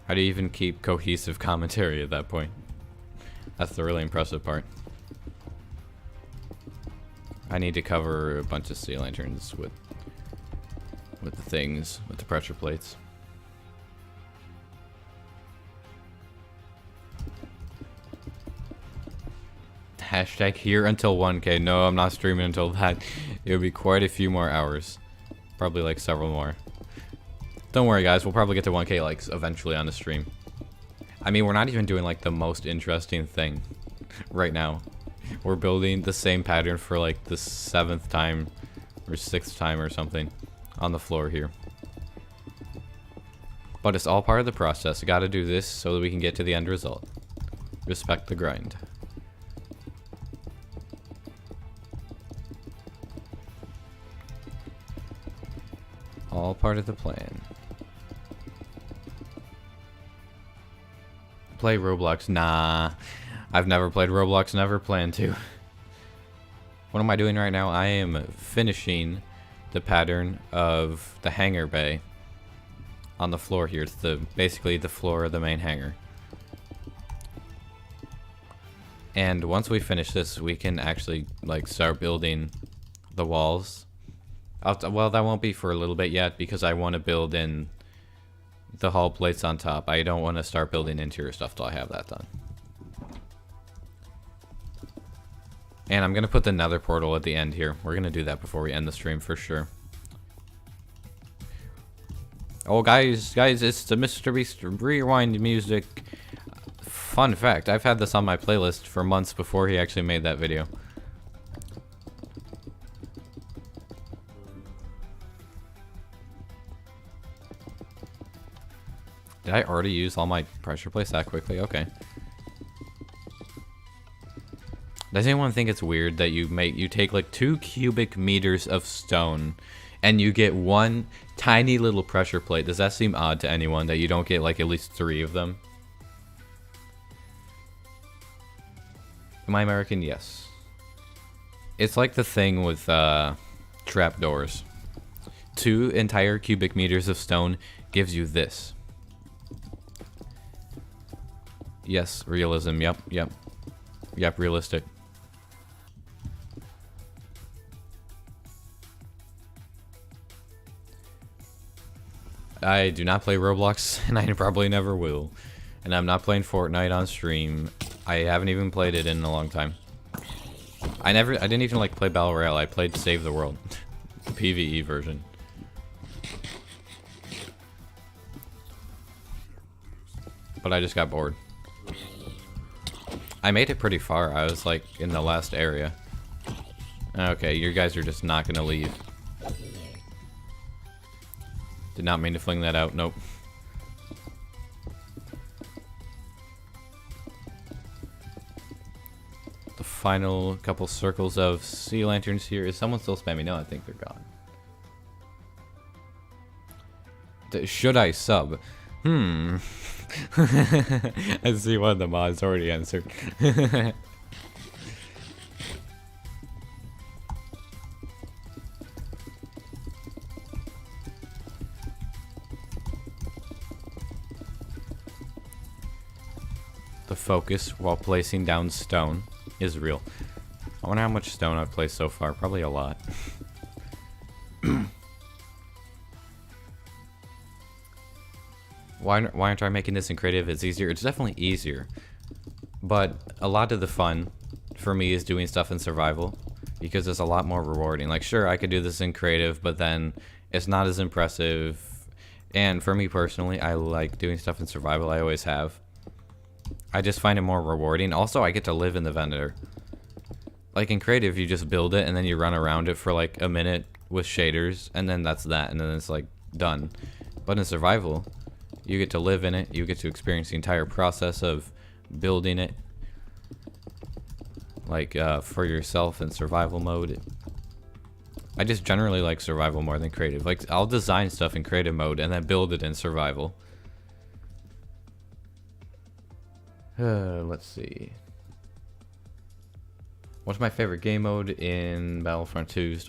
how do you even keep cohesive commentary at that point? That's the really impressive part. I need to cover a bunch of sea lanterns with the things, with the pressure plates. Hashtag here until 1K. No, I'm not streaming until that. It would be quite a few more hours. Probably like several more. Don't worry guys, we'll probably get to 1K likes eventually on the stream. I mean, we're not even doing like the most interesting thing right now. We're building the same pattern for like the 7th time or 6th time or something on the floor here. But it's all part of the process. Gotta do this so that we can get to the end result. Respect the grind. All part of the plan. Play Roblox? Nah. I've never played Roblox, never plan to. What am I doing right now? I am finishing the pattern of the hangar bay on the floor here. It's basically the floor of the main hangar. And once we finish this, we can actually like start building the walls. Well, that won't be for a little bit yet because I want to build in the hull plates on top. I don't want to start building interior stuff till I have that done. And I'm going to put the nether portal at the end here. We're going to do that before we end the stream for sure. Oh, guys, it's the Mr. Beast Rewind music. Fun fact, I've had this on my playlist for months before he actually made that video. Did I already use all my pressure plates that quickly? Okay. Does anyone think it's weird that you take like 2 cubic meters of stone and you get 1 tiny little pressure plate? Does that seem odd to anyone that you don't get like at least 3 of them? Am I American? Yes. It's like the thing with trapdoors. 2 entire cubic meters of stone gives you this. Yes, realism. Yep, realistic. I do not play Roblox, and I probably never will. And I'm not playing Fortnite on stream. I haven't even played it in a long time. I didn't even like play Battle Royale. I played Save the World, the PvE version. But I just got bored. I made it pretty far. I was like in the last area. Okay, you guys are just not gonna leave. Did not mean to fling that out. Nope. The final couple circles of sea lanterns here. Is someone still spamming? No, I think they're gone. Should I sub? I see one of the mods already answered. The focus while placing down stone is real. I wonder how much stone I've placed so far. Probably a lot. Why aren't I making this in creative? It's easier. It's definitely easier. But a lot of the fun for me is doing stuff in survival because it's a lot more rewarding. Like, sure, I could do this in creative, but then it's not as impressive. And for me personally, I like doing stuff in survival. I always have. I just find it more rewarding. Also, I get to live in the Venator. Like in creative, you just build it and then you run around it for like a minute with shaders, and then that's that, and then it's like done. But in survival, you get to live in it. You get to experience the entire process of building it, like for yourself in survival mode. I just generally like survival more than creative. Like, I'll design stuff in creative mode and then build it in survival. Let's see. What's my favorite game mode in Battlefront 2?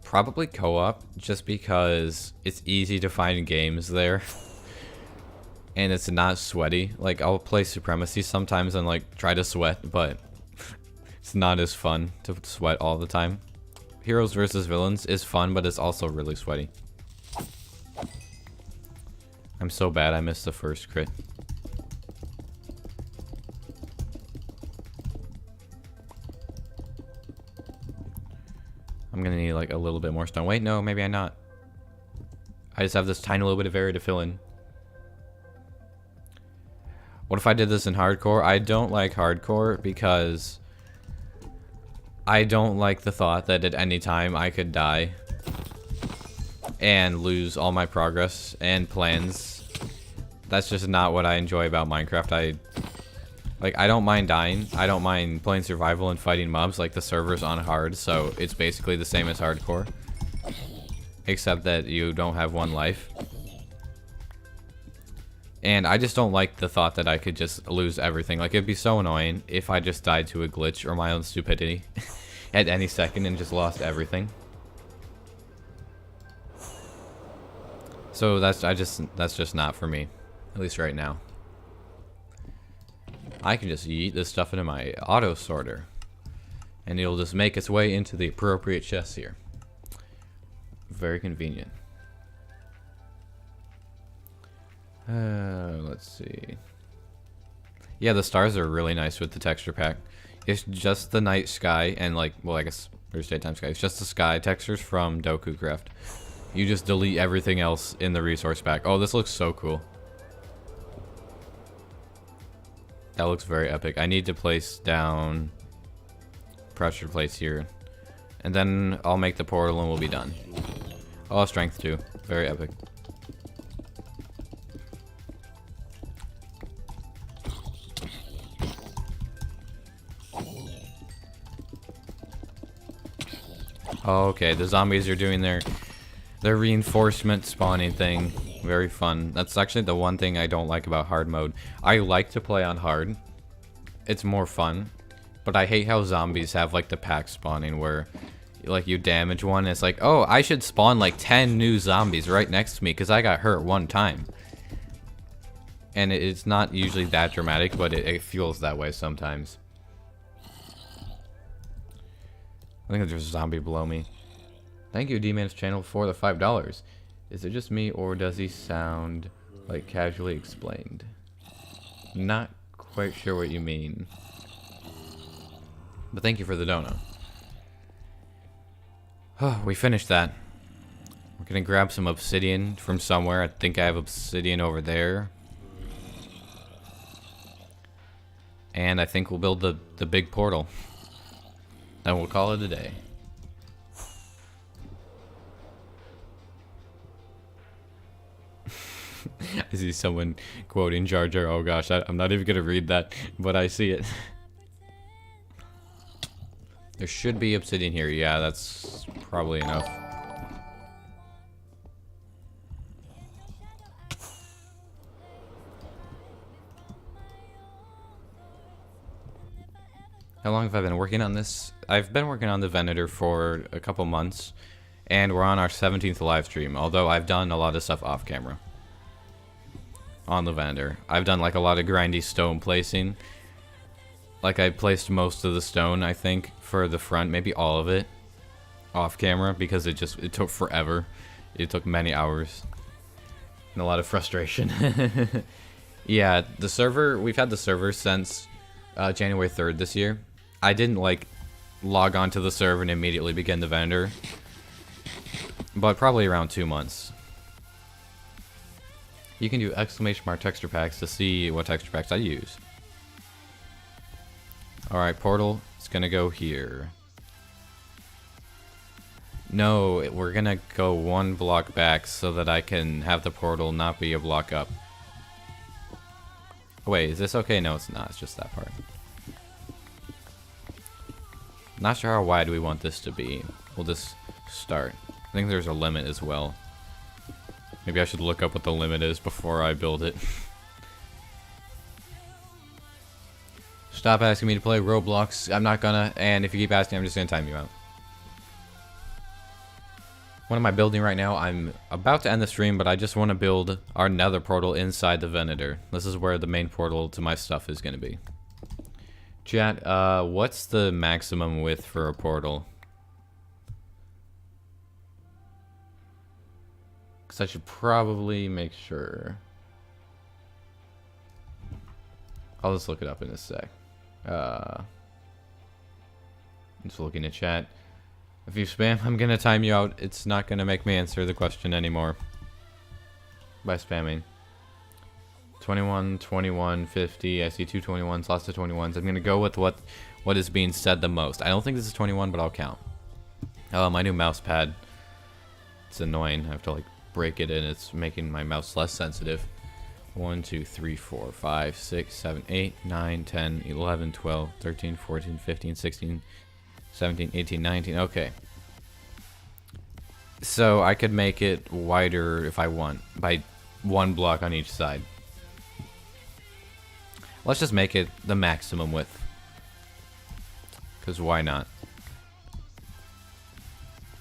Probably co-op, just because it's easy to find games there. And it's not sweaty. Like, I'll play Supremacy sometimes and like try to sweat, but it's not as fun to sweat all the time. Heroes versus Villains is fun, but it's also really sweaty. I'm so bad I missed the first crit. I'm gonna need like a little bit more stone. Wait, no, maybe I'm not. I just have this tiny little bit of area to fill in. What if I did this in hardcore? I don't like hardcore because I don't like the thought that at any time I could die and lose all my progress and plans. That's just not what I enjoy about Minecraft. I don't mind dying. I don't mind playing survival and fighting mobs. Like, the server's on hard, so it's basically the same as hardcore, except that you don't have one life. And I just don't like the thought that I could just lose everything. Like, it'd be so annoying if I just died to a glitch or my own stupidity at any second and just lost everything. So that's just not for me, at least right now. I can just yeet this stuff into my auto sorter, and it'll just make its way into the appropriate chests here. Very convenient. Let's see. Yeah, the stars are really nice with the texture pack. It's just the night sky and, like, well, I guess there's daytime sky. It's just the sky textures from DokuCraft. You just delete everything else in the resource pack. Oh, this looks so cool. That looks very epic. I need to place down pressure plates here, and then I'll make the portal and we'll be done. Oh, strength too. Very epic. Okay, the zombies are doing their reinforcement spawning thing. Very fun. That's actually the one thing I don't like about hard mode. I like to play on hard. It's more fun. But I hate how zombies have like the pack spawning where like you damage one and it's like, oh, I should spawn like 10 new zombies right next to me because I got hurt one time. And it's not usually that dramatic, but it feels that way sometimes. I think there's a zombie below me. Thank you, D-Man's channel, for the $5. Is it just me, or does he sound like casually explained? Not quite sure what you mean. But thank you for the donut. Oh, we finished that. We're gonna grab some obsidian from somewhere. I think I have obsidian over there. And I think we'll build the big portal. And we'll call it a day. I see someone quoting Jar Jar. Oh gosh, I'm not even gonna read that, but I see it. There should be obsidian here. Yeah, that's probably enough. How long have I been working on this? I've been working on the Venator for a couple months, and we're on our 17th live stream, although I've done a lot of stuff off camera on the Venator. I've done like a lot of grindy stone placing. Like I placed most of the stone, I think, for the front, maybe all of it, off camera, because it took forever. It took many hours and a lot of frustration. Yeah, the server, we've had the server since January 3rd this year. I didn't like log on to the server and immediately begin the Venator, but probably around 2 months. You can do exclamation mark texture packs to see what texture packs I use. Alright, portal, it's gonna go here. No, we're gonna go 1 block back so that I can have the portal not be a block up. Wait, is this okay? No, it's not. It's just that part. Not sure how wide we want this to be. We'll just start. I think there's a limit as well. Maybe I should look up what the limit is before I build it. Stop asking me to play Roblox. I'm not gonna, and if you keep asking, I'm just gonna time you out. What am I building right now? I'm about to end the stream, but I just want to build our nether portal inside the Venator. This is where the main portal to my stuff is gonna be. Chat, what's the maximum width for a portal? Because I should probably make sure. I'll just look it up in a sec. Just looking at chat. If you spam, I'm gonna time you out. It's not gonna make me answer the question anymore by spamming. 21, 21, 50. I see 2 21s, lots of 21s. I'm gonna go with what is being said the most. I don't think this is 21, but I'll count. Oh, my new mouse pad. It's annoying. I have to like break it, and it's making my mouse less sensitive. 1, 2, 3, 4, 5, 6, 7, 8, 9, 10, 11, 12, 13, 14, 15, 16, 17, 18, 19. Okay. So I could make it wider if I want, by 1 block on each side. Let's just make it the maximum width. Because why not?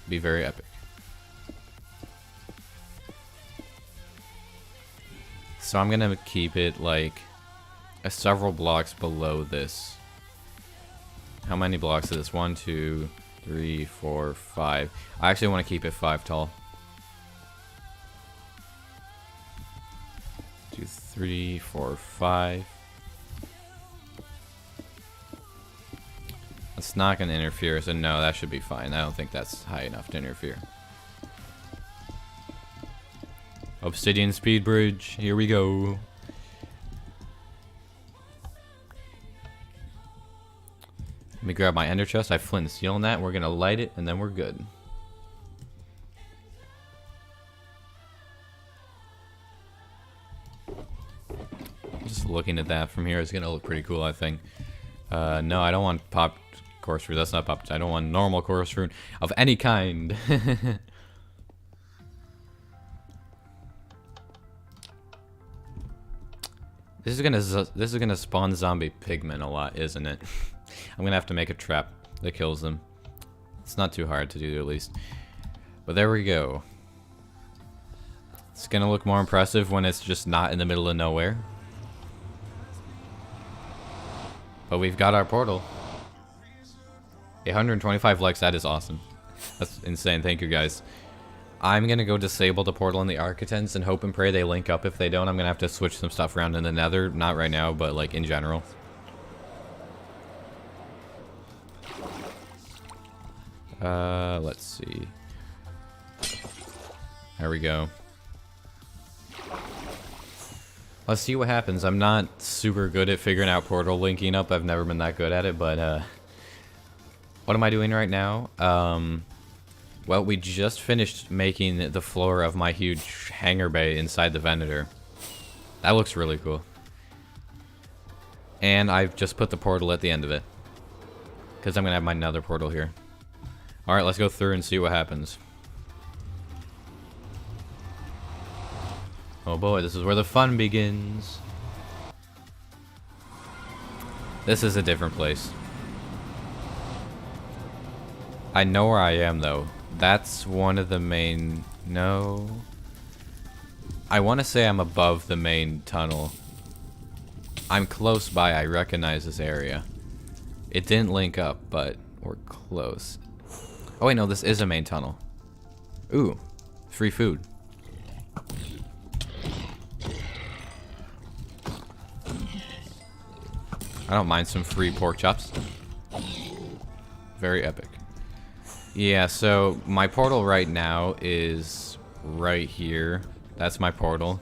Be very epic. So I'm gonna keep it like several blocks below this. How many blocks is this? 1, 2, 3, 4, 5. I actually want to keep it 5 tall. 2, 3, 4, 5. It's not gonna interfere, so no, that should be fine. I don't think that's high enough to interfere. Obsidian speed bridge, here we go. Let me grab my ender chest. I have flint and steel in that. We're gonna light it, and then we're good. Just looking at that from here is gonna look pretty cool, I think. No, I don't want popped coarse fruit. That's not popped. I don't want normal coarse fruit of any kind. This is gonna spawn zombie pigmen a lot, isn't it? I'm gonna have to make a trap that kills them. It's not too hard to do, at least. But there we go. It's gonna look more impressive when it's just not in the middle of nowhere. But we've got our portal. 125 likes, that is awesome. That's insane, thank you guys. I'm gonna go disable the portal and the Architects and hope and pray they link up. If they don't, I'm gonna have to switch some stuff around in the Nether. Not right now, but like in general. Let's see. There we go. Let's see what happens. I'm not super good at figuring out portal linking up. I've never been that good at it, but what am I doing right now? Well, we just finished making the floor of my huge hangar bay inside the Venator. That looks really cool. And I've just put the portal at the end of it, because I'm going to have my nether portal here. Alright, let's go through and see what happens. Oh boy, this is where the fun begins. This is a different place. I know where I am though. That's one of the main... No. I want to say I'm above the main tunnel. I'm close by, I recognize this area. It didn't link up, but we're close. Oh wait, no, this is a main tunnel. Ooh, free food. I don't mind some free pork chops. Very epic. Yeah, so my portal right now is right here. That's my portal.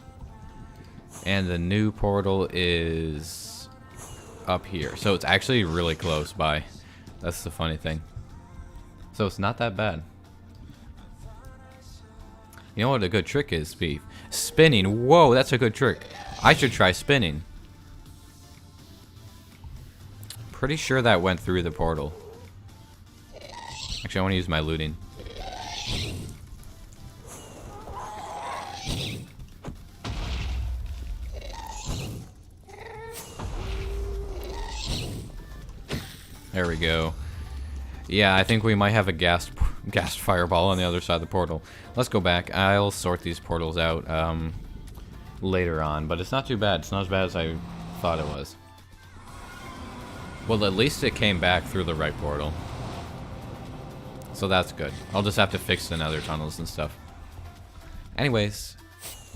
And the new portal is up here. So it's actually really close by. That's the funny thing. So it's not that bad. You know what a good trick is, Beef? Spinning. Whoa, that's a good trick. I should try spinning. Pretty sure that went through the portal. Actually, I want to use my looting. There we go. Yeah, I think we might have a gas fireball on the other side of the portal. Let's go back. I'll sort these portals out later on, but it's not too bad. It's not as bad as I thought it was. Well, at least it came back through the right portal. So that's good. I'll just have to fix the nether tunnels and stuff. Anyways,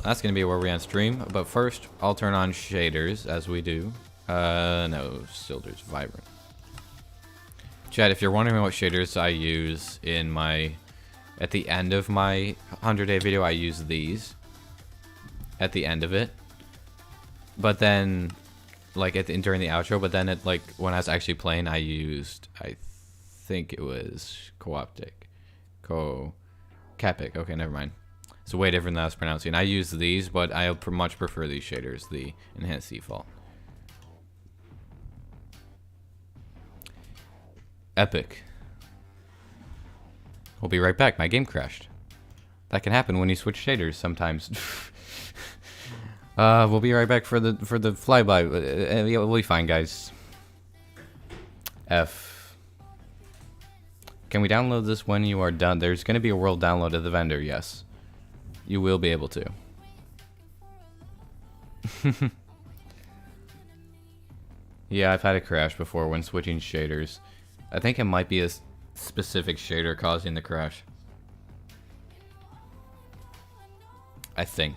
that's going to be where we end stream. But first, I'll turn on shaders as we do. No, still there's vibrant. Chat, if you're wondering what shaders I use in my... At the end of my 100-day video, I use these. At the end of it. But then... Like during the outro, but then it, like when I was actually playing, I used, I think it was Capic. Okay, never mind. It's way different than I was pronouncing. I use these, but I much prefer these shaders, the enhanced default. Epic. We'll be right back. My game crashed. That can happen when you switch shaders sometimes. We'll be right back for the flyby. Yeah, we'll be fine, guys. F. Can we download this when you are done? There's going to be a world download of the vendor, yes. You will be able to. Yeah, I've had a crash before when switching shaders. I think it might be a specific shader causing the crash. I think.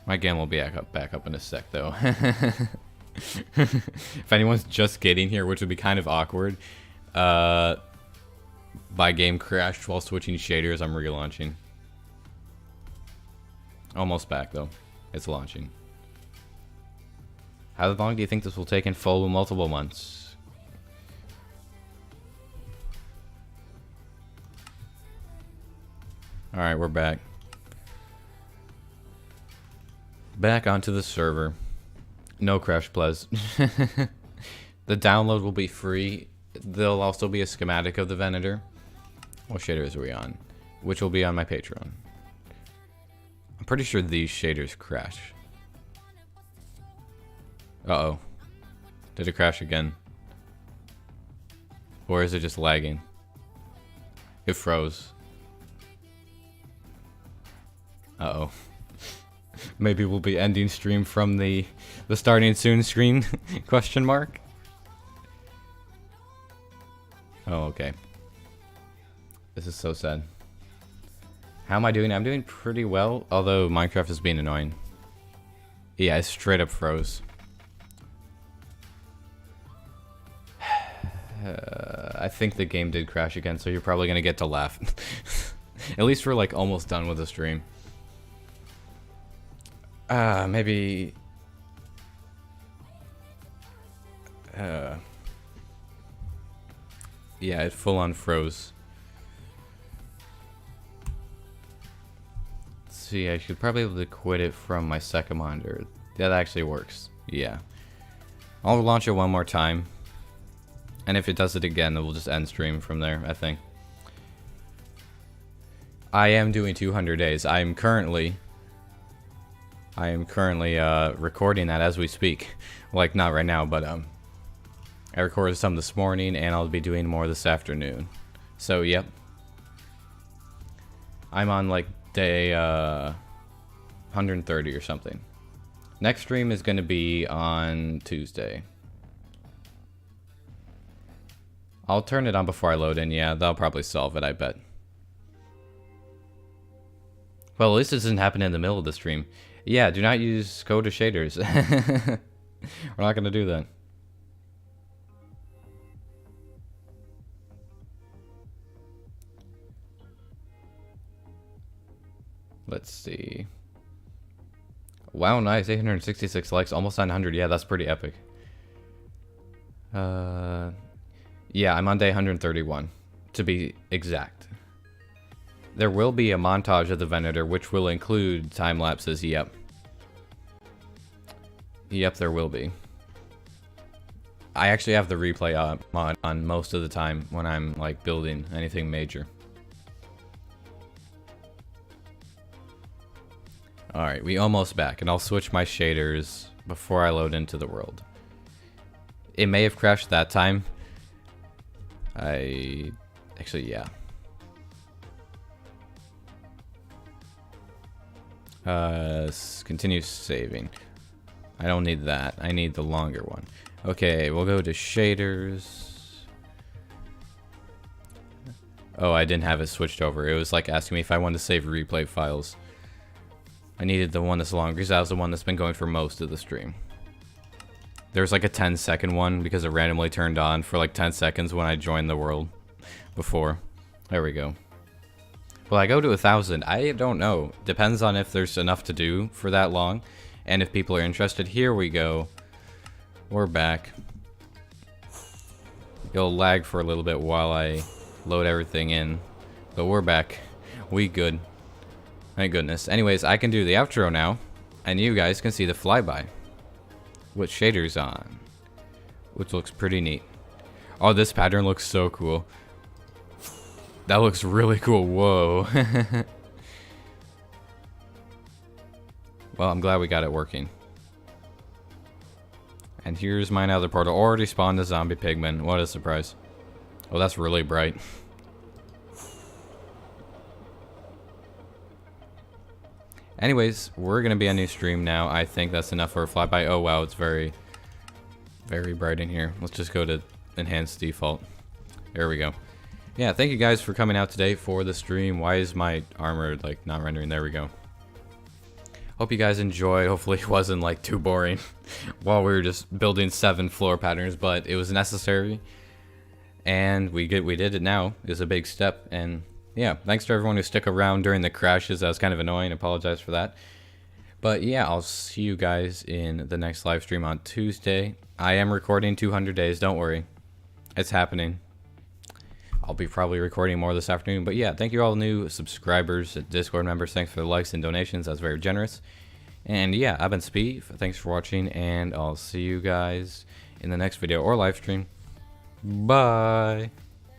My game will be back up in a sec, though. If anyone's just getting here, which would be kind of awkward, my game crashed while switching shaders. I'm relaunching. Almost back, though. It's launching. How long do you think this will take in full? Multiple months. Alright, we're back. Back onto the server. No crash, please. The download will be free. There'll also be a schematic of the Venator. What shaders are we on? Which will be on my Patreon. I'm pretty sure these shaders crash. Uh-oh. Did it crash again? Or is it just lagging? It froze. Uh-oh. Maybe we'll be ending stream from the starting soon screen? Question mark. Oh, okay. This is so sad. How am I doing? I'm doing pretty well, although Minecraft is being annoying. Yeah, I straight up froze. I think the game did crash again, so you're probably gonna get to laugh. At least we're like almost done with the stream. Maybe... yeah, it full on froze. Let's see, I should probably be able to quit it from my second monitor. That actually works. Yeah. I'll launch it one more time. And if it does it again, then we'll just end stream from there, I think. I am doing 200 days. I am currently recording that as we speak. Like, not right now, but I recorded some this morning, and I'll be doing more this afternoon. So, yep. I'm on, like, day 130 or something. Next stream is going to be on Tuesday. I'll turn it on before I load in. Yeah, that'll probably solve it, I bet. Well, at least this doesn't happen in the middle of the stream. Yeah, do not use code or shaders. We're not going to do that. Let's see. Wow, nice. 866 likes, almost 900. Yeah, that's pretty epic. Yeah, I'm on day 131, to be exact. There will be a montage of the Venator, which will include time lapses. Yep. Yep, there will be. I actually have the replay mod on most of the time when I'm like building anything major. Alright, we almost back, and I'll switch my shaders before I load into the world. It may have crashed that time. Actually, yeah. Continue saving. I don't need that. I need the longer one. Okay, we'll go to shaders. Oh, I didn't have it switched over. It was like asking me if I wanted to save replay files. I needed the one that's longer because that was the one that's been going for most of the stream. There's like a 10-second one because it randomly turned on for like 10 seconds when I joined the world before. There we go. Will I go to 1,000? I don't know. Depends on if there's enough to do for that long and if people are interested. Here we go. We're back. It'll lag for a little bit while I load everything in, but we're back. We good. Thank goodness. Anyways, I can do the outro now, and you guys can see the flyby with shaders on, which looks pretty neat. Oh, this pattern looks so cool. That looks really cool. Whoa. Well, I'm glad we got it working. And here's my nether portal. Already spawned a zombie pigman. What a surprise. Oh, that's really bright. Anyways, we're going to be on a new stream now. I think that's enough for a flyby. Oh, wow, it's very, very bright in here. Let's just go to enhanced default. There we go. Yeah, thank you guys for coming out today for the stream. Why is my armor, like, not rendering? There we go. Hope you guys enjoyed. Hopefully it wasn't, like, too boring while we were just building 7 floor patterns, but it was necessary. And we did it now. It's a big step, and... yeah, thanks to everyone who stuck around during the crashes. That was kind of annoying. I apologize for that. But yeah, I'll see you guys in the next live stream on Tuesday. I am recording 200 days. Don't worry. It's happening. I'll be probably recording more this afternoon. But yeah, thank you all new subscribers, Discord members. Thanks for the likes and donations. That's very generous. And yeah, I've been Spee. Thanks for watching. And I'll see you guys in the next video or live stream. Bye.